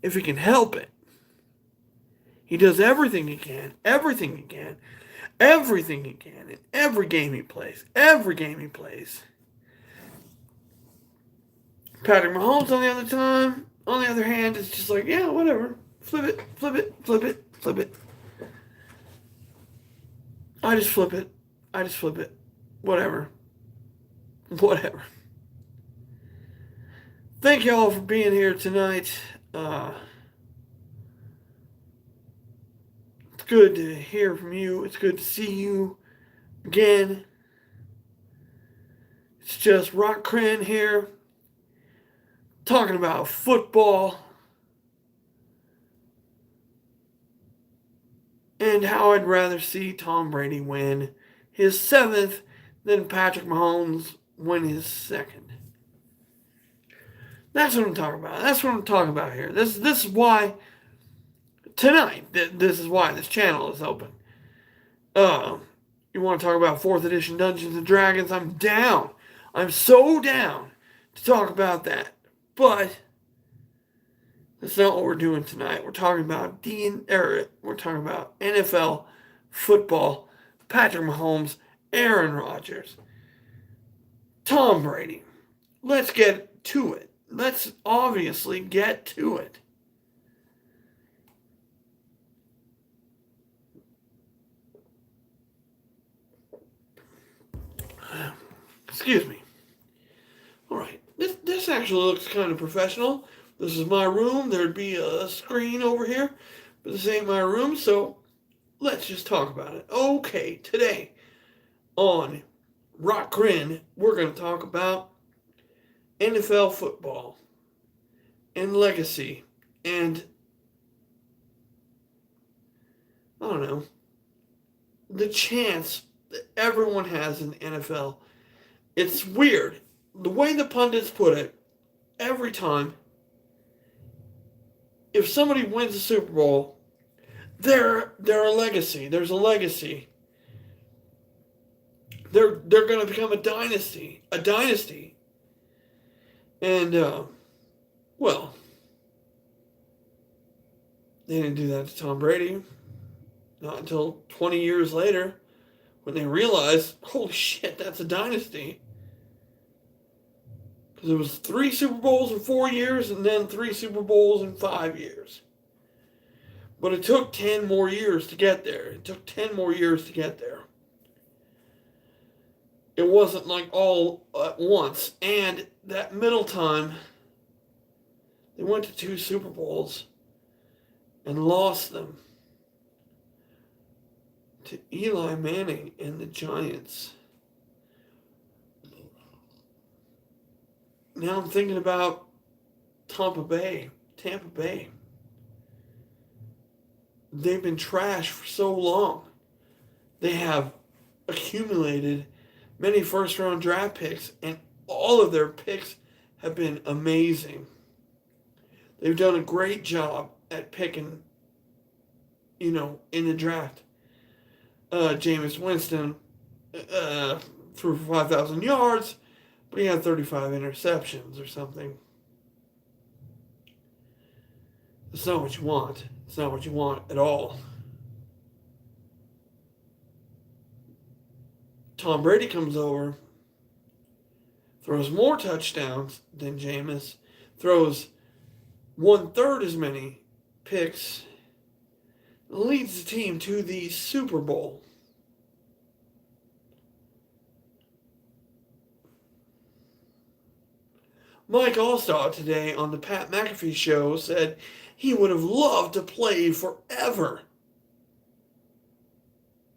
if he can help it. He does everything he can. everything he can in every game he plays. Every game he plays. Patrick Mahomes on the other hand, is just like, yeah, whatever. Flip it, flip it, flip it, flip it. I just flip it. I just flip it. Whatever. Whatever. Thank you all for being here tonight. It's good to hear from you. It's good to see you again. It's just Rock Cran here, talking about football and how I'd rather see Tom Brady win his 7th than Patrick Mahomes win his 2nd. That's what I'm talking about. That's what I'm talking about here. This is why tonight. This is why this channel is open. You want to talk about 4th edition Dungeons and Dragons? I'm down. I'm so down to talk about that. But that's not what we're doing tonight. We're talking about we're talking about NFL football. Patrick Mahomes, Aaron Rodgers, Tom Brady. Let's get to it. Let's obviously get to it. Excuse me. All right. This actually looks kind of professional. This is my room. There'd be a screen over here, but this ain't my room, so let's just talk about it. Okay, today on Rock Grin, we're going to talk about NFL football and legacy and, I don't know, the chance that everyone has in the NFL. It's weird. The way the pundits put it, every time, if somebody wins the Super Bowl, they're a legacy. There's a legacy. They're going to become a dynasty. A dynasty. And, well, they didn't do that to Tom Brady. Not until 20 years later, when they realized, holy shit, that's a dynasty. Because it was 3 Super Bowls in 4 years and then 3 Super Bowls in 5 years. But it took 10 more years to get there. It took 10 more years to get there. It wasn't like all at once. And that middle time, they went to 2 Super Bowls and lost them to Eli Manning and the Giants. Now I'm thinking about Tampa Bay. They've been trash for so long. They have accumulated many first-round draft picks, and all of their picks have been amazing. They've done a great job at picking, in the draft. Jameis Winston threw for 5,000 yards, but he had 35 interceptions or something. That's not what you want. It's not what you want at all. Tom Brady comes over, throws more touchdowns than Jameis, throws 1/3 as many picks, leads the team to the Super Bowl. Mike Allstott today on the Pat McAfee show said he would have loved to play forever.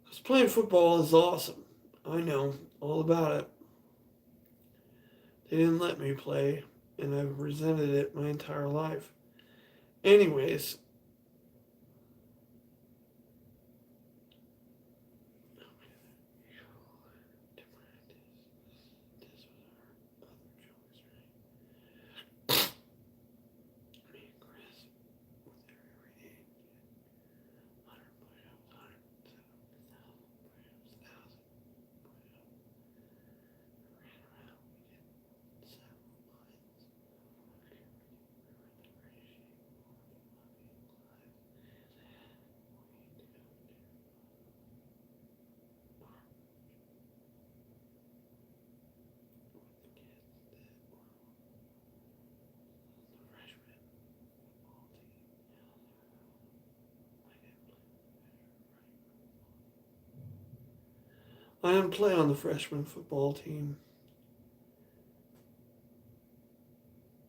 Because playing football is awesome. I know all about it. They didn't let me play, and I've resented it my entire life. Anyways, I didn't play on the freshman football team.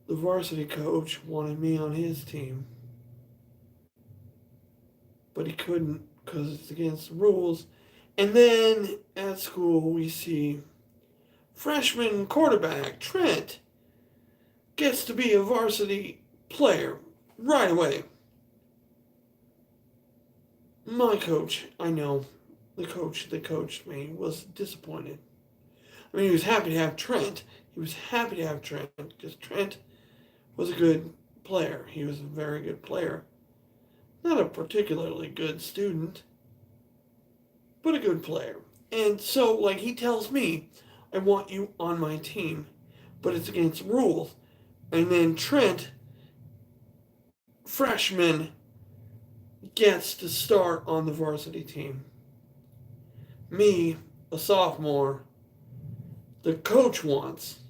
The varsity coach wanted me on his team, but he couldn't because it's against the rules. And then at school, we see freshman quarterback Trent gets to be a varsity player right away. My coach, I know, the coach that coached me was disappointed. I mean, he was happy to have Trent. He was happy to have Trent because Trent was a good player. He was a very good player. Not a particularly good student, but a good player. And so, like, he tells me, I want you on my team, but it's against rules. And then Trent, freshman, gets to start on the varsity team. Me, a sophomore, the coach wants.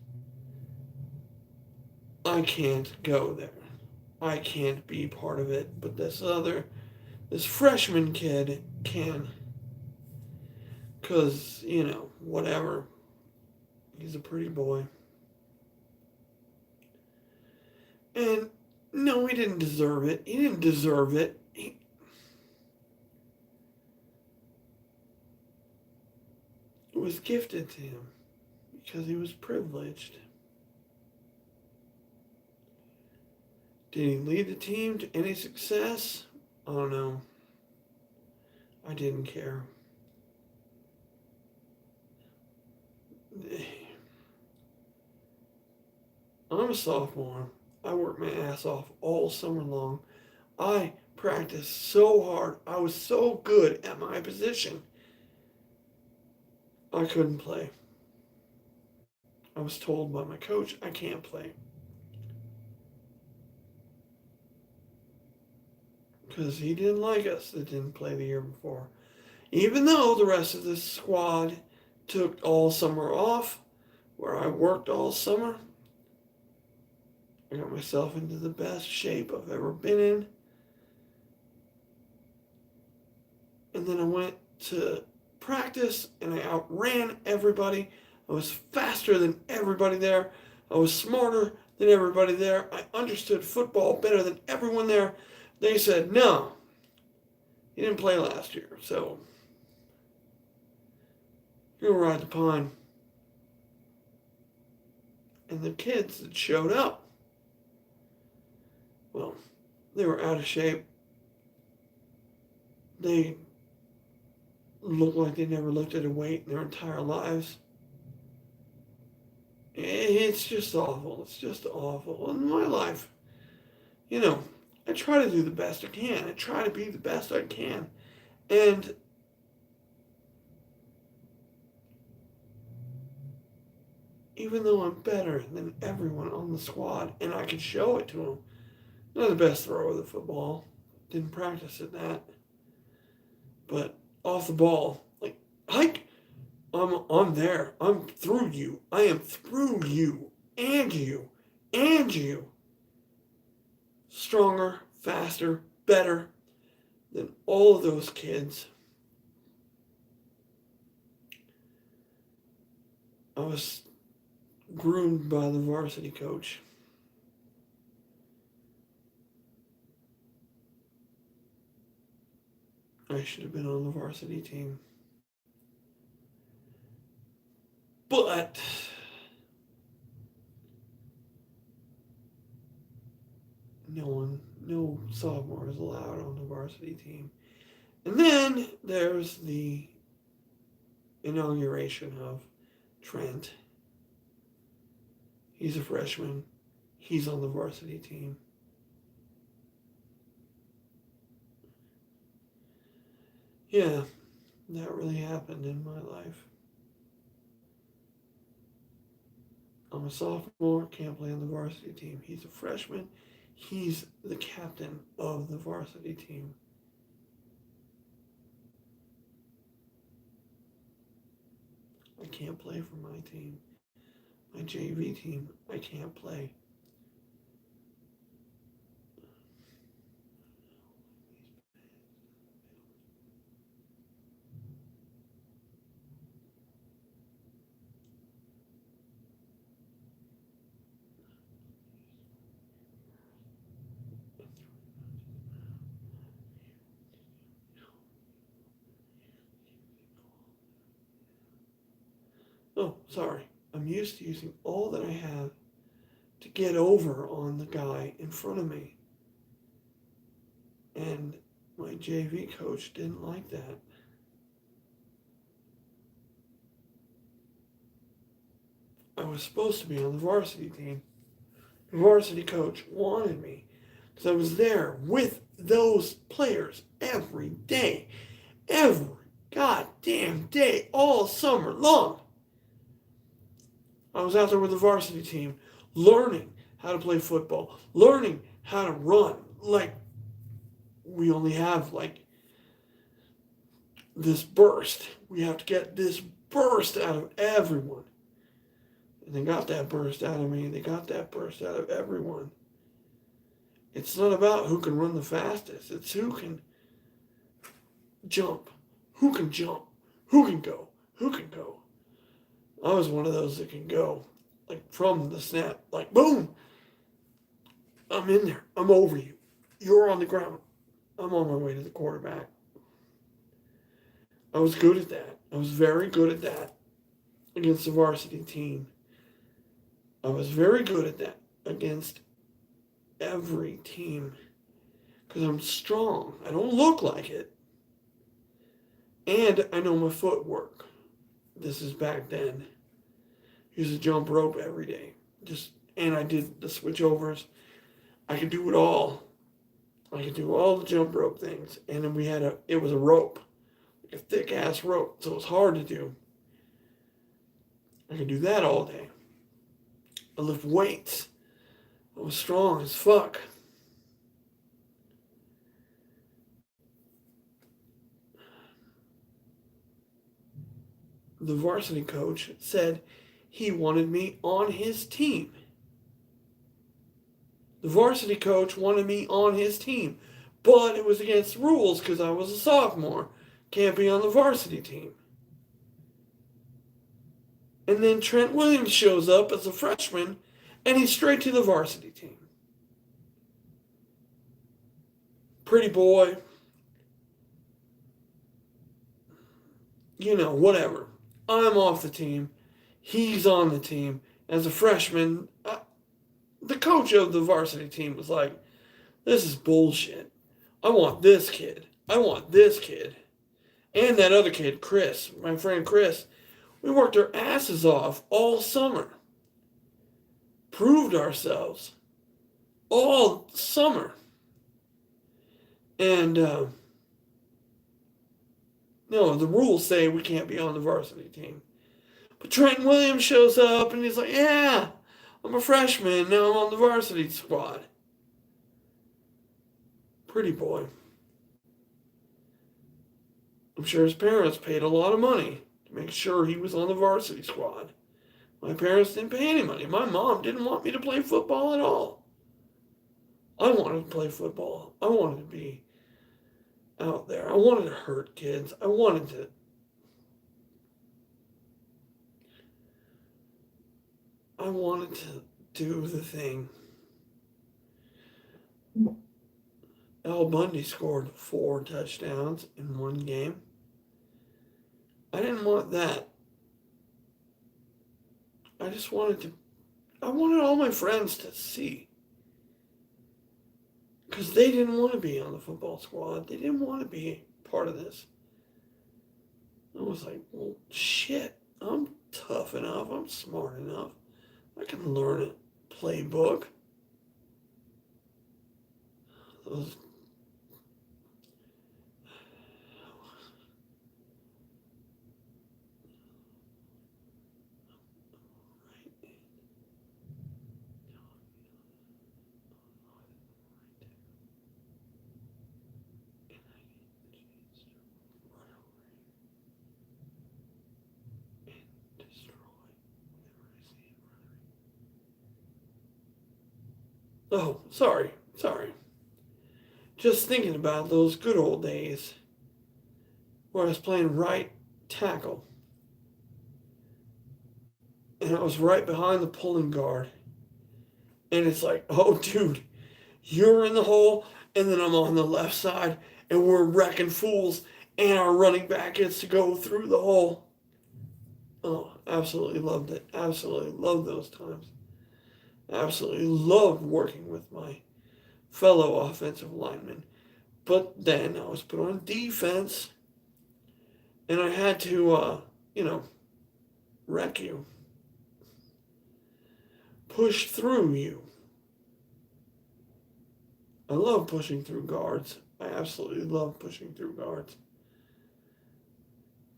I can't go there. I can't be part of it, but this freshman kid can. Because, whatever. He's a pretty boy. And no, he didn't deserve it. He didn't deserve it. It was gifted to him because he was privileged. Did he lead the team to any success? I don't know. I didn't care. I'm a sophomore. I worked my ass off all summer long. I practiced so hard. I was so good at my position. I couldn't play. I was told by my coach I can't play. Because he didn't like us that didn't play the year before. Even though the rest of the squad took all summer off, where I worked all summer, I got myself into the best shape I've ever been in. And then I went to practice and I outran everybody. I was faster than everybody there. I was smarter than everybody there. I understood football better than everyone there. They said, no, you didn't play last year, so you're going to ride the pine. And the kids that showed up, well, they were out of shape. They looked like they never lifted a weight in their entire lives. It's just awful. It's just awful. In my life, I try to do the best I can. I try to be the best I can. And even though I'm better than everyone on the squad, and I can show it to them, I'm not the best thrower of the football. Didn't practice at that. But off the ball, I'm there. I'm through you. I am through you. And you. And you. Stronger, faster, better than all of those kids. I was groomed by the varsity coach. I should have been on the varsity team. But no sophomore is allowed on the varsity team. And then there's the inauguration of Trent. He's a freshman. He's on the varsity team. Yeah, that really happened in my life. I'm a sophomore, can't play on the varsity team. He's a freshman. He's the captain of the varsity team. I can't play for my team. My JV team, I can't play. Oh, sorry. I'm used to using all that I have to get over on the guy in front of me. And my JV coach didn't like that. I was supposed to be on the varsity team. The varsity coach wanted me because I was there with those players every day, every goddamn day, all summer long. I was out there with the varsity team, learning how to play football, learning how to run. Like, we only have like this burst. We have to get this burst out of everyone. And they got that burst out of me. They got that burst out of everyone. It's not about who can run the fastest. It's who can jump. Who can jump? Who can go? Who can go? I was one of those that can go. Like from the snap. Like boom. I'm in there. I'm over you. You're on the ground. I'm on my way to the quarterback. I was good at that. I was very good at that against the varsity team. I was very good at that against every team because I'm strong. I don't look like it. And I know my footwork. This is back then. Used to jump rope every day. And I did the switch overs. I could do it all. I could do all the jump rope things. And then it was a rope. Like a thick ass rope. So it was hard to do. I could do that all day. I lift weights. I was strong as fuck. The varsity coach said he wanted me on his team. The varsity coach wanted me on his team, but it was against rules because I was a sophomore. Can't be on the varsity team. And then Trent Williams shows up as a freshman, and he's straight to the varsity team. Pretty boy. Whatever. I'm off the team. He's on the team. As a freshman, the coach of the varsity team was like, this is bullshit. I want this kid. I want this kid. And that other kid, Chris, my friend Chris. We worked our asses off all summer. Proved ourselves all summer. And, no, the rules say we can't be on the varsity team. But Trent Williams shows up and he's like, yeah, I'm a freshman. Now I'm on the varsity squad. Pretty boy. I'm sure his parents paid a lot of money to make sure he was on the varsity squad. My parents didn't pay any money. My mom didn't want me to play football at all. I wanted to play football. I wanted to be out there. I wanted to hurt kids. I wanted to do the thing. Al Bundy scored 4 touchdowns in one game. I didn't want that. I wanted all my friends to see. Because they didn't want to be on the football squad. They didn't want to be part of this. I was like, well, shit. I'm tough enough. I'm smart enough. I can learn a playbook. Those Oh, sorry. Just thinking about those good old days where I was playing right tackle. And I was right behind the pulling guard. And it's like, oh, dude, you're in the hole, and then I'm on the left side, and we're wrecking fools, and our running back gets to go through the hole. Oh, absolutely loved it. Absolutely loved those times. Absolutely loved working with my fellow offensive linemen. But then I was put on defense, and I had to, you know, wreck you, push through you. I love pushing through guards. I absolutely love pushing through guards.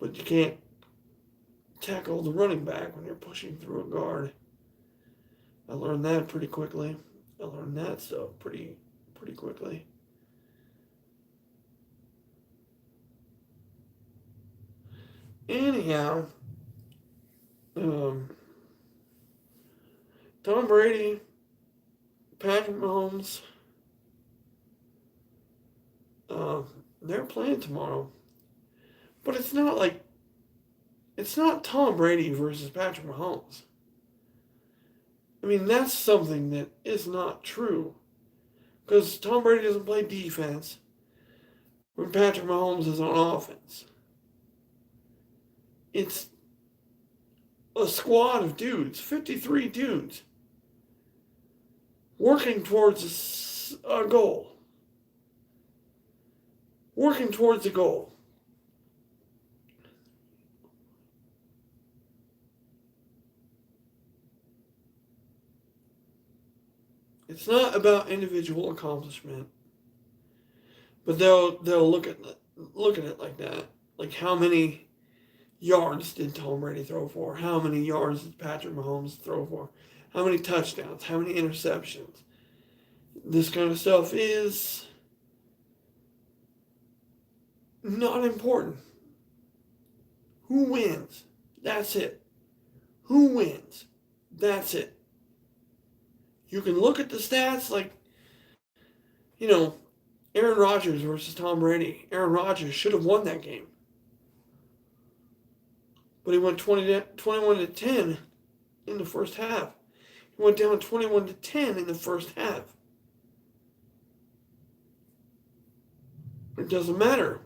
But you can't tackle the running back when you're pushing through a guard. I learned that pretty quickly. I learned that stuff pretty quickly. Anyhow, um, Tom Brady, Patrick Mahomes, uh, they're playing tomorrow. But it's not Tom Brady versus Patrick Mahomes. I mean, that's something that is not true. Because Tom Brady doesn't play defense when Patrick Mahomes is on offense. It's a squad of dudes, 53 dudes, working towards a goal. Working towards a goal. It's not about individual accomplishment, but they'll look at it like that. Like how many yards did Tom Brady throw for? How many yards did Patrick Mahomes throw for? How many touchdowns? How many interceptions? This kind of stuff is not important. Who wins? That's it. Who wins? That's it. You can look at the stats like, you know, Aaron Rodgers versus Tom Brady. Aaron Rodgers should have won that game. But he went 21 to 10 in the first half. He went down 21 to 10 in the first half. It doesn't matter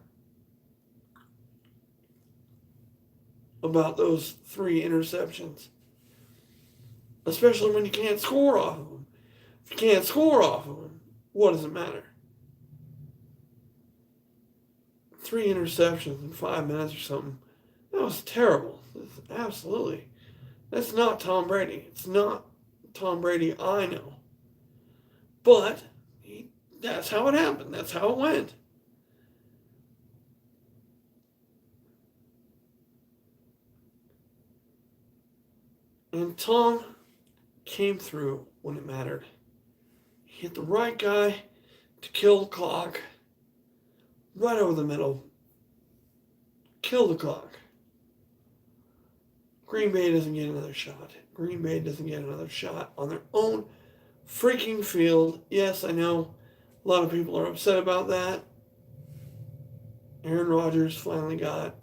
about those 3 interceptions. Especially when you can't score off of them. If you can't score off of them, what does it matter? 3 interceptions in 5 minutes or something. That was terrible. Absolutely. That's not Tom Brady. It's not Tom Brady I know. But that's how it happened. That's how it went. And Tom came through when it mattered. He hit the right guy to kill the clock. Right over the middle. Kill the clock. Green Bay doesn't get another shot. Green Bay doesn't get another shot on their own freaking field. Yes, I know a lot of people are upset about that. Aaron Rodgers finally got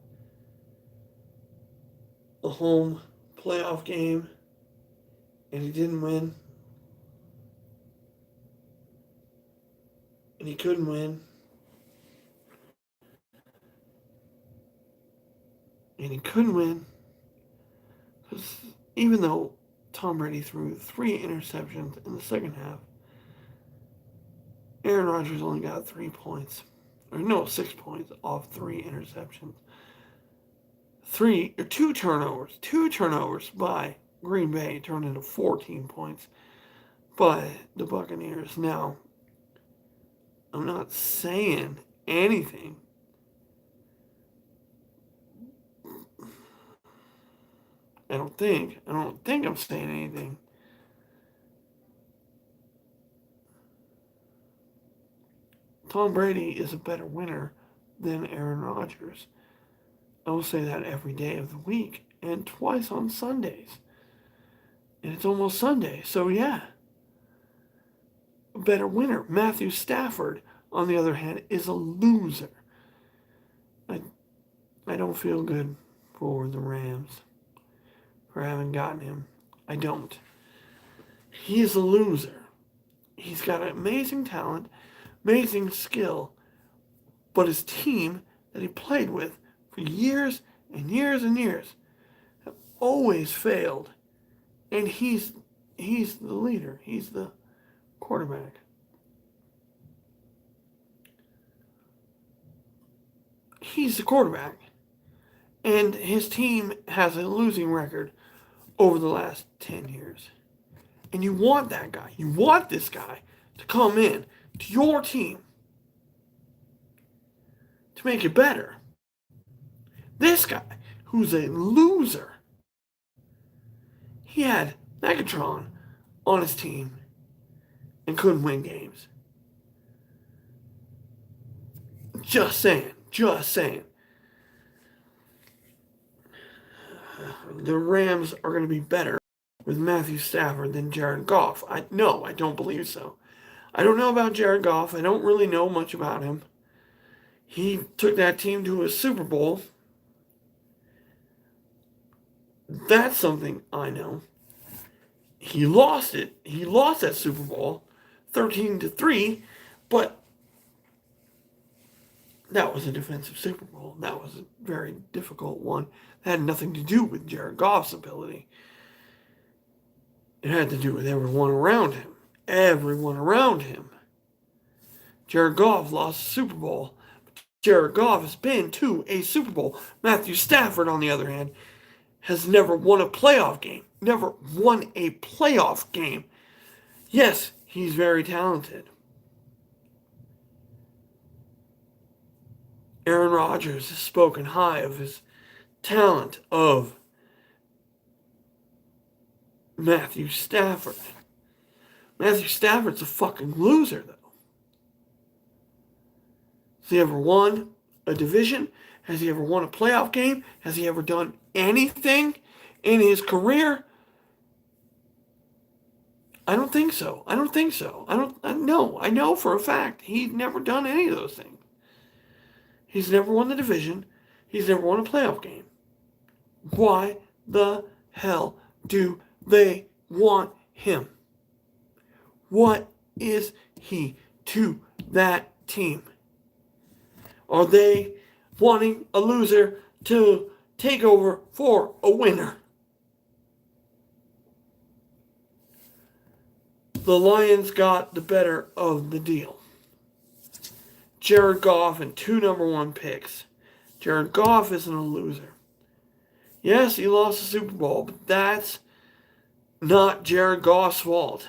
a home playoff game, and he didn't win. And he couldn't win. And he couldn't win. Because even though Tom Brady threw 3 interceptions in the second half, Aaron Rodgers only got 3 points. Or no, 6 points off 3 interceptions. 2 turnovers. 2 turnovers by Green Bay turned into 14 points by the Buccaneers. Now, I'm not saying anything. I don't think I'm saying anything. Tom Brady is a better winner than Aaron Rodgers. I will say that every day of the week and twice on Sundays. And it's almost Sunday, so yeah. A better winner. Matthew Stafford, on the other hand, is a loser. I don't feel good for the Rams for having gotten him. I don't. He is a loser. He's got amazing talent, amazing skill, but his team that he played with for years and years and years always failed. And he's the leader. He's the quarterback. He's the quarterback. And his team has a losing record over the last 10 years. And you want that guy. You want this guy to come in to your team to make it better. This guy, who's a loser, he had Megatron on his team and couldn't win games. Just saying. Just saying. The Rams are going to be better with Matthew Stafford than Jared Goff. No, I don't believe so. I don't know about Jared Goff. I don't really know much about him. He took that team to a Super Bowl. That's something I know. He lost it. He lost that Super Bowl 13-3, but that was a defensive Super Bowl. That was a very difficult one. It had nothing to do with Jared Goff's ability. It had to do with everyone around him. Everyone around him. Jared Goff lost the Super Bowl. Jared Goff has been to a Super Bowl. Matthew Stafford, on the other hand, has never won a playoff game. Never won a playoff game. Yes, he's very talented. Aaron Rodgers has spoken high of his talent of Matthew Stafford. Matthew Stafford's a fucking loser, though. Has he ever won a division? Has he ever won a playoff game? Has he ever done anything in his career? I don't think so. I know for a fact he's never done any of those things. He's never won the division. He's never won a playoff game. Why the hell do they want him? What is he to that team? Are they wanting a loser to take over for a winner? The Lions got the better of the deal. Jared Goff and 2 number 1 picks. Jared Goff isn't a loser. Yes, he lost the Super Bowl, but that's not Jared Goff's fault.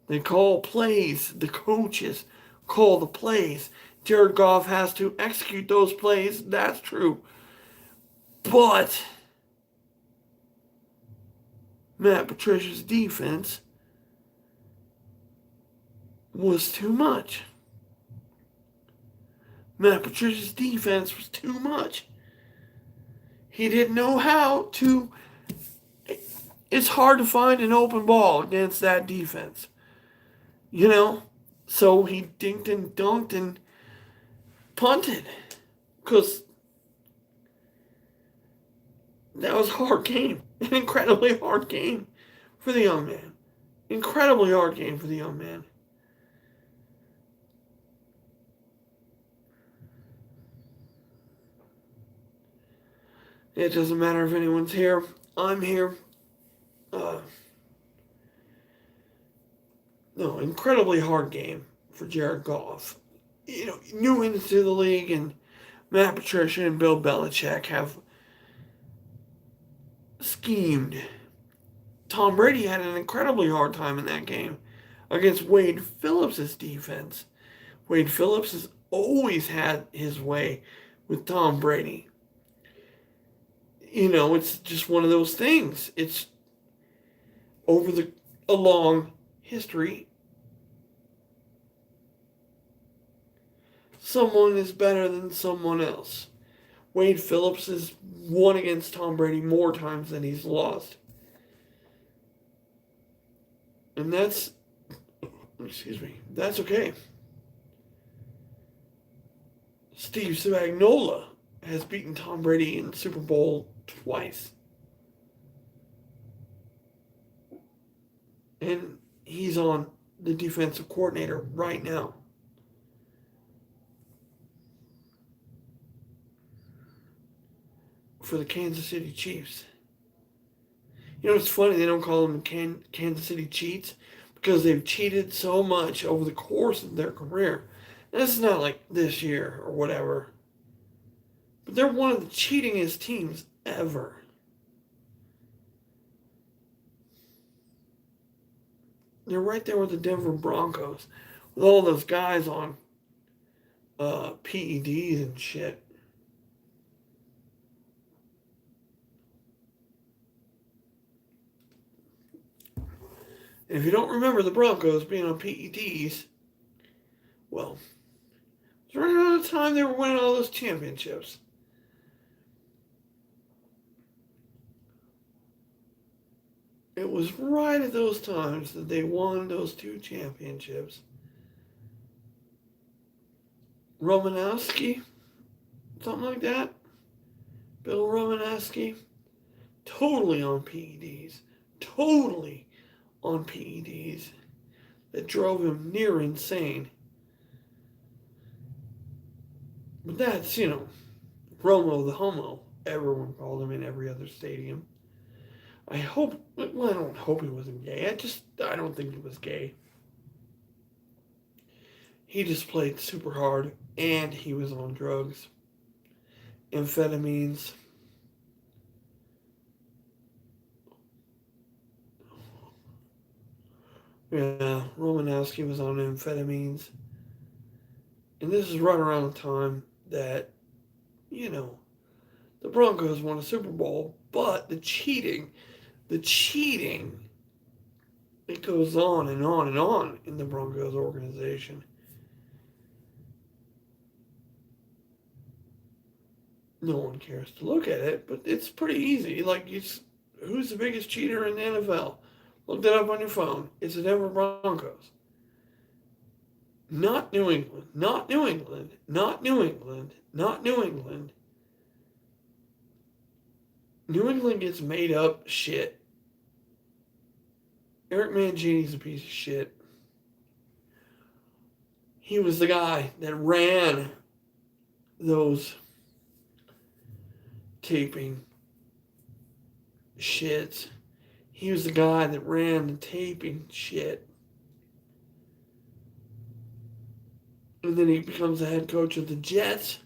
They call plays. The coaches call the plays. Jared Goff has to execute those plays. That's true. But Matt Patricia's defense was too much. Matt Patricia's defense was too much. He didn't know how to. It's hard to find an open ball against that defense. You know? So he dinked and dunked and punted. Because that was a hard game. An incredibly hard game for the young man. Incredibly hard game for the young man. It doesn't matter if anyone's here. I'm here. No, incredibly hard game for Jared Goff. You know, new into the league, and Matt Patricia and Bill Belichick have schemed. Tom Brady had an incredibly hard time in that game against Wade Phillips' defense. Wade Phillips has always had his way with Tom Brady. You know, it's just one of those things. It's over a long history. Someone is better than someone else. Wade Phillips has won against Tom Brady more times than he's lost. And that's okay. Steve Spagnuolo has beaten Tom Brady in the Super Bowl twice. And he's on the defensive coordinator right now. for the Kansas City Chiefs. You know, it's funny they don't call them Kansas City Cheats because they've cheated so much over the course of their career. And this is not like this year or whatever. But they're one of the cheatingest teams ever. They're right there with the Denver Broncos, with all those guys on PEDs and shit. And if you don't remember the Broncos being on PEDs, well, it's right around the time they were winning all those championships. It was right at those times that they won those 2 championships. Romanowski, something like that. Bill Romanowski, totally on PEDs. Totally on PEDs. That drove him near insane. But that's, Romo the Homo. Everyone called him in every other stadium. I don't hope he wasn't gay. I don't think he was gay. He just played super hard, and he was on drugs. Amphetamines. Yeah, Romanowski was on amphetamines. And this is right around the time that, the Broncos won a Super Bowl, but the cheating, it goes on and on and on in the Broncos organization. No one cares to look at it, but it's pretty easy. Who's the biggest cheater in the NFL? Look that up on your phone. It's the Denver Broncos. Not New England. Not New England. Not New England. Not New England. New England gets made up shit. Eric Mangini's a piece of shit. He was the guy that ran those taping shits. He was the guy that ran the taping shit. And then he becomes the head coach of the Jets.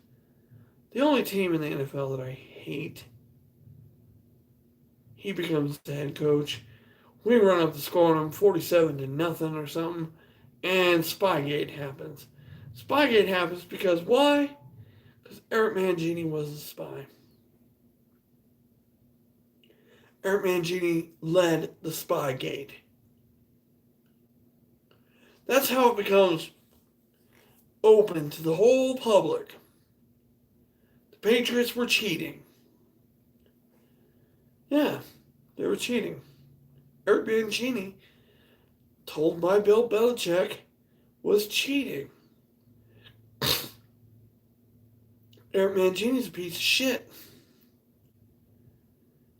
The only team in the NFL that I hate. He becomes the head coach. We run up the score on him 47-0 or something. And Spygate happens. Spygate happens because why? Because Eric Mangini was a spy. Eric Mangini led the Spygate. That's how it becomes open to the whole public. The Patriots were cheating. Yeah, they were cheating. Eric Mangini, told by Bill Belichick, was cheating. Eric Mangini's a piece of shit.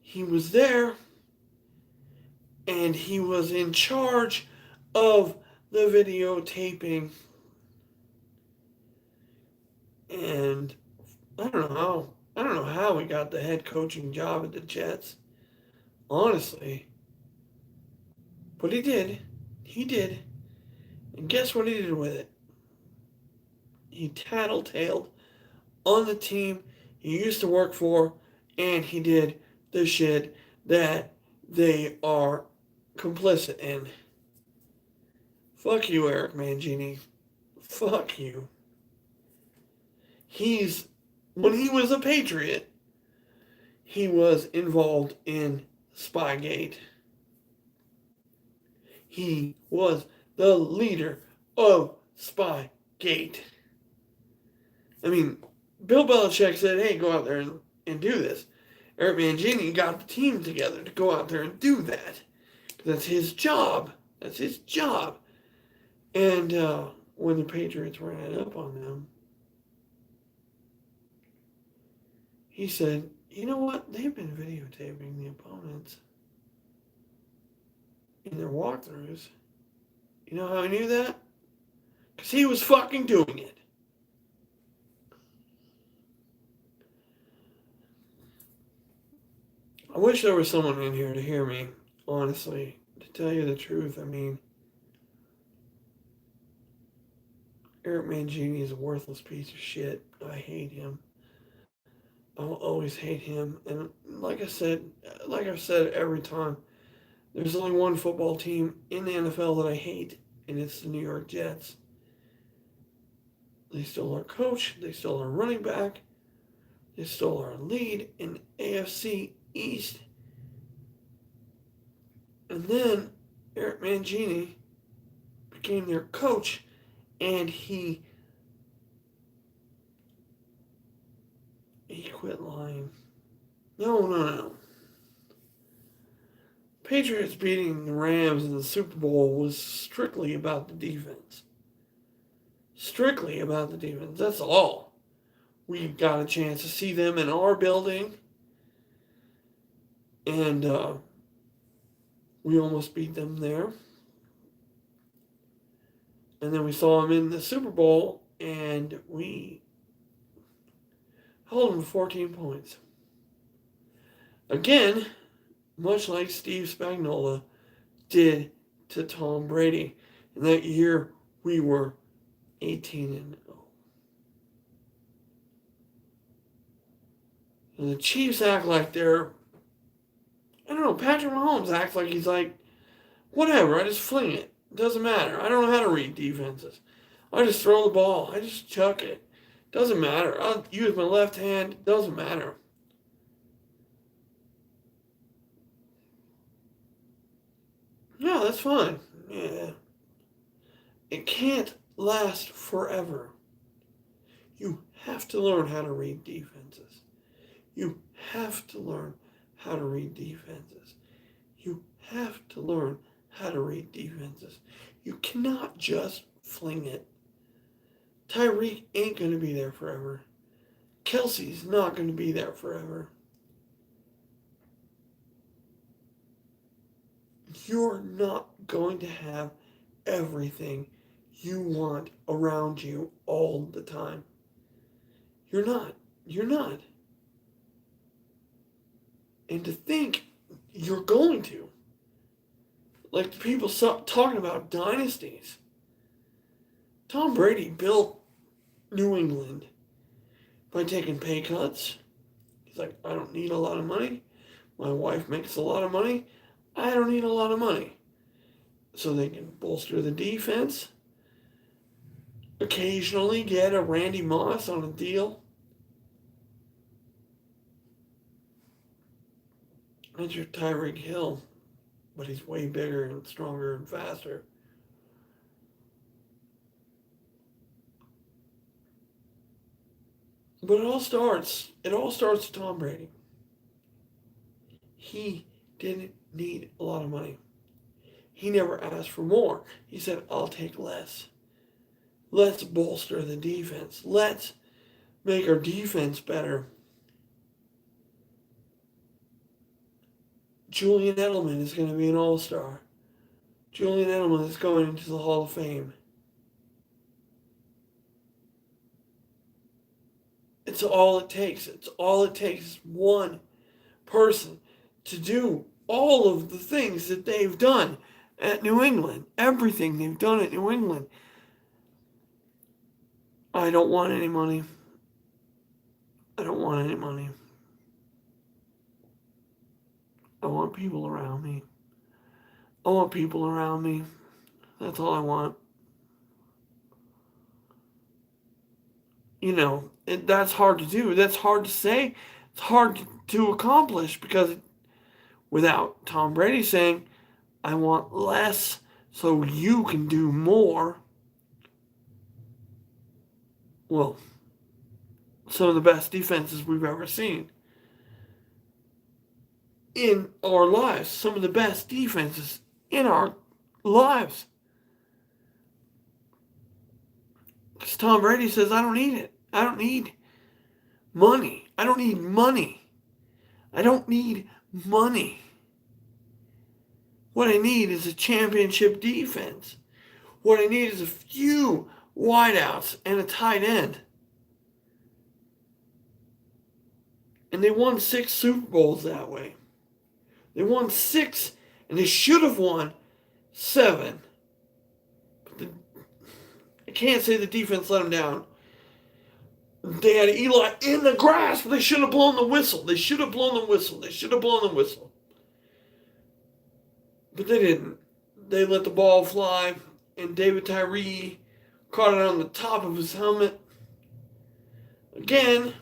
He was there, and he was in charge of the videotaping. And I don't know how he got the head coaching job at the Jets. Honestly. But he did. He did. And guess what he did with it? He tattletaled on the team he used to work for, and he did the shit that they are complicit in. Fuck you, Eric Mangini. Fuck you. When he was a Patriot, he was involved in Spygate. He was the leader of Spygate. I mean, Bill Belichick said, hey, go out there and do this. Eric Mangini got the team together to go out there and do that. That's his job. That's his job. And when the Patriots ran up on them, he said, you know what? They've been videotaping the opponents in their walkthroughs. You know how I knew that? Because he was fucking doing it. I wish there was someone in here to hear me, honestly. To tell you the truth, I mean, Eric Mangini is a worthless piece of shit. I hate him. I will always hate him. And like I've said every time, there's only one football team in the NFL that I hate, and it's the New York Jets. They stole our coach. They stole our running back. They stole our lead in AFC East. And then Eric Mangini became their coach, and he quit lying. No. Patriots beating the Rams in the Super Bowl was strictly about the defense. Strictly about the defense. That's all. We got a chance to see them in our building, and we almost beat them there. And then we saw them in the Super Bowl, and we held them to 14 points. Again, much like Steve Spagnuolo did to Tom Brady. In that year, we were 18-0. And the Chiefs act like they're, I don't know, Patrick Mahomes acts like he's like, whatever, I just fling it. Doesn't matter. I don't know how to read defenses. I just throw the ball. I just chuck it. Doesn't matter. I'll use my left hand. Doesn't matter. Yeah, that's fine. Yeah. It can't last forever. You have to learn how to read defenses. You have to learn how to read defenses. You have to learn how to read defenses. You cannot just fling it. Tyreek ain't going to be there forever. Kelsey's not going to be there forever. You're not going to have everything you want around you all the time. You're not. You're not. And to think you're going to. Like, people stop talking about dynasties. Tom Brady built New England by taking pay cuts. He's like, I don't need a lot of money. My wife makes a lot of money. I don't need a lot of money. So they can bolster the defense. Occasionally get a Randy Moss on a deal. That's your Tyreek Hill. But he's way bigger and stronger and faster. But it all starts with Tom Brady. He didn't need a lot of money. He never asked for more. He said, I'll take less. Let's bolster the defense. Let's make our defense better. Julian Edelman is going to be an all-star. Julian Edelman is going into the Hall of Fame. It's all it takes. It's all it takes. One person to do all of the things that they've done at New England. Everything they've done at New England. I don't want any money. I don't want any money. I want people around me. I want people around me. That's all I want. You know, that's hard to do. That's hard to say. It's hard to accomplish because without Tom Brady saying, I want less so you can do more. Well, some of the best defenses we've ever seen in our lives. Some of the best defenses in our lives. Because Tom Brady says, I don't need it. I don't need money. I don't need money. I don't need money. What I need is a championship defense. What I need is a few wideouts and a tight end. And they won 6 Super Bowls that way. They won 6, and they should have won 7. But I can't say the defense let them down. They had Eli in the grasp. They should have blown the whistle. They should have blown the whistle. They should have blown the whistle. But they didn't. They let the ball fly, and David Tyree caught it on the top of his helmet. Again,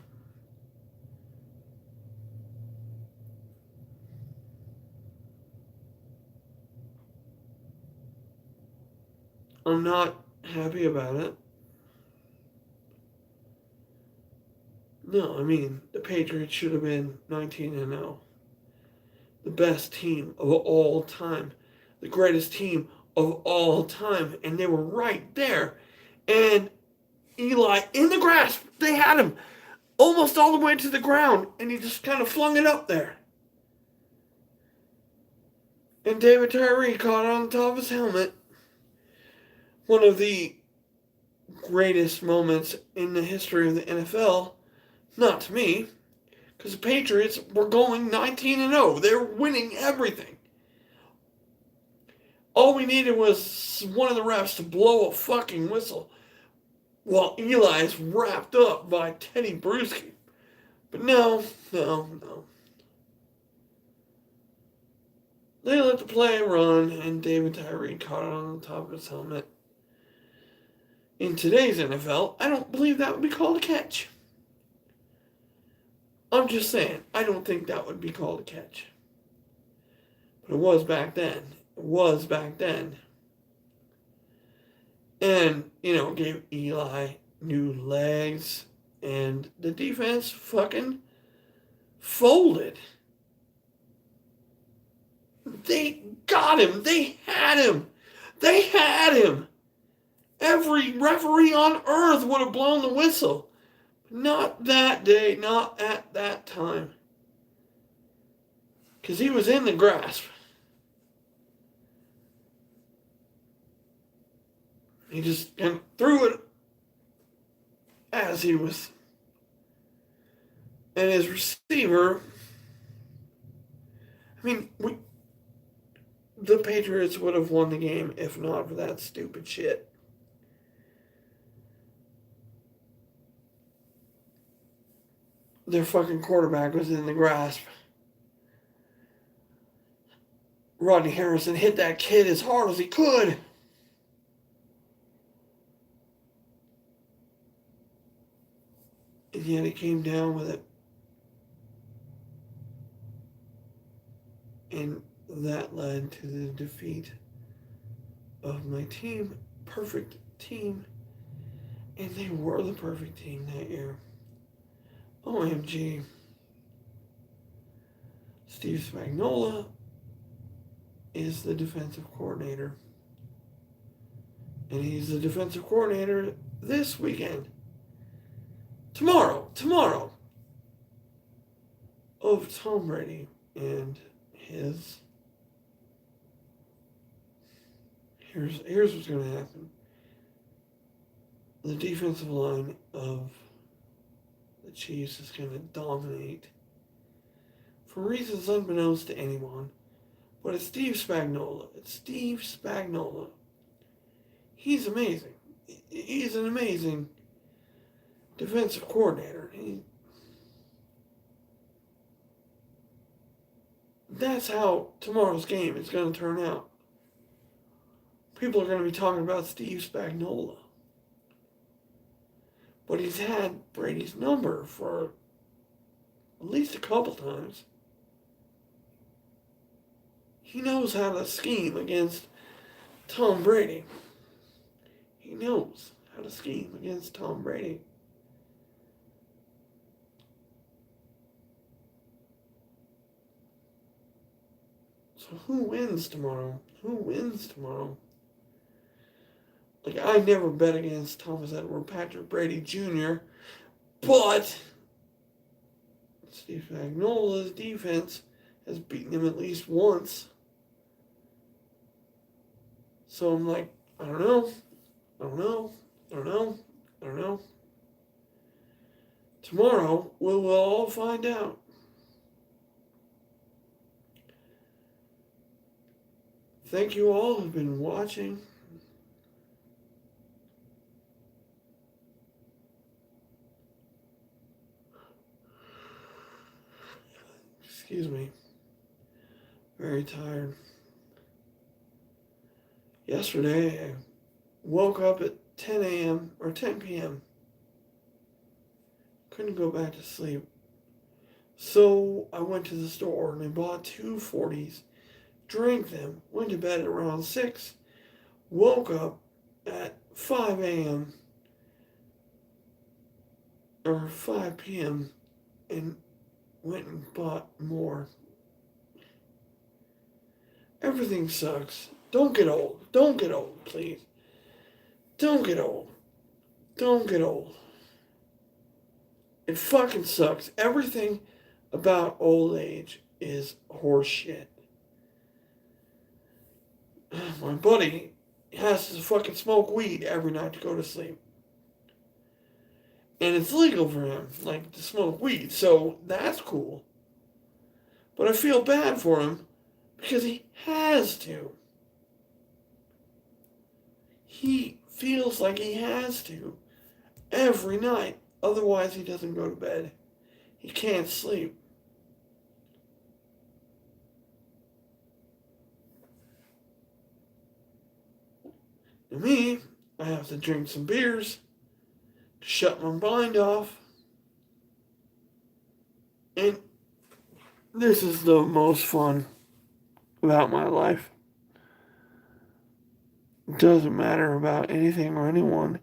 I'm not happy about it. No, I mean, the Patriots should have been 19-0. The best team of all time. The greatest team of all time. And they were right there. And Eli in the grasp. They had him almost all the way to the ground. And he just kind of flung it up there. And David Tyree caught it on the top of his helmet. One of the greatest moments in the history of the NFL. Not to me, because the Patriots were going 19-0. They were winning everything. All we needed was one of the refs to blow a fucking whistle while Eli's wrapped up by Teddy Bruschi. But no. They let the play run, and David Tyree caught it on the top of his helmet. In today's NFL, I don't believe that would be called a catch. I'm just saying, I don't think that would be called a catch. But it was back then. And, gave Eli new legs. And the defense fucking folded. They got him. They had him. Every referee on earth would have blown the whistle. Not that day, not at that time. Because he was in the grasp. He just kind of threw it as he was. And his receiver, the Patriots would have won the game if not for that stupid shit. Their fucking quarterback was in the grasp. Rodney Harrison hit that kid as hard as he could. And yet he came down with it. And that led to the defeat of my team. Perfect team. And they were the perfect team that year. OMG. Steve Spagnuolo is the defensive coordinator. And he's the defensive coordinator this weekend. Tomorrow. Of Tom Brady and his. Here's what's going to happen. The defensive line of the Chiefs is going to dominate for reasons unbeknownst to anyone. But it's Steve Spagnuolo. He's amazing. He's an amazing defensive coordinator. That's how tomorrow's game is going to turn out. People are going to be talking about Steve Spagnuolo. But he's had Brady's number for at least a couple times. He knows how to scheme against Tom Brady. So who wins tomorrow? Like, I never bet against Thomas Edward Patrick Brady Jr., but Steve Spagnuolo's defense has beaten him at least once. So I'm like, I don't know. Tomorrow, we'll all find out. Thank you all who've been watching. Excuse me. Very tired. Yesterday, I woke up at 10 a.m. or 10 p.m. Couldn't go back to sleep. So I went to the store and I bought 2 40s, drank them, went to bed at around 6, woke up at 5 a.m. or 5 p.m. and went and bought more. Everything sucks. Don't get old. Don't get old, please. Don't get old. Don't get old. It fucking sucks. Everything about old age is horseshit. My buddy has to fucking smoke weed every night to go to sleep. And it's legal for him, like, to smoke weed, so that's cool. But I feel bad for him because he has to. He feels like he has to every night. Otherwise, he doesn't go to bed. He can't sleep. And me, I have to drink some beers to shut my mind off. And this is the most fun about my life. It doesn't matter about anything or anyone.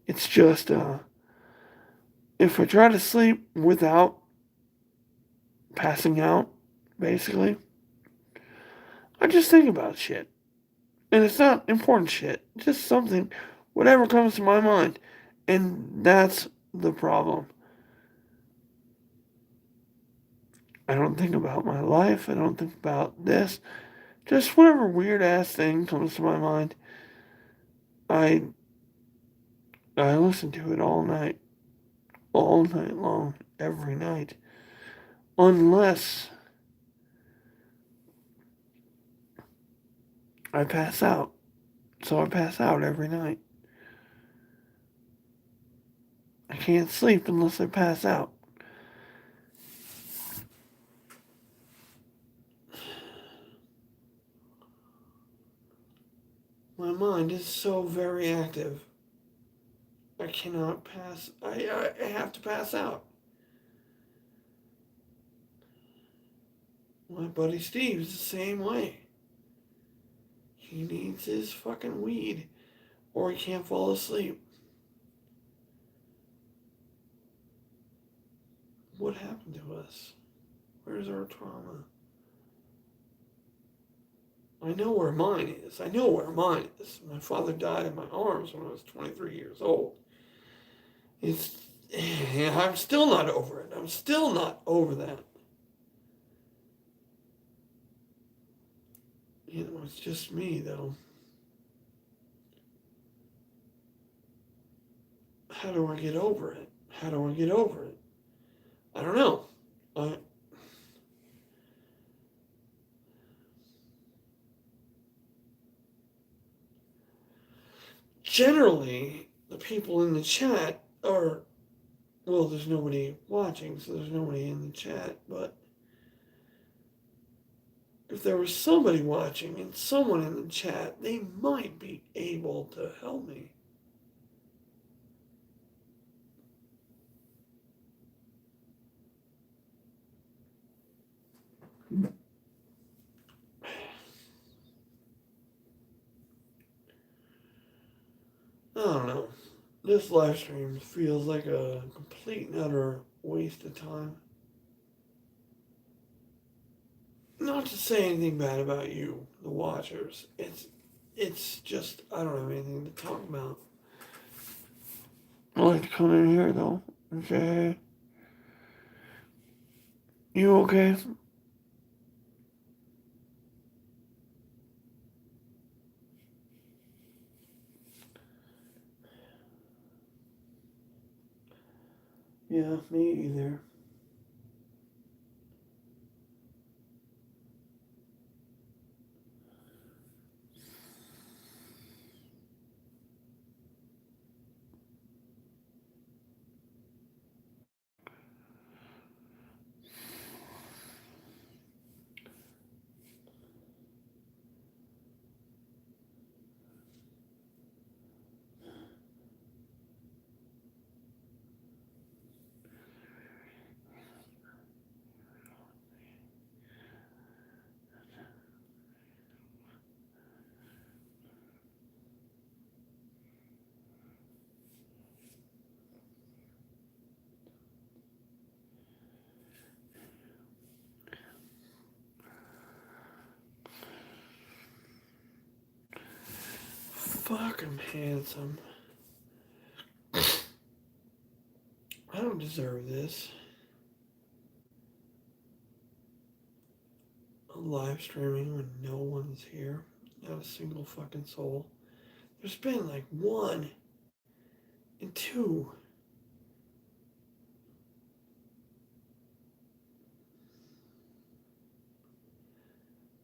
It's just, if I try to sleep without passing out, basically, I just think about shit. And it's not important shit, just something, whatever comes to my mind. And that's the problem. I don't think about my life. I don't think about this. Just whatever weird ass thing comes to my mind, I listen to it all night long, every night. Unless I pass out. So I pass out every night. I can't sleep unless I pass out. My mind is so very active. I cannot pass. I have to pass out. My buddy Steve's the same way. He needs his fucking weed or he can't fall asleep. What happened to us? Where's our trauma? I know where mine is. I know where mine is. My father died in my arms when I was 23 years old. I'm still not over it. I'm still not over that. You know, it's just me, though. How do I get over it? How do I get over it? I don't know. Generally, the people in the chat are, well, there's nobody watching, so there's nobody in the chat, but if there was somebody watching and someone in the chat, they might be able to help me. I don't know. This live stream feels like a complete and utter waste of time. Not to say anything bad about you, the watchers. It's just, I don't have anything to talk about. I like to come in here, though, and say, hey, you okay? Yeah, me either. Fuck, I'm handsome. I don't deserve this. I'm live streaming when no one's here. Not a single fucking soul. There's been like 1 and 2.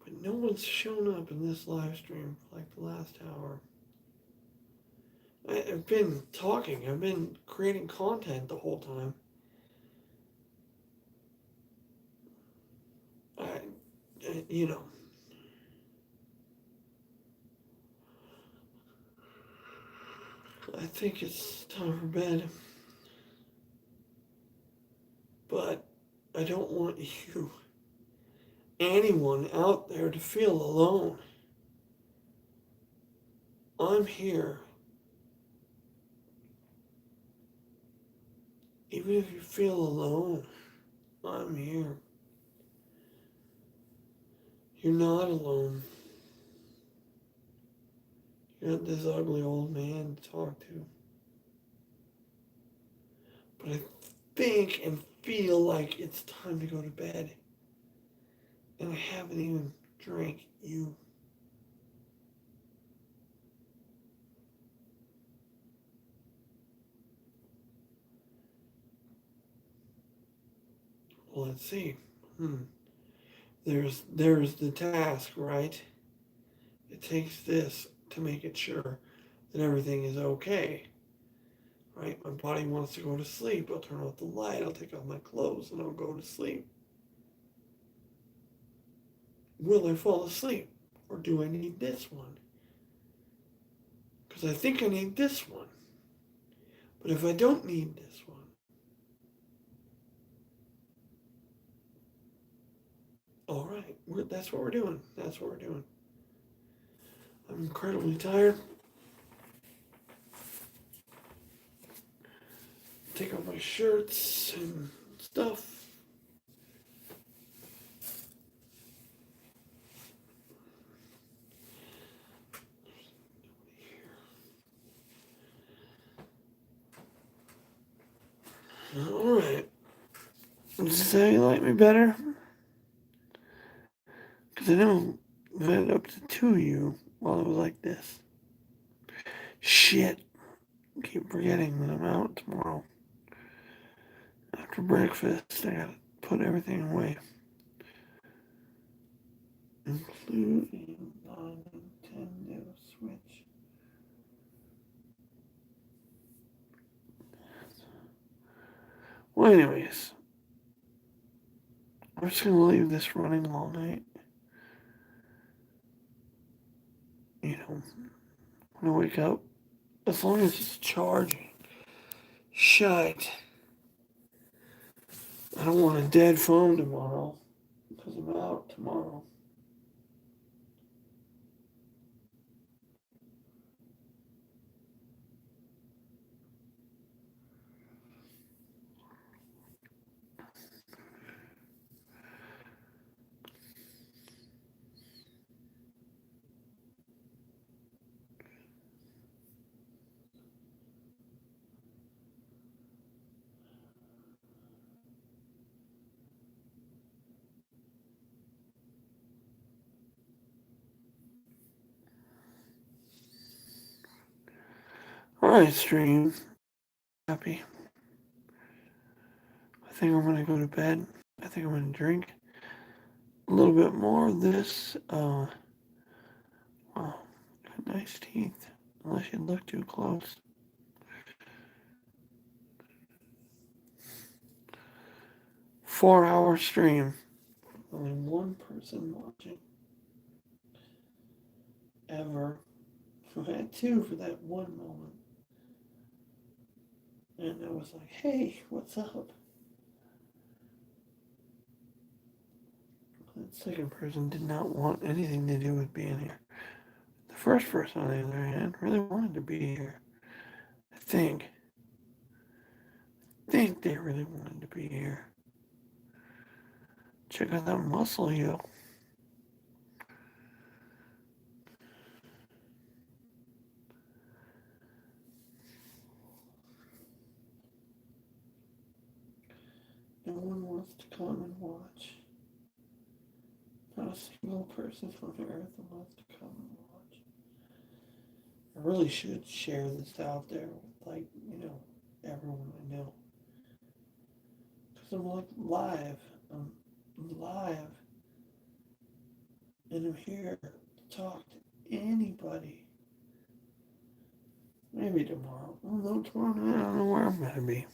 But no one's shown up in this live stream for like the last hour. I've been talking. I've been creating content the whole time. You know. I think it's time for bed. But I don't want you, anyone out there, to feel alone. I'm here. Even if you feel alone, I'm here. You're not alone. You're not this ugly old man to talk to. But I think and feel like it's time to go to bed. And I haven't even drank you. Well, let's see. There's the task, right? It takes this to make it sure that everything is okay. Right? My body wants to go to sleep. I'll turn off the light. I'll take off my clothes and I'll go to sleep. Will I fall asleep? Or do I need this one? Because I think I need this one. But if I don't need this one, all right, that's what we're doing. That's what we're doing. I'm incredibly tired. Take off my shirts and stuff. All right. Does this how you like me better? Because I know I had up to 2 of you while it was like this. Shit. I keep forgetting that I'm out tomorrow. After breakfast, I gotta put everything away. Including the Nintendo Switch. Well, anyways, I'm just gonna leave this running all night. You know, when I wake up, as long as it's charging. Shite. I don't want a dead phone tomorrow, because I'm out tomorrow. Alright, stream. Happy. I think I'm gonna go to bed. I think I'm gonna drink a little bit more of this. Wow, got nice teeth. Unless you look too close. 4-hour stream. Only one person watching. Ever. I had 2 for that one moment. And I was like, hey, what's up? That second person did not want anything to do with being here. The first person, on the other hand, really wanted to be here. I think they really wanted to be here. Check out that muscle, yo. No one wants to come and watch. Not a single person on earth wants to come and watch. I really should share this out there with, like, everyone I know. Because I'm like live. I'm live. And I'm here to talk to anybody. Maybe tomorrow. Although tomorrow night, I don't know where I'm going to be.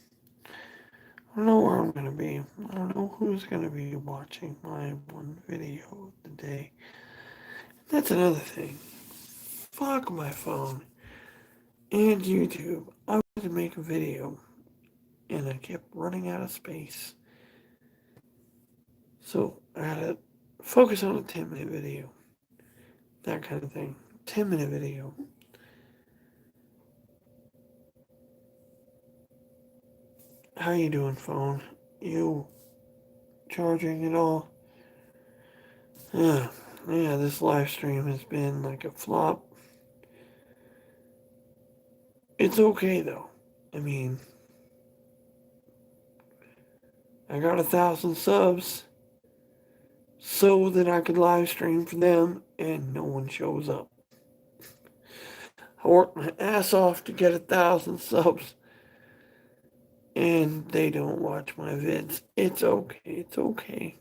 I don't know where I'm going to be. I don't know who's going to be watching my one video of the day. That's another thing. Fuck my phone and YouTube. I wanted to make a video and I kept running out of space. So I had to focus on a 10-minute video. That kind of thing. 10-minute video. How you doing, phone? You charging at all? Yeah, this live stream has been like a flop. It's okay though. I mean, I got 1,000 subs so that I could live stream for them and no one shows up. I worked my ass off to get 1,000 subs and they don't watch my vids. It's okay. It's okay.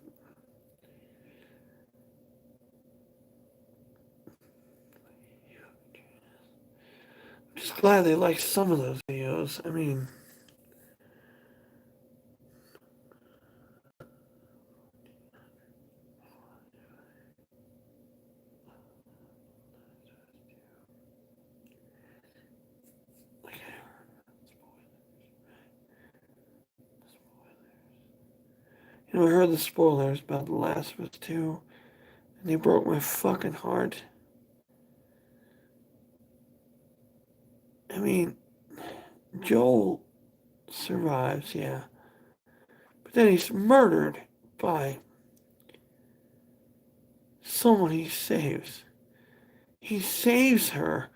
I'm just glad they like some of those videos. I mean, I heard the spoilers about The Last of Us 2, and they broke my fucking heart. I mean, Joel survives, yeah. But then he's murdered by someone he saves. He saves her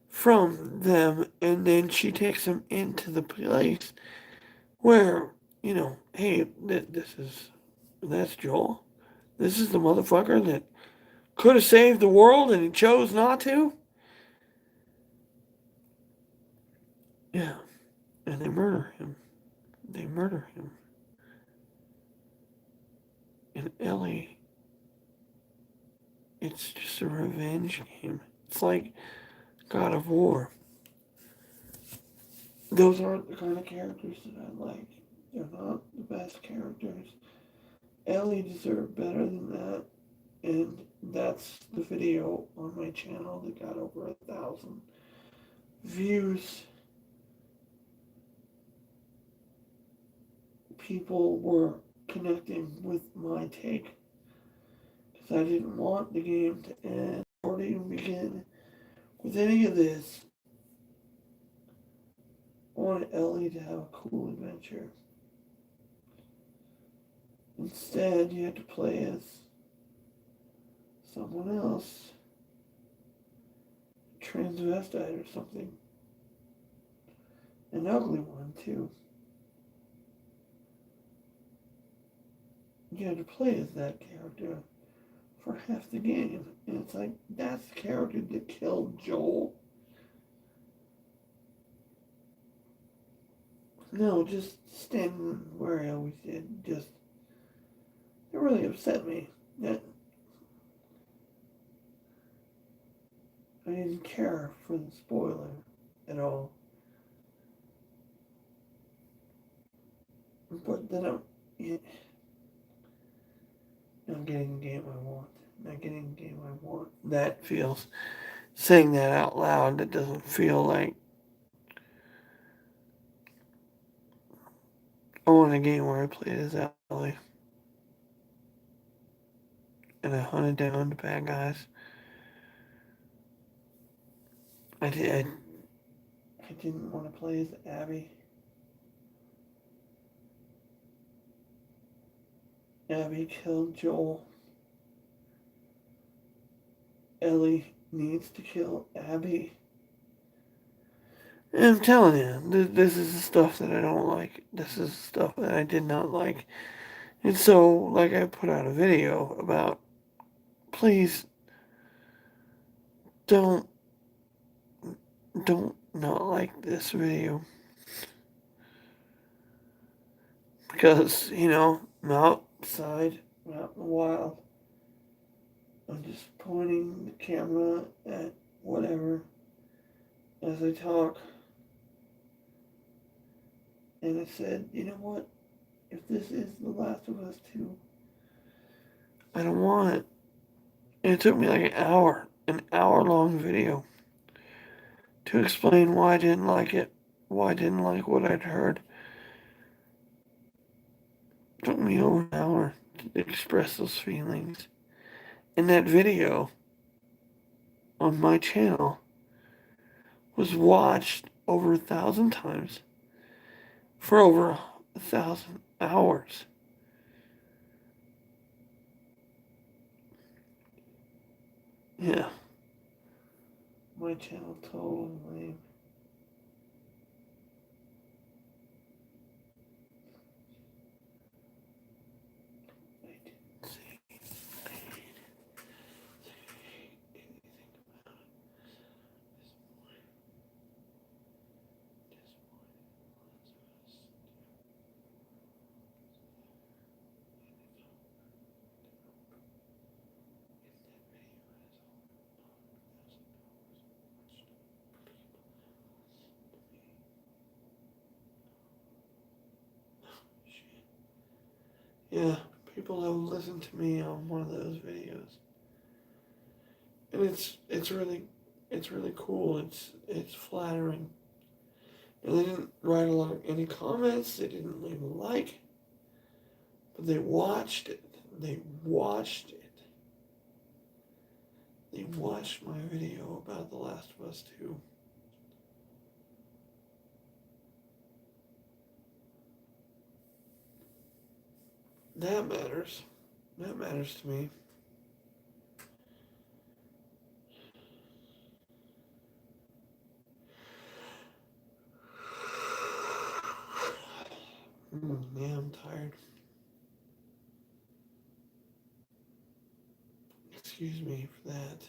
from them, and then she takes him into the place where, hey, that's Joel. This is the motherfucker that could have saved the world and he chose not to. Yeah, and they murder him. They murder him. And Ellie, it's just a revenge game. It's like God of War. Those aren't the kind of characters that I like. They're not the best characters. Ellie deserved better than that. And that's the video on my channel that got over 1,000 views. People were connecting with my take. Because I didn't want the game to end or to even begin with any of this. I wanted Ellie to have a cool adventure. Instead, you had to play as someone else. Transvestite or something. An ugly one, too. You had to play as that character for half the game. And it's like, that's the character that killed Joel. No, just standing where I always did. It really upset me. That I didn't care for the spoiler at all. But then I'm not getting the game I want. Not getting the game I want. That feels, saying that out loud, that doesn't feel like I want a game where I played as Ellie. And I hunted down the bad guys. I didn't want to play as Abby. Abby killed Joel. Ellie needs to kill Abby. And I'm telling you, this is the stuff that I don't like. This is the stuff that I did not like. And so, like, I put out a video about, please don't, don't not like this video. Because, I'm outside, I'm out in the wild. I'm just pointing the camera at whatever as I talk. And I said, you know what? If this is The Last of Us 2, I don't want it. And it took me like an hour long video to explain why I didn't like it, why I didn't like what I'd heard. It took me over an hour to express those feelings. And that video on my channel was watched over 1,000 times for over 1,000 hours. Yeah. My channel totally lame. I didn't say anything about it. Yeah, people have listened to me on one of those videos, and it's really cool. It's flattering. And they didn't write any comments. They didn't leave a like, but they watched it. They watched it. They watched my video about The Last of Us 2. That matters. That matters to me. Yeah, I'm tired. Excuse me for that.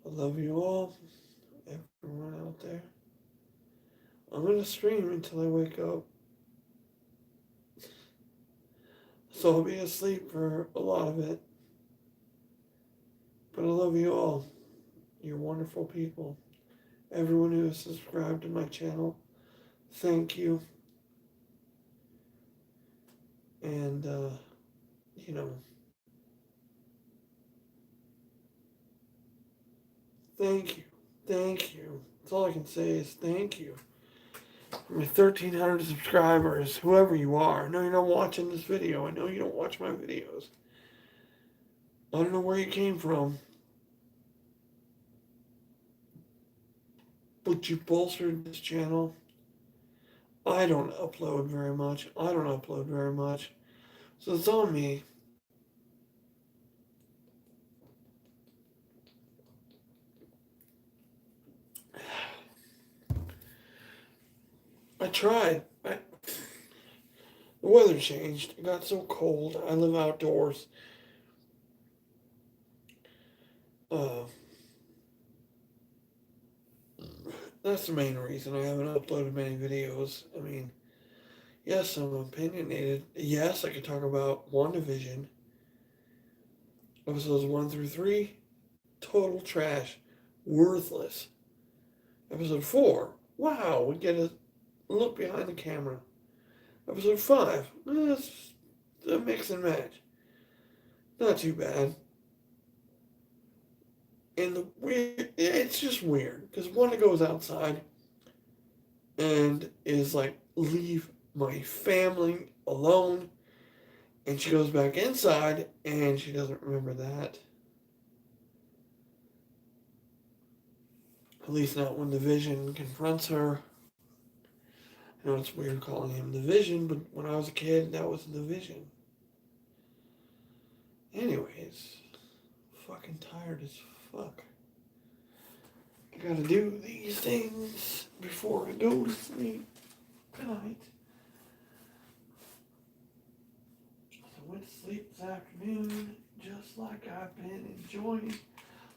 I love you all, everyone out there. I'm gonna stream until I wake up. So I'll be asleep for a lot of it. But I love you all. You're wonderful people. Everyone who has subscribed to my channel, thank you. And, you know, thank you. Thank you. That's all I can say is thank you. For my 1,300 subscribers, whoever you are. I know you're not watching this video. I know you don't watch my videos. I don't know where you came from. But you bolstered this channel. I don't upload very much. So it's on me. I tried. The weather changed. It got so cold. I live outdoors. Uh, that's the main reason I haven't uploaded many videos. I mean, yes, I'm opinionated. Yes, I can talk about WandaVision. Episodes 1 through 3, total trash. Worthless. Episode 4, wow, we get a look behind the camera. Episode 5, that's a mix and match. Not too bad. And it's just weird because Wanda goes outside and is like, leave my family alone. And she goes back inside, and she doesn't remember that. At least not when the Vision confronts her. I know it's weird calling him the Vision, but when I was a kid, that was the Vision. Anyways, fucking tired as fuck. I gotta do these things before I go to sleep tonight. I went to sleep this afternoon, just like I've been enjoying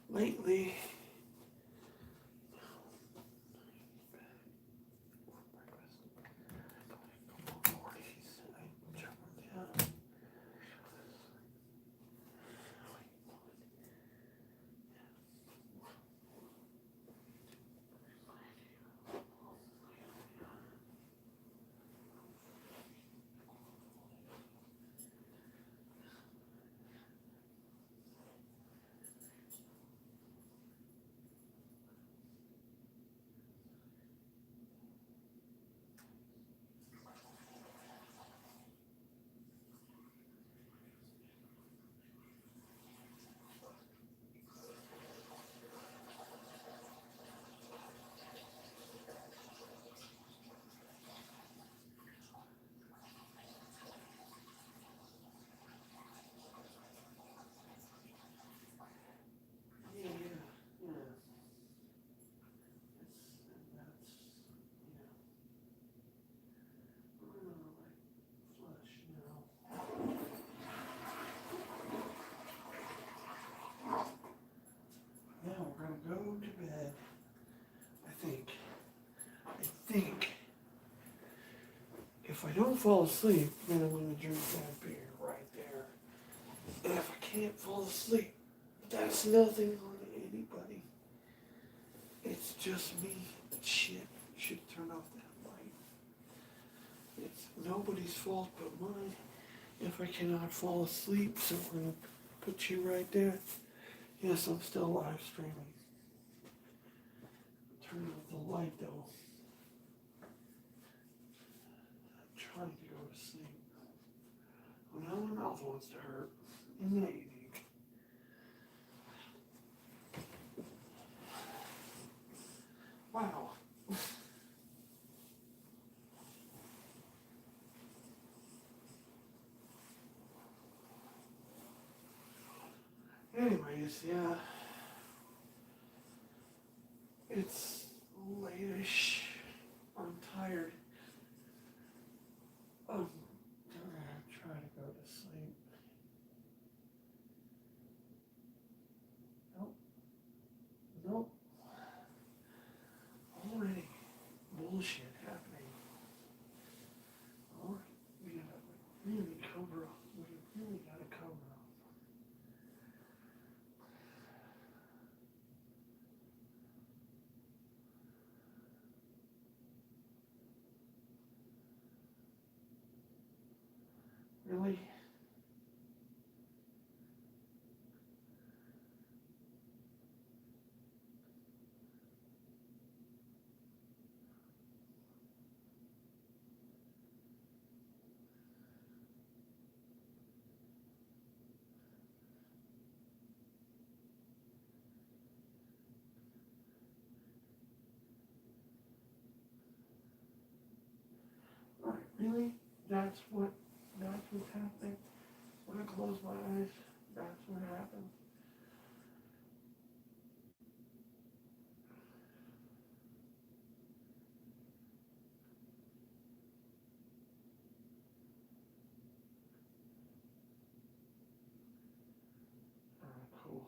lately. Now we're gonna go to bed. I think if I don't fall asleep, then I'm gonna drink that beer right there. And if I can't fall asleep, that's nothing on anybody. It's just me. Shit, should turn off that light. It's nobody's fault but mine if I cannot fall asleep, so we're gonna put you right there. Yes, I'm still live streaming. Turn off the light though. I'm trying to go to sleep. Oh, now my mouth wants to hurt. Isn't that unique? Wow. Anyways, yeah. It's late-ish. I'm tired. I'm gonna try to go to sleep. Nope. Nope. Already bullshit happening. Alright, we gotta really cover up. We really gotta cover up. Really? Alright, really? That's what's happening? When I close my eyes, that's what happens. Alright, cool.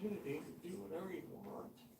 opportunity to do whatever you want.